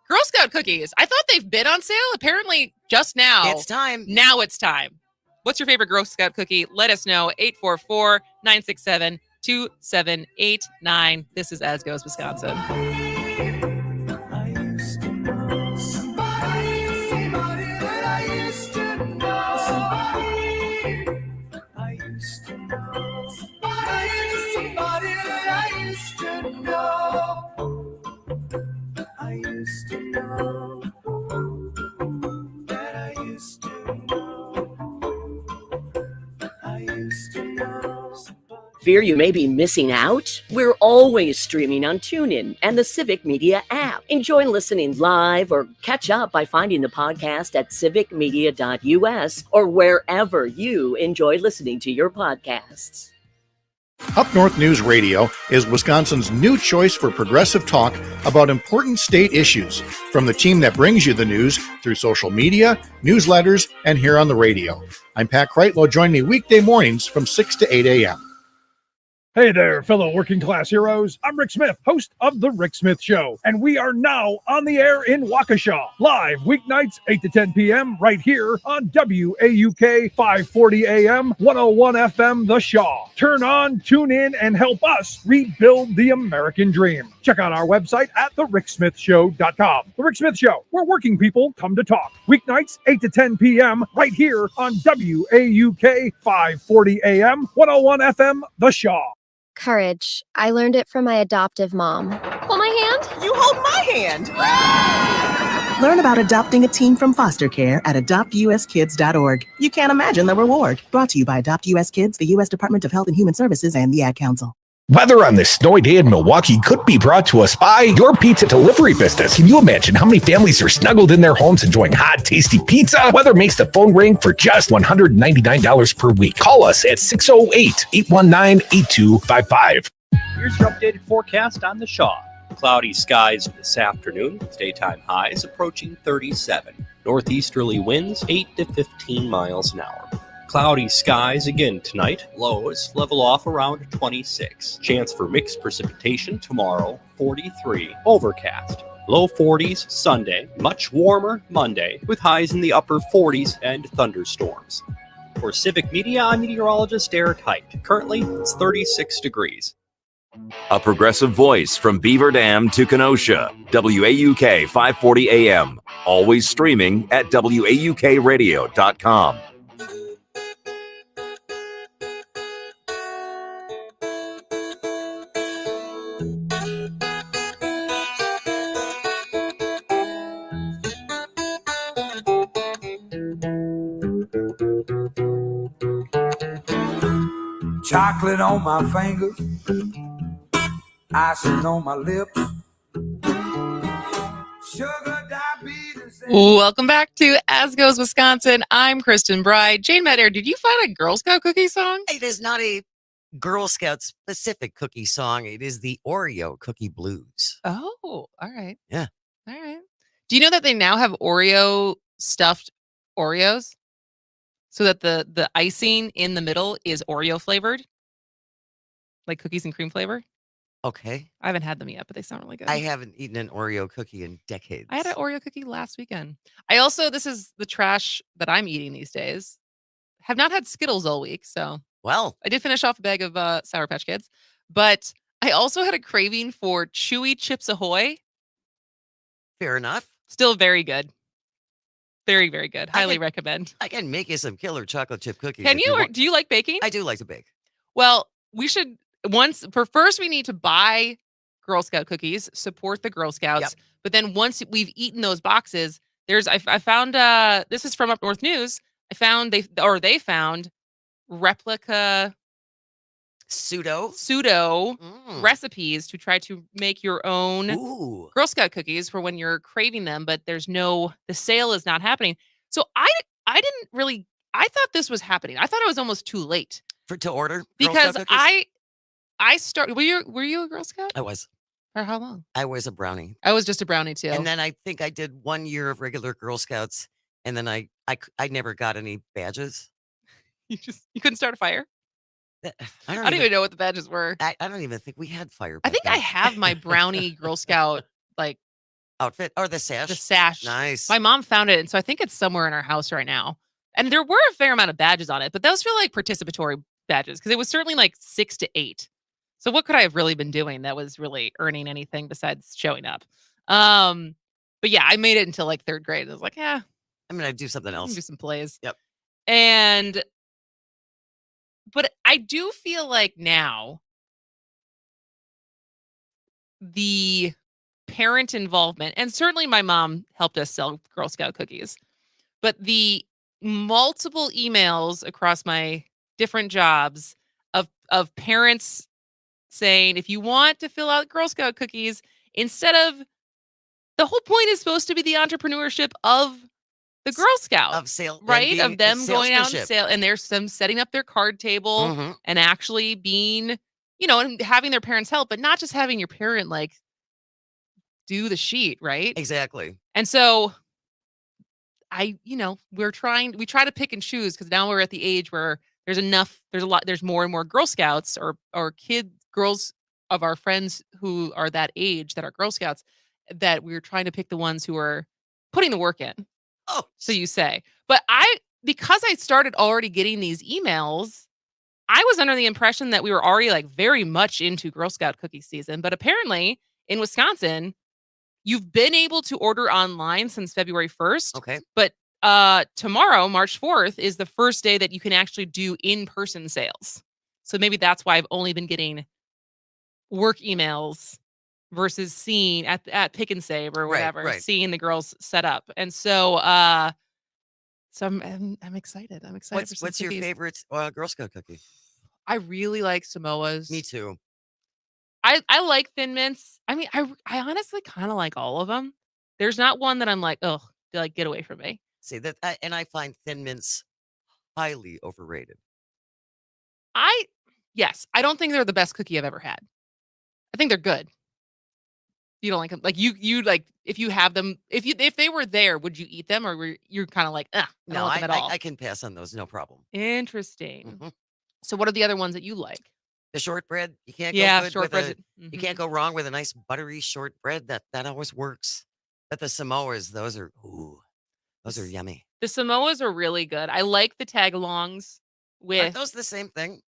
Girl Scout cookies. I thought they've been on sale. Apparently, just now. It's time. Now it's time. What's your favorite Girl Scout cookie? Let us know. 844-967-2789. This is As Goes Wisconsin. Fear you may be missing out? We're always streaming on TuneIn and the Civic Media app. Enjoy listening live or catch up by finding the podcast at civicmedia.us or wherever you enjoy listening to your podcasts. Up North News Radio is Wisconsin's new choice for progressive talk about important state issues, from the team that brings you the news through social media, newsletters, and here on the radio. I'm Pat Kreitlow. Join me weekday mornings from 6 to 8 a.m. Hey there, fellow working class heroes. I'm Rick Smith, host of The Rick Smith Show, and we are now on the air in Waukesha, live weeknights 8 to 10 p.m. right here on WAUK 540 AM, 101 FM, The Shaw. Turn on, tune in, and help us rebuild the American dream. Check out our website at thericksmithshow.com. The Rick Smith Show, where working people come to talk. Weeknights 8 to 10 p.m. right here on WAUK 540 AM, 101 FM, The Shaw. Courage. I learned it from my adoptive mom. Hold my hand. You hold my hand. Learn about adopting a teen from foster care at adoptuskids.org. You can't imagine the reward. Brought to you by Adopt US Kids, the U.S. Department of Health and Human Services, and the Ad Council. Weather on this snowy day in Milwaukee could be brought to us by your pizza delivery business. Can you imagine how many families are snuggled in their homes enjoying hot, tasty pizza? Weather makes the phone ring for just $199 per week. Call us at 608-819-8255. Here's your updated forecast on the Shaw. Cloudy skies this afternoon with daytime highs approaching 37. Northeasterly winds 8 to 15 miles an hour. Cloudy skies again tonight. Lows level off around 26. Chance for mixed precipitation tomorrow, 43. Overcast. Low 40s Sunday. Much warmer Monday with highs in the upper 40s and thunderstorms. For Civic Media, I'm meteorologist Eric Height. Currently, it's 36 degrees. A progressive voice from Beaver Dam to Kenosha. WAUK 540 AM. Always streaming at WAUKradio.com. Chocolate on my fingers, icing on my lips, sugar diabetes. Welcome back to As Goes Wisconsin. I'm Kristen Bride. Jane Medair, did you find a Girl Scout cookie song? It is not a Girl Scout specific cookie song. It is the Oreo cookie blues. Oh, all right. Yeah. All right. Do you know that they now have Oreo stuffed Oreos? So that the icing in the middle is Oreo flavored? Like cookies and cream flavor? Okay. I haven't had them yet, but they sound really good. I haven't eaten an Oreo cookie in decades. I had an Oreo cookie last weekend. I also, this is the trash that I'm eating these days. Have not had Skittles all week, so. Well. I did finish off a bag of Sour Patch Kids, but I also had a craving for Chewy Chips Ahoy. Fair enough. Still very good. Very, very good. Highly recommend. I can make you some killer chocolate chip cookies. Can you, or do you like baking? I do like to bake. Well, we should, first we need to buy Girl Scout cookies, support the Girl Scouts. Yep. But then once we've eaten those boxes, I found, this is from Up North News. They found replica pseudo recipes to try to make your own Girl Scout cookies for when you're craving them, but the sale is not happening. So I thought this was happening. I thought it was almost too late to order because I started. Were you a Girl Scout? I was. For how long? I was a brownie. I was just a brownie too. And then I think I did 1 year of regular Girl Scouts, and then I never got any badges. You couldn't start a fire? I don't even know what the badges were. I don't even think we had fire. I think I have my brownie Girl Scout outfit or the sash. The sash. Nice. My mom found it, and so I think it's somewhere in our house right now. And there were a fair amount of badges on it, but those feel like participatory badges because it was certainly like 6 to 8. So what could I have really been doing that was really earning anything besides showing up? But yeah, I made it until like 3rd grade. I was like, yeah, I'm gonna do something else. Do some plays. Yep. But I do feel like now the parent involvement, and certainly my mom helped us sell Girl Scout cookies, but the multiple emails across my different jobs of parents saying, if you want to fill out Girl Scout cookies, instead of the whole point is supposed to be the entrepreneurship of the Girl Scout of sale, right? Of them going out and sale, and there's some setting up their card table and actually being, and having their parents help, but not just having your parent like do the sheet, right? Exactly. And so we try to pick and choose because now we're at the age where there's more and more Girl Scouts or girls of our friends who are that age that are Girl Scouts that we're trying to pick the ones who are putting the work in. Oh, so you say. But because I started already getting these emails, I was under the impression that we were already like very much into Girl Scout cookie season. But apparently in Wisconsin, you've been able to order online since February 1st. Okay. But tomorrow, March 4th, is the first day that you can actually do in-person sales. So maybe that's why I've only been getting work emails versus seeing at Pick and Save or whatever, seeing the girls set up. And so I'm excited. I'm excited. What's your favorite Girl Scout cookie? I really like Samoa's. Me too. I like Thin Mints. I mean, I honestly kind of like all of them. There's not one that I'm like, oh, like get away from me. See that, and I find Thin Mints highly overrated. Yes, I don't think they're the best cookie I've ever had. I think they're good. You don't like them? Like you like if you have them, if they were there, would you eat them, or were you kind of like, I don't like them at all? I can pass on those, no problem. Interesting. So, what are the other ones that you like? The shortbread. You can't you can't go wrong with a nice buttery shortbread. That always works. But the Samoas, those are yummy. The Samoas are really good. I like the tagalongs with. Aren't those the same thing?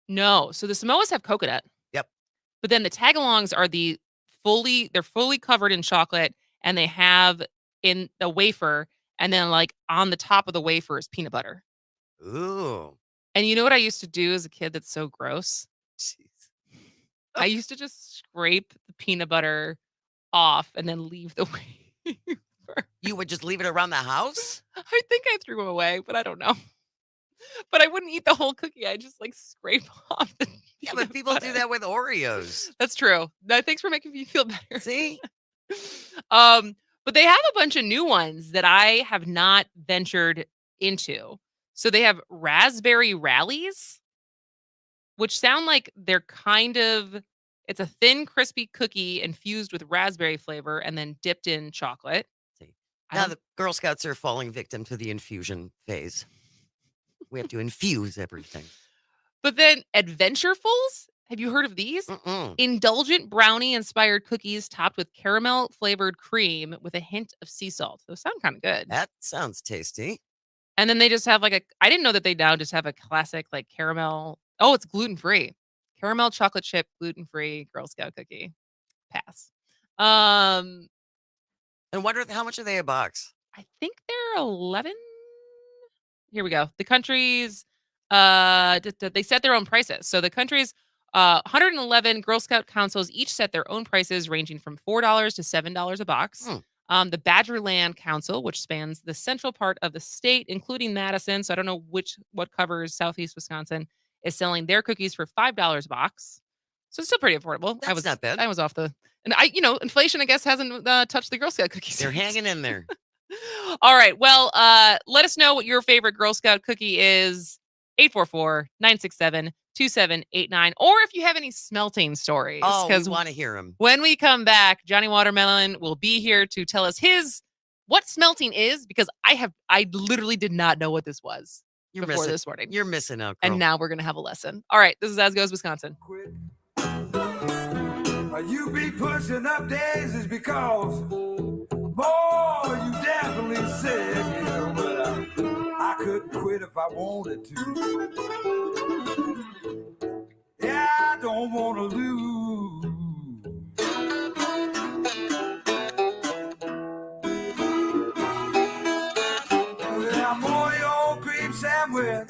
No. So the Samoas have coconut. Yep. But then the tagalongs are they're fully covered in chocolate, and they have in a wafer, and then like on the top of the wafer is peanut butter. Ooh. And you know what I used to do as a kid that's so gross? Jeez. I used to just scrape the peanut butter off and then leave the wafer. You would just leave it around the house? I think I threw them away, but I don't know. But I wouldn't eat the whole cookie. I just like scrape off the Yeah, but people do that with Oreos. That's true. No, thanks for making me feel better. See? But they have a bunch of new ones that I have not ventured into. So they have raspberry rallies, which sound like they're it's a thin, crispy cookie infused with raspberry flavor and then dipped in chocolate. Now the Girl Scouts are falling victim to the infusion phase. We have to infuse everything. But then Adventurefuls, have you heard of these? Indulgent brownie-inspired cookies topped with caramel-flavored cream with a hint of sea salt. Those sound kind of good. That sounds tasty. And then they just have I didn't know that they now just have a classic like caramel. Oh, it's gluten-free. Caramel chocolate chip, gluten-free Girl Scout cookie. Pass. And how much are they a box? I think they're 11. Here we go. The countries, they set their own prices. So the countries, 111 Girl Scout councils each set their own prices ranging from $4 to $7 a box. The Badgerland Council, which spans the central part of the state, including Madison, so I don't know what covers Southeast Wisconsin, is selling their cookies for $5 a box. So it's still pretty affordable. That's not bad. I was off the, and inflation, I guess, hasn't touched the Girl Scout cookies. They're hanging in there. All right. Well, let us know what your favorite Girl Scout cookie is. 844-967-2789. Or if you have any smelting stories. Oh, we want to hear them. When we come back, Johnny Watermelon will be here to tell us what smelting is, because I literally did not know what this was before this morning. You're missing out, girl. And now we're going to have a lesson. All right. This is As Goes Wisconsin. You be pushing up daisies because, boy, you definitely said, but I couldn't quit if I wanted to. Yeah, I don't want to lose. Well, I'm on your old cream sandwich.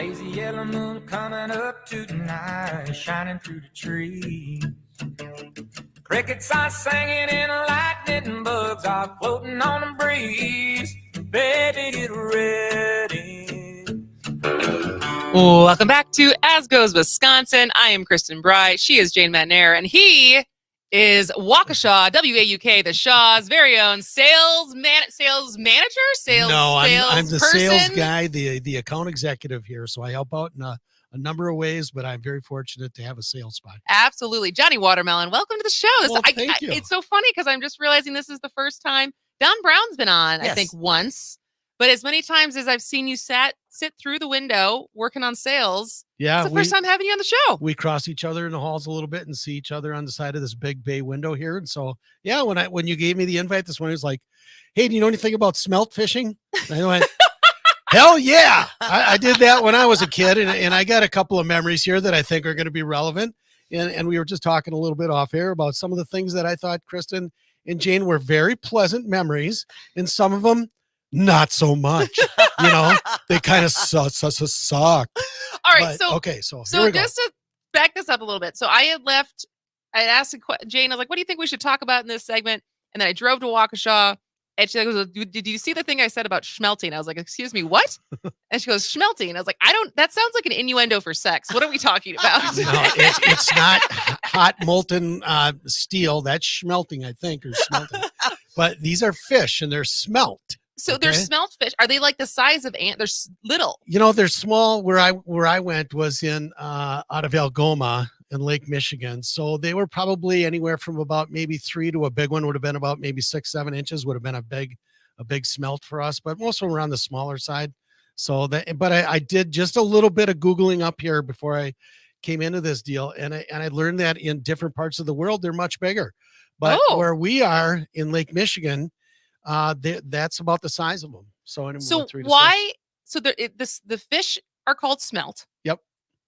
Lazy yellow moon coming up tonight, shining through the trees. Crickets are singing and lightning bugs are floating on the breeze. Baby, get ready. Welcome back to As Goes Wisconsin. I am Kristen Bry. She is Jane McNair, and he is Waukesha, WAUK, the Shaw's very own sales manager, sales No, I'm the person. sales guy, the account executive here. So I help out in a number of ways, but I'm very fortunate to have a sales spot. Absolutely. Johnny Watermelon, welcome to the show. Well, thank you. It's so funny because I'm just realizing this is the first time Don Brown's been on, Yes. I think once. But as many times as I've seen you sit through the window working on sales, Yeah, it's the first time having you on the show. We cross each other in the halls a little bit and see each other on the side of this big bay window here. And so, yeah, when you gave me the invite this morning, it was like, hey, do you know anything about smelt fishing? And I went, hell yeah. I did that when I was a kid, and I got a couple of memories here that I think are going to be relevant. And we were just talking a little bit off air about some of the things that I thought Kristen and Jane were very pleasant memories, and some of them not so much. They kind of suck. All right, But, so here we go. just to back this up a little bit. So I asked Jane, I was like, what do you think we should talk about in this segment? And then I drove to Waukesha, and she goes, did you see the thing I said about schmelting? I was like, excuse me, what? And she goes, schmelting. I was like, that sounds like an innuendo for sex. What are we talking about? No, it's not hot molten steel. That's schmelting, I think, or smelting. But these are fish, and they're smelt. So they're smelt fish. Are they like the size of ant? They're little. They're small. Where I went was in out of Algoma in Lake Michigan. So they were probably anywhere from about maybe 3 to a big one would have been about maybe 6-7 inches would have been a big smelt for us. But most of them were on the smaller side. So but I did just a little bit of Googling up here before I came into this deal, and I learned that in different parts of the world they're much bigger. But where we are in Lake Michigan, that's about the size of them. So anyway, So why? So the fish are called smelt. Yep.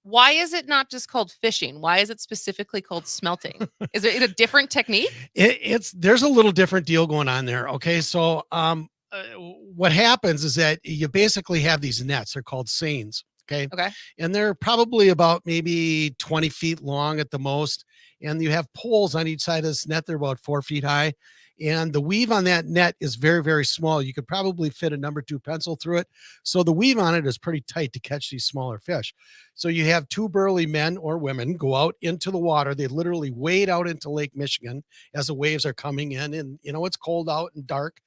Why is it not just called fishing? Why is it specifically called smelting? Is it a different technique? There's a little different deal going on there. Okay, so what happens is that you basically have these nets. They're called seines. Okay. And they're probably about maybe 20 feet long at the most. And you have poles on each side of this net. They're about 4 feet high. And the weave on that net is very, very small. You could probably fit a number 2 pencil through it. So the weave on it is pretty tight to catch these smaller fish. So you have 2 burly men or women go out into the water. They literally wade out into Lake Michigan as the waves are coming in. And, it's cold out and dark.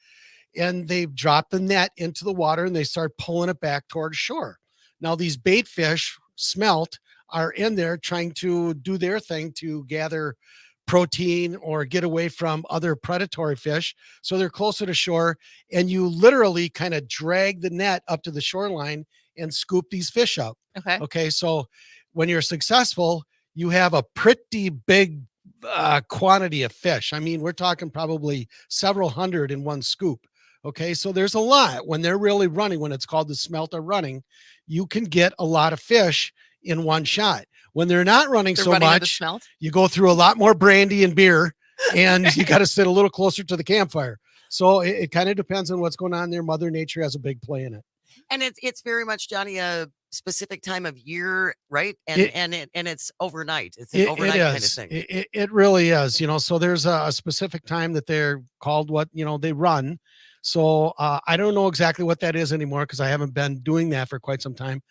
And they drop the net into the water and they start pulling it back toward shore. Now, these bait fish, smelt, are in there trying to do their thing to gather protein or get away from other predatory fish. So they're closer to shore, and you literally kind of drag the net up to the shoreline and scoop these fish up. Okay. So when you're successful, you have a pretty big quantity of fish. I mean, we're talking probably several hundred in one scoop. Okay. So there's a lot when they're really running, when it's called the smelt or running, you can get a lot of fish in one shot. When they're not running much, you go through a lot more brandy and beer, and you got to sit a little closer to the campfire. So it kind of depends on what's going on there. Mother Nature has a big play in it. And it's very much, Johnny, a specific time of year, right? And it's overnight. It's an overnight kind of thing. It really is. So there's a specific time that they're called what they run. So I don't know exactly what that is anymore because I haven't been doing that for quite some time.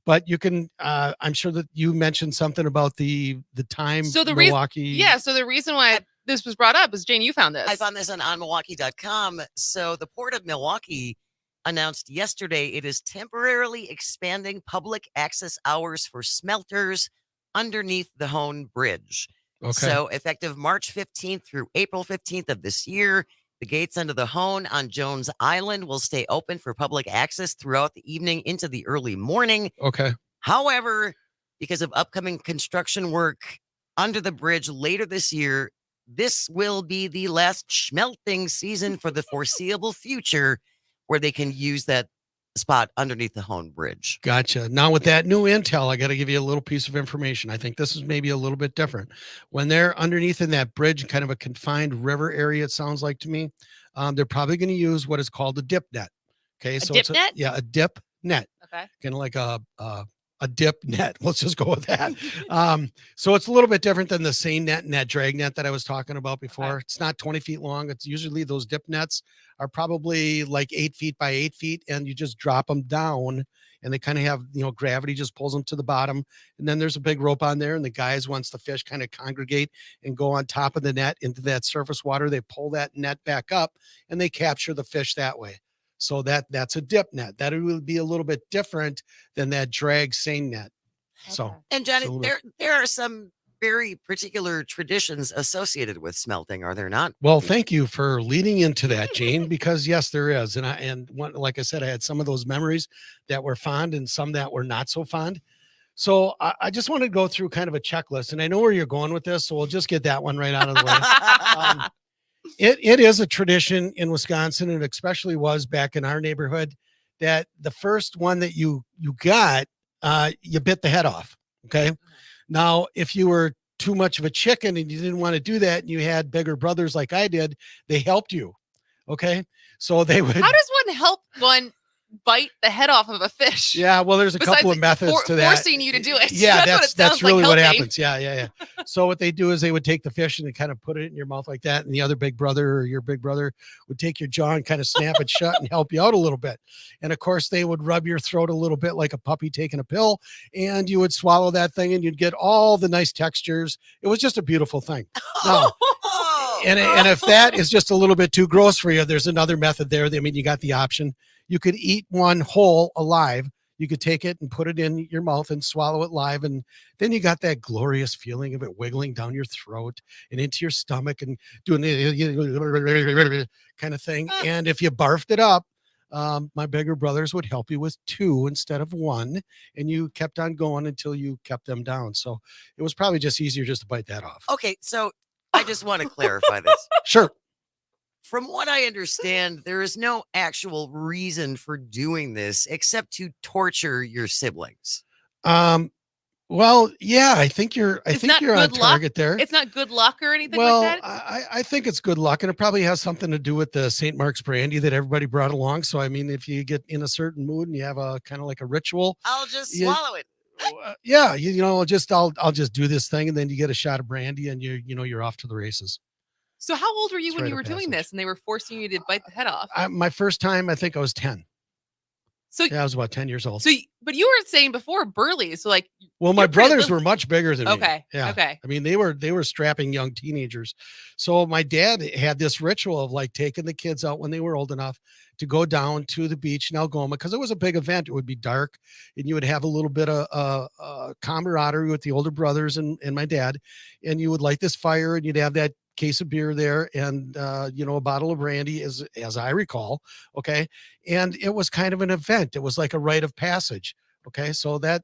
But you can, I'm sure that you mentioned something about the time. So the Milwaukee. So the reason why this was brought up is, Jane, you found this. I found this on onmilwaukee.com. So the Port of Milwaukee announced yesterday it is temporarily expanding public access hours for smelters underneath the Hone Bridge. Okay. So effective March 15th through April 15th of this year, the gates under the Hone on Jones Island will stay open for public access throughout the evening into the early morning. Okay. However, because of upcoming construction work under the bridge later this year, this will be the last smelting season for the foreseeable future where they can use that spot underneath the Hone Bridge. Gotcha. Now with that new intel, I got to give you a little piece of information. I think this is maybe a little bit different. When they're underneath in that bridge, kind of a confined river area, it sounds like to me, they're probably going to use what is called a dip net. Okay. So dip net? A dip net. Okay. Kind of like a a dip net. Let's just go with that. So it's a little bit different than the seine net and that drag net that I was talking about before. It's not 20 feet long. It's usually those dip nets are probably like 8 feet by 8 feet, and you just drop them down, and they kind of have, gravity just pulls them to the bottom. And then there's a big rope on there, and the guys, once the fish kind of congregate and go on top of the net into that surface water, they pull that net back up and they capture the fish that way. So that's a dip net. That would be a little bit different than that drag seine net. So, and Johnny, there are some very particular traditions associated with smelting, are there not? Well, thank you for leading into that, Jane, because yes, there is. Like I said, I had some of those memories that were fond and some that were not so fond. So I just want to go through kind of a checklist, and I know where you're going with this, so we'll just get that one right out of the way. It is a tradition in Wisconsin, and especially was back in our neighborhood, that the first one that you got, you bit the head off. Okay. Now, if you were too much of a chicken and you didn't want to do that, and you had bigger brothers like I did, they helped you. Okay. So they would. How does one help one bite the head off of a fish? Yeah, well, there's a couple of methods to that. Forcing you to do it. Yeah, that's really what helping. happens. Yeah. So what they do is they would take the fish and they kind of put it in your mouth like that, and the other big brother or your big brother would take your jaw and kind of snap it shut and help you out a little bit. And of course, they would rub your throat a little bit like a puppy taking a pill, and you would swallow that thing and you'd get all the nice textures. It was just a beautiful thing. Now, and if that is just a little bit too gross for you, there's another method there. I mean, you got the option. You could eat one whole alive. You could take it and put it in your mouth and swallow it live. And then you got that glorious feeling of it wiggling down your throat and into your stomach and doing the kind of thing. And if you barfed it up, my bigger brothers would help you with 2 instead of 1. And you kept on going until you kept them down. So it was probably just easier just to bite that off. Okay. So I just want to clarify this. Sure. From what I understand, there is no actual reason for doing this except to torture your siblings. Well, yeah, I think you're on target there. It's not good luck or anything well, like that. I think it's good luck, and it probably has something to do with the St. Mark's brandy that everybody brought along. So, I mean, if you get in a certain mood and you have a kind of like a ritual, I'll just swallow it. Yeah, I'll just do this thing, and then you get a shot of brandy, and you're off to the races. So how old were you when rite you were of doing this and they were forcing you to bite the head off? My first time, I think I was 10. So yeah, I was about 10 years old. So, but you were saying before burly, so like. Well, my brothers were much bigger than me. Okay. Yeah. Okay. I mean, they were strapping young teenagers. So my dad had this ritual of like taking the kids out when they were old enough to go down to the beach in Algoma, because it was a big event. It would be dark, and you would have a little bit of camaraderie with the older brothers and my dad, and you would light this fire, and you'd have that case of beer there and a bottle of brandy, as I recall. Okay. And it was kind of an event. It was like a rite of passage. Okay. So that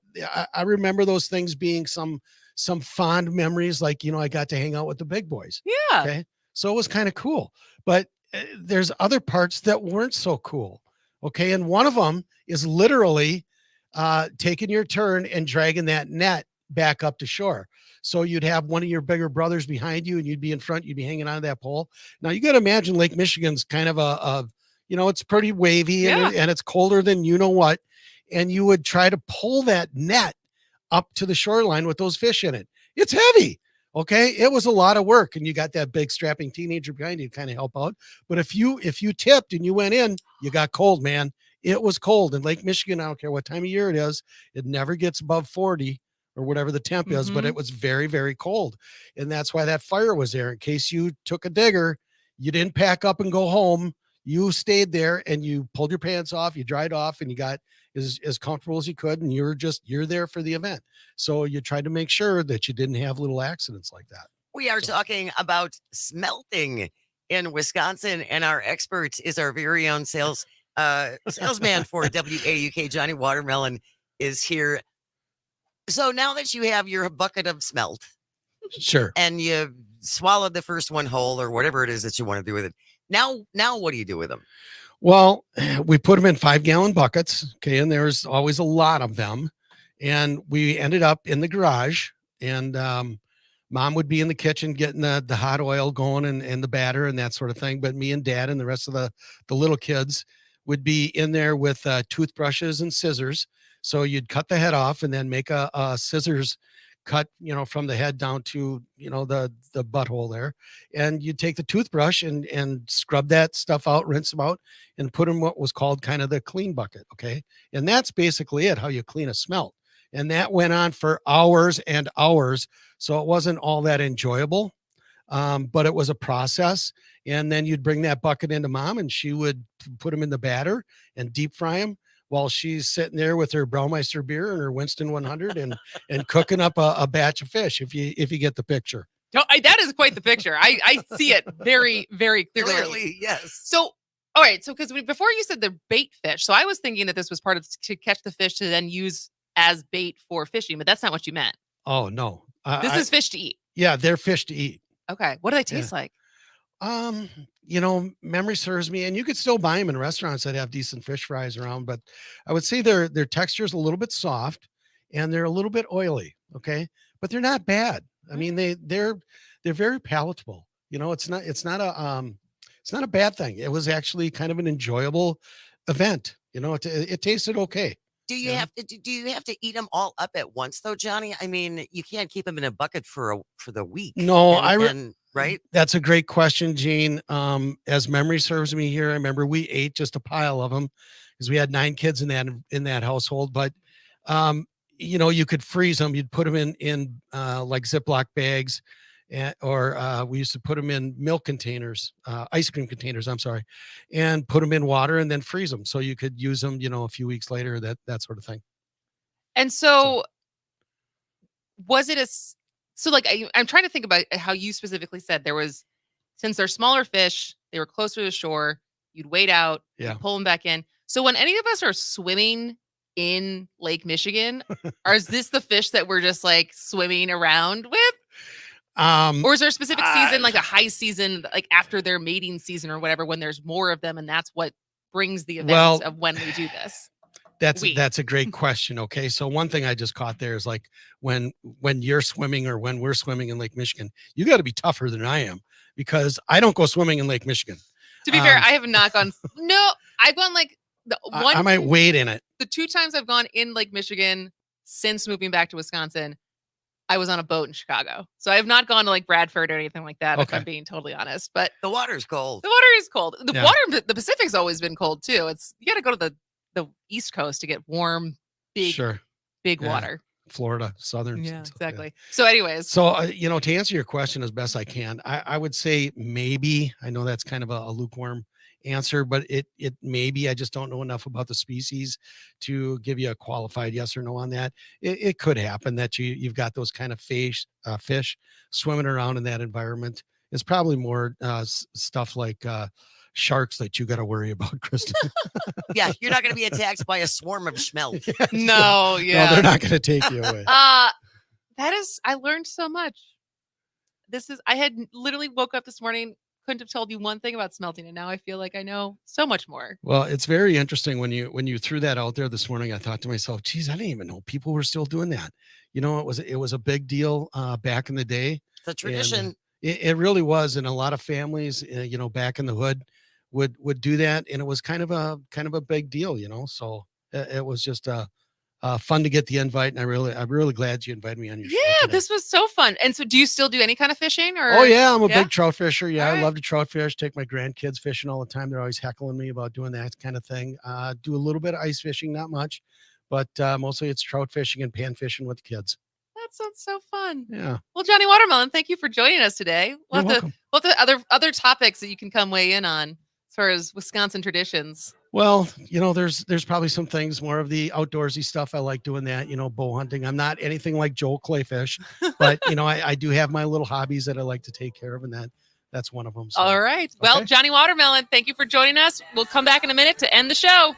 I remember those things being some fond memories, like, I got to hang out with the big boys. Yeah. Okay. So it was kind of cool, but there's other parts that weren't so cool. Okay. And one of them is literally taking your turn and dragging that net back up to shore. So you'd have one of your bigger brothers behind you, and you'd be in front, you'd be hanging on to that pole. Now you got to imagine Lake Michigan's kind of it's pretty wavy and it's colder than you know what. And you would try to pull that net up to the shoreline with those fish in it. It's heavy. Okay. It was a lot of work, and you got that big strapping teenager behind you to kind of help out. But if you tipped and you went in, you got cold, man. It was cold. And Lake Michigan, I don't care what time of year it is, it never gets above 40 or whatever the temp is, but it was very, very cold. And that's why that fire was there. In case you took a digger, you didn't pack up and go home. You stayed there and you pulled your pants off, you dried off, and you got as comfortable as you could. And you're there for the event. So you tried to make sure that you didn't have little accidents like that. We are talking about smelting in Wisconsin, and our expert is our very own salesman for WAUK, Johnny Watermelon, is here. So now that you have your bucket of smelt, sure, and you swallowed the first one whole, or whatever it is that you want to do with it, now what do you do with them? Well, we put them in 5-gallon buckets. Okay. And there's always a lot of them. And we ended up in the garage, and mom would be in the kitchen getting the hot oil going and the batter and that sort of thing. But me and dad and the rest of the little kids would be in there with toothbrushes and scissors. So you'd cut the head off and then make a scissors cut, from the head down to, the butthole there. And you'd take the toothbrush and scrub that stuff out, rinse them out, and put them what was called kind of the clean bucket. Okay. And that's basically it, how you clean a smelt. And that went on for hours and hours. So it wasn't all that enjoyable, but it was a process. And then you'd bring that bucket into mom and she would put them in the batter and deep fry them while she's sitting there with her Braumeister beer and her Winston 100 and cooking up a batch of fish. If you get the picture. No, that is quite the picture. I see it very, very clearly. Clearly, yes. So, all right. So, because before you said the bait fish, so I was thinking that this was part of to catch the fish to then use as bait for fishing, but that's not what you meant. Oh no, this is fish to eat. Yeah, they're fish to eat. Okay, what do they taste like? Memory serves me, and you could still buy them in restaurants that have decent fish fries around, but I would say their texture is a little bit soft and they're a little bit oily. Okay, but they're not bad. I mean, they're very palatable. It's not a bad thing. It was actually kind of an enjoyable event. It tasted okay. Do you have to eat them all up at once though, Johnny? I mean, you can't keep them in a bucket for the week. No, right? That's a great question, Gene. As memory serves me here, I remember we ate just a pile of them because we had 9 kids in that household. But you could freeze them. You'd put them in like Ziploc bags, or we used to put them in milk containers, ice cream containers. I'm sorry, and put them in water and then freeze them so you could use them. A few weeks later, that sort of thing. And so was it so like I'm trying to think about how you specifically said there was, since they're smaller fish, they were closer to shore. You'd wait out, you'd pull them back in. So when any of us are swimming in Lake Michigan, is this the fish that we're just like swimming around with? Or is there a specific season, like a high season, like after their mating season or whatever, when there's more of them, and that's what brings the event of when we do this? That's a great question. Okay, so one thing I just caught there is like when you're swimming or when we're swimming in Lake Michigan, you got to be tougher than I am because I don't go swimming in Lake Michigan. To be fair, I have not gone. No, I've gone like the one. I might wade in it. The 2 times I've gone in Lake Michigan since moving back to Wisconsin, I was on a boat in Chicago. So I have not gone to like Bradford or anything like that, if I'm being totally honest. But the water's cold. The water is cold. The water in the Pacific's always been cold too. You got to go to the East Coast to get warm, big water. Florida, southern. Yeah, exactly. So anyways. So, to answer your question as best I can, I would say maybe. I know that's kind of a lukewarm answer, but it maybe, I just don't know enough about the species to give you a qualified yes or no on that. It could happen that you've got those kind of fish swimming around in that environment. It's probably more stuff like sharks that you got to worry about, Kristen. Yeah, you're not going to be attacked by a swarm of schmelz. No, yeah. No, they're not going to take you away. I learned so much. I had literally woke up this morning, couldn't have told you one thing about smelting, and now I feel like I know so much more. Well, it's very interesting when you threw that out there this morning. I thought to myself, geez, I didn't even know people were still doing that. It was a big deal back in the day. It's a tradition. It really was, and a lot of families, back in the hood, would do that, and it was kind of a big deal, So it was just fun to get the invite, and I'm really glad you invited me on your show. Yeah, this was so fun. And so, do you still do any kind of fishing? Or? Oh yeah, I'm a big trout fisher. Yeah, All right. I love to trout fish. Take my grandkids fishing all the time. They're always heckling me about doing that kind of thing. Do a little bit of ice fishing, not much, but mostly it's trout fishing and pan fishing with the kids. That sounds so fun. Yeah. Well, Johnny Watermelon, thank you for joining us today. We'll You're have the other topics that you can come weigh in on as far as Wisconsin traditions. Well, there's probably some things, more of the outdoorsy stuff. I like doing that, bow hunting. I'm not anything like Joel Clayfish, but I do have my little hobbies that I like to take care of, and that's one of them. So. All right. Well, Okay. Johnny Watermelon, thank you for joining us. We'll come back in a minute to end the show.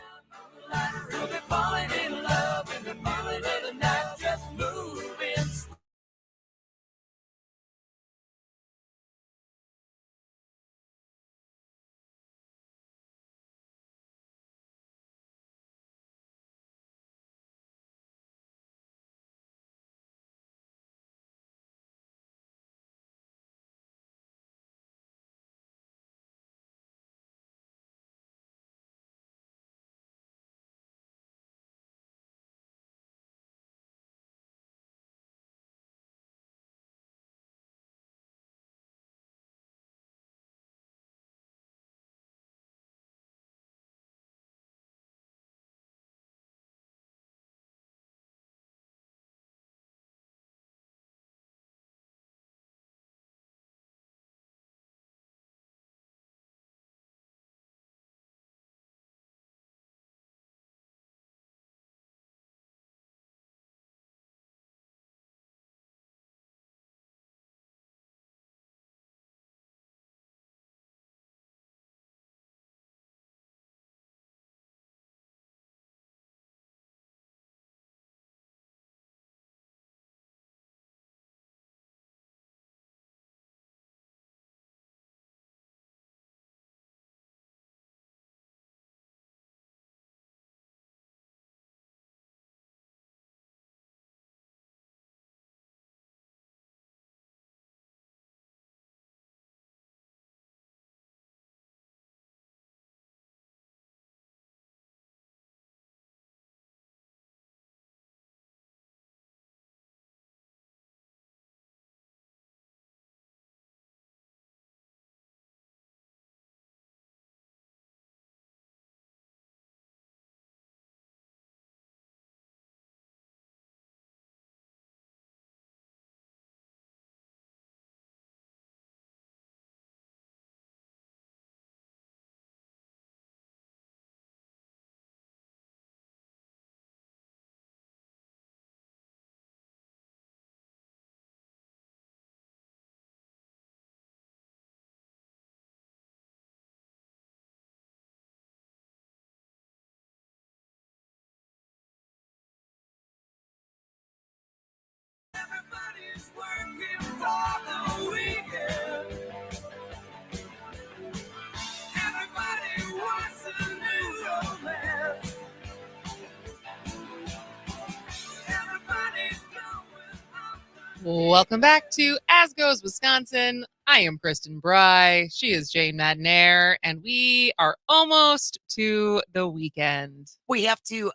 Welcome back to As Goes Wisconsin. I am Kristen Bry. She is Jane Madnair, and we are almost to the weekend. We have to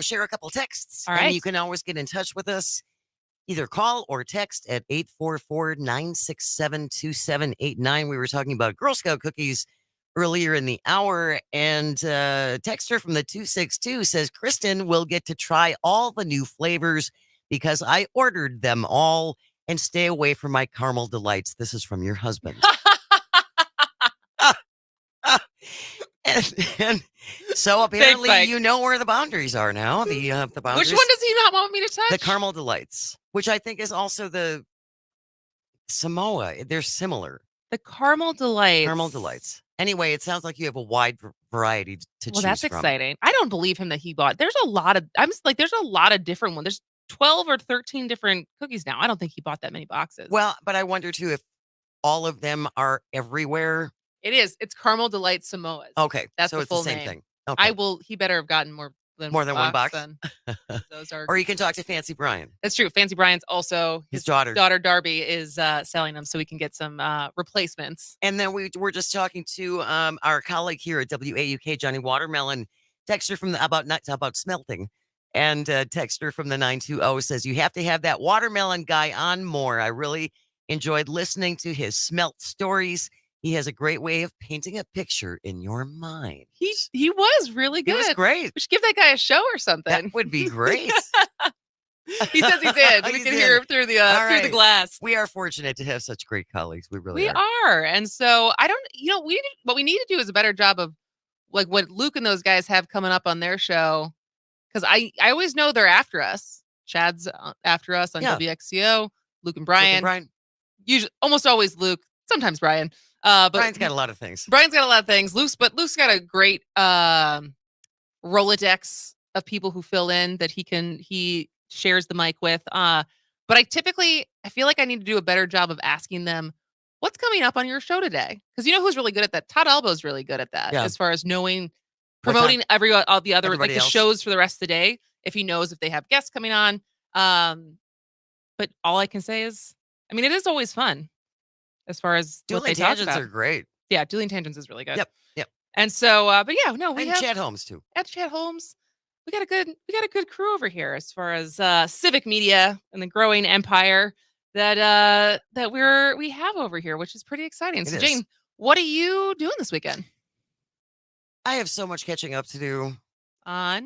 share a couple texts. All right. And you can always get in touch with us. Either call or text at 844-967-2789. We were talking about Girl Scout cookies earlier in the hour, and texter from the 262 says, Kristen will get to try all the new flavors because I ordered them all, and stay away from my caramel delights. This is from your husband. And so apparently you know where the boundaries are now. The boundaries. Which one does he not want me to touch? The caramel delights, which I think is also the Samoa. They're similar. The caramel delights. Caramel delights. Anyway, it sounds like you have a wide variety to choose from. Well, that's exciting. I don't believe him that he bought. There's a lot of. There's a lot of different ones. There's 12 or 13 different cookies now. I don't think he bought that many boxes. Well, but I wonder too if all of them are everywhere. It is. It's Caramel Delight Samoas. Okay, that's so the it's full the same name. thing. Okay. He better have gotten more than one box. Then. Those are. Or you can talk to Fancy Brian. That's true. Fancy Brian's also his daughter. Daughter Darby is selling them, so we can get some replacements. And then we're just talking to our colleague here at WAUK, Johnny Watermelon, texter from about smelting. And texter from the 920 says, you have to have that watermelon guy on more. I really enjoyed listening to his smelt stories. He has a great way of painting a picture in your mind. He was really good. He was great. We should give that guy a show or something. That would be great. He says he's in. We can hear him through the through the glass. We are fortunate to have such great colleagues. We really are. And so I don't, what we need to do is a better job of like what Luke and those guys have coming up on their show. Because I always know they're after us. Chad's after us on WXCO. Luke and Brian. Usually, almost always Luke. Sometimes Brian. But Brian's got a lot of things. Brian's got a lot of things. Luke's got a great Rolodex of people who fill in that he shares the mic with. But I feel like I need to do a better job of asking them what's coming up on your show today. Because you know who's really good at that? Todd Elbow's really good at that as far as promoting all the other like the shows for the rest of the day if he knows if they have guests coming on. But all I can say is, I mean, it is always fun as far as Dueling Tangents are great. Yeah, Dueling Tangents is really good. Yep. And so, but yeah, no, we have Chad Holmes too. At Chad Holmes, we got a good crew over here as far as civic media and the growing empire that we have over here, which is pretty exciting. So, Jane, what are you doing this weekend? I have so much catching up to do. I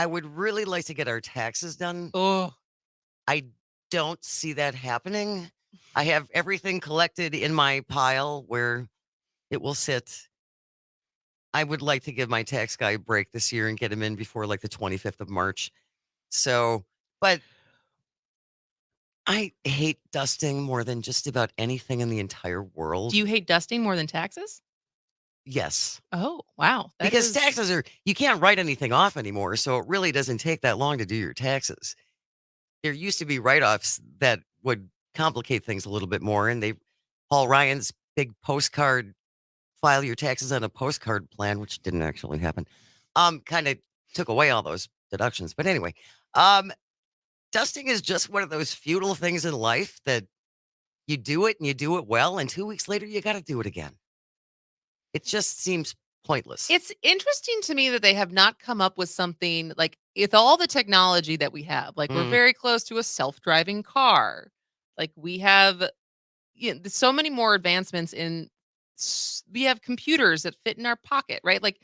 would really like to get our taxes done. Oh, I don't see that happening. I have everything collected in my pile where it will sit. I would like to give my tax guy a break this year and get him in before like the 25th of March. So, but I hate dusting more than just about anything in the entire world. Do you hate dusting more than taxes? Yes. Oh, wow. Because taxes you can't write anything off anymore. So it really doesn't take that long to do your taxes. There used to be write-offs that would complicate things a little bit more. And Paul Ryan's big postcard, file your taxes on a postcard plan, which didn't actually happen, kind of took away all those deductions. But anyway, dusting is just one of those futile things in life that you do it and you do it well. And 2 weeks later, you got to do it again. It just seems pointless. It's interesting to me that they have not come up with something like with all the technology that we have. Like we're very close to a self-driving car. Like we have so many more advancements we have computers that fit in our pocket, right? Like,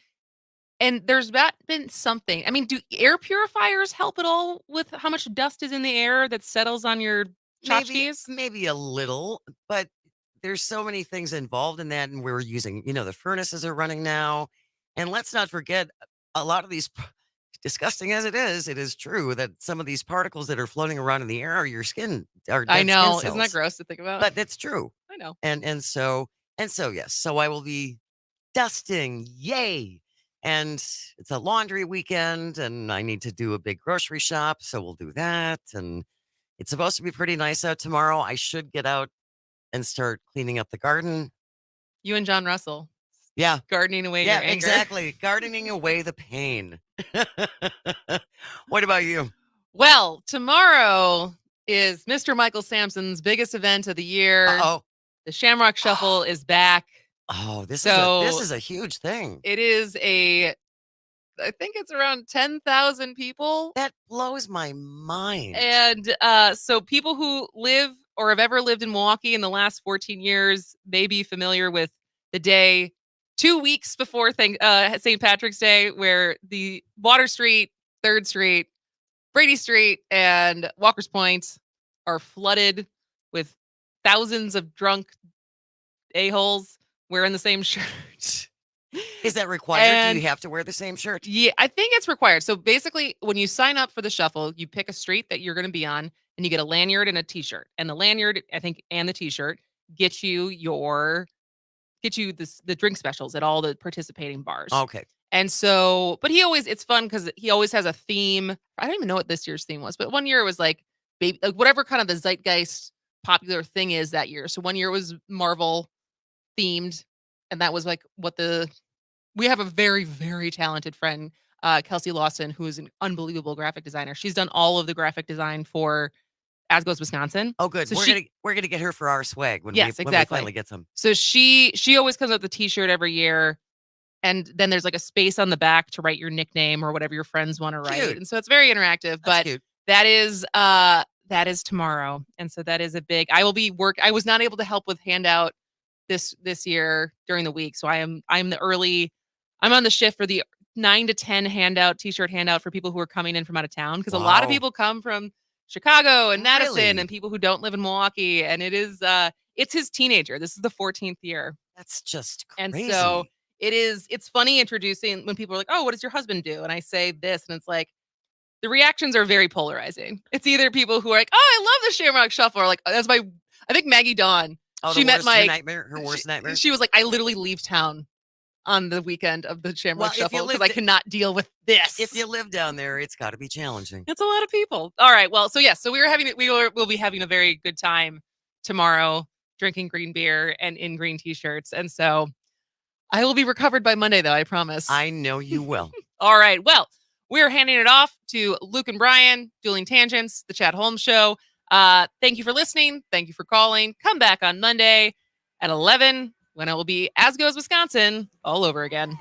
and there's not been something. I mean, do air purifiers help at all with how much dust is in the air that settles on your tchotchkes? Maybe a little, but there's so many things involved in that. And we're using, the furnaces are running now. And let's not forget a lot of these, disgusting as it is true that some of these particles that are floating around in the air are your skin. I know. Isn't that gross to think about? But that's true. I know. And so yes. So I will be dusting. Yay. And it's a laundry weekend and I need to do a big grocery shop. So we'll do that. And it's supposed to be pretty nice out tomorrow. I should get out and start cleaning up the garden. You and John Russell. Yeah. Gardening away your anger. Yeah, exactly. Gardening away the pain. What about you? Well, tomorrow is Mr. Michael Sampson's biggest event of the year. Uh-oh. The Shamrock Shuffle is back. Oh, this So is a huge thing. it is I think it's around 10,000 people. That blows my mind. And so people who live or have ever lived in Milwaukee in the last 14 years may be familiar with the day 2 weeks before St. Patrick's Day, where the Water Street, 3rd Street, Brady Street, and Walker's Point are flooded with thousands of drunk a-holes wearing the same shirt. Is that required? Do you have to wear the same shirt? Yeah, I think it's required. So basically, when you sign up for the shuffle, you pick a street that you're going to be on, and you get a lanyard and a T-shirt. And the lanyard, I think, and the T-shirt get you the drink specials at all the participating bars. Okay. And so, but it's fun because he always has a theme. I don't even know what this year's theme was, but one year it was like whatever kind of the zeitgeist popular thing is that year. So one year it was Marvel themed, and that was like we have a very, very talented friend, Kelsey Lawson, who is an unbelievable graphic designer. She's done all of the graphic design for As Goes Wisconsin. Oh, good. So we're gonna get her for our swag when Yes, we exactly. finally get some. So she always comes out with the T-shirt every year, and then there's like a space on the back to write your nickname or whatever your friends want to write. Cute. And so it's very interactive. That's But cute. that is tomorrow, and so that is a big. I was not able to help with handout this year during the week, so I'm on the shift for the 9 to 10 T-shirt handout for people who are coming in from out of town, because a lot of Wow. people come from Chicago and Madison Really? and people who don't live in Milwaukee, and it's his teenager. This is the 14th year. That's just And crazy. so it's funny introducing when people are like, "Oh, what does your husband do?" And I say this, and it's like the reactions are very polarizing. It's either people who are like, "Oh, I love the Shamrock Shuffle," or like, I think Maggie Dawn. Oh, She met her Mike. her worst nightmare. She was like, "I literally leave town on the weekend of the Shamrock Well, if you Shuffle because lived I cannot deal with this." If you live down there, it's got to be challenging. It's a lot of people. All right. Well, so yes, so we'll be having a very good time tomorrow, drinking green beer and in green T-shirts. And so I will be recovered by Monday, though, I promise. I know you will. All right. Well, we're handing it off to Luke and Brian, Dueling Tangents, the Chad Holmes Show. Thank you for listening. Thank you for calling. Come back on Monday at 11 when it will be As Goes Wisconsin all over again.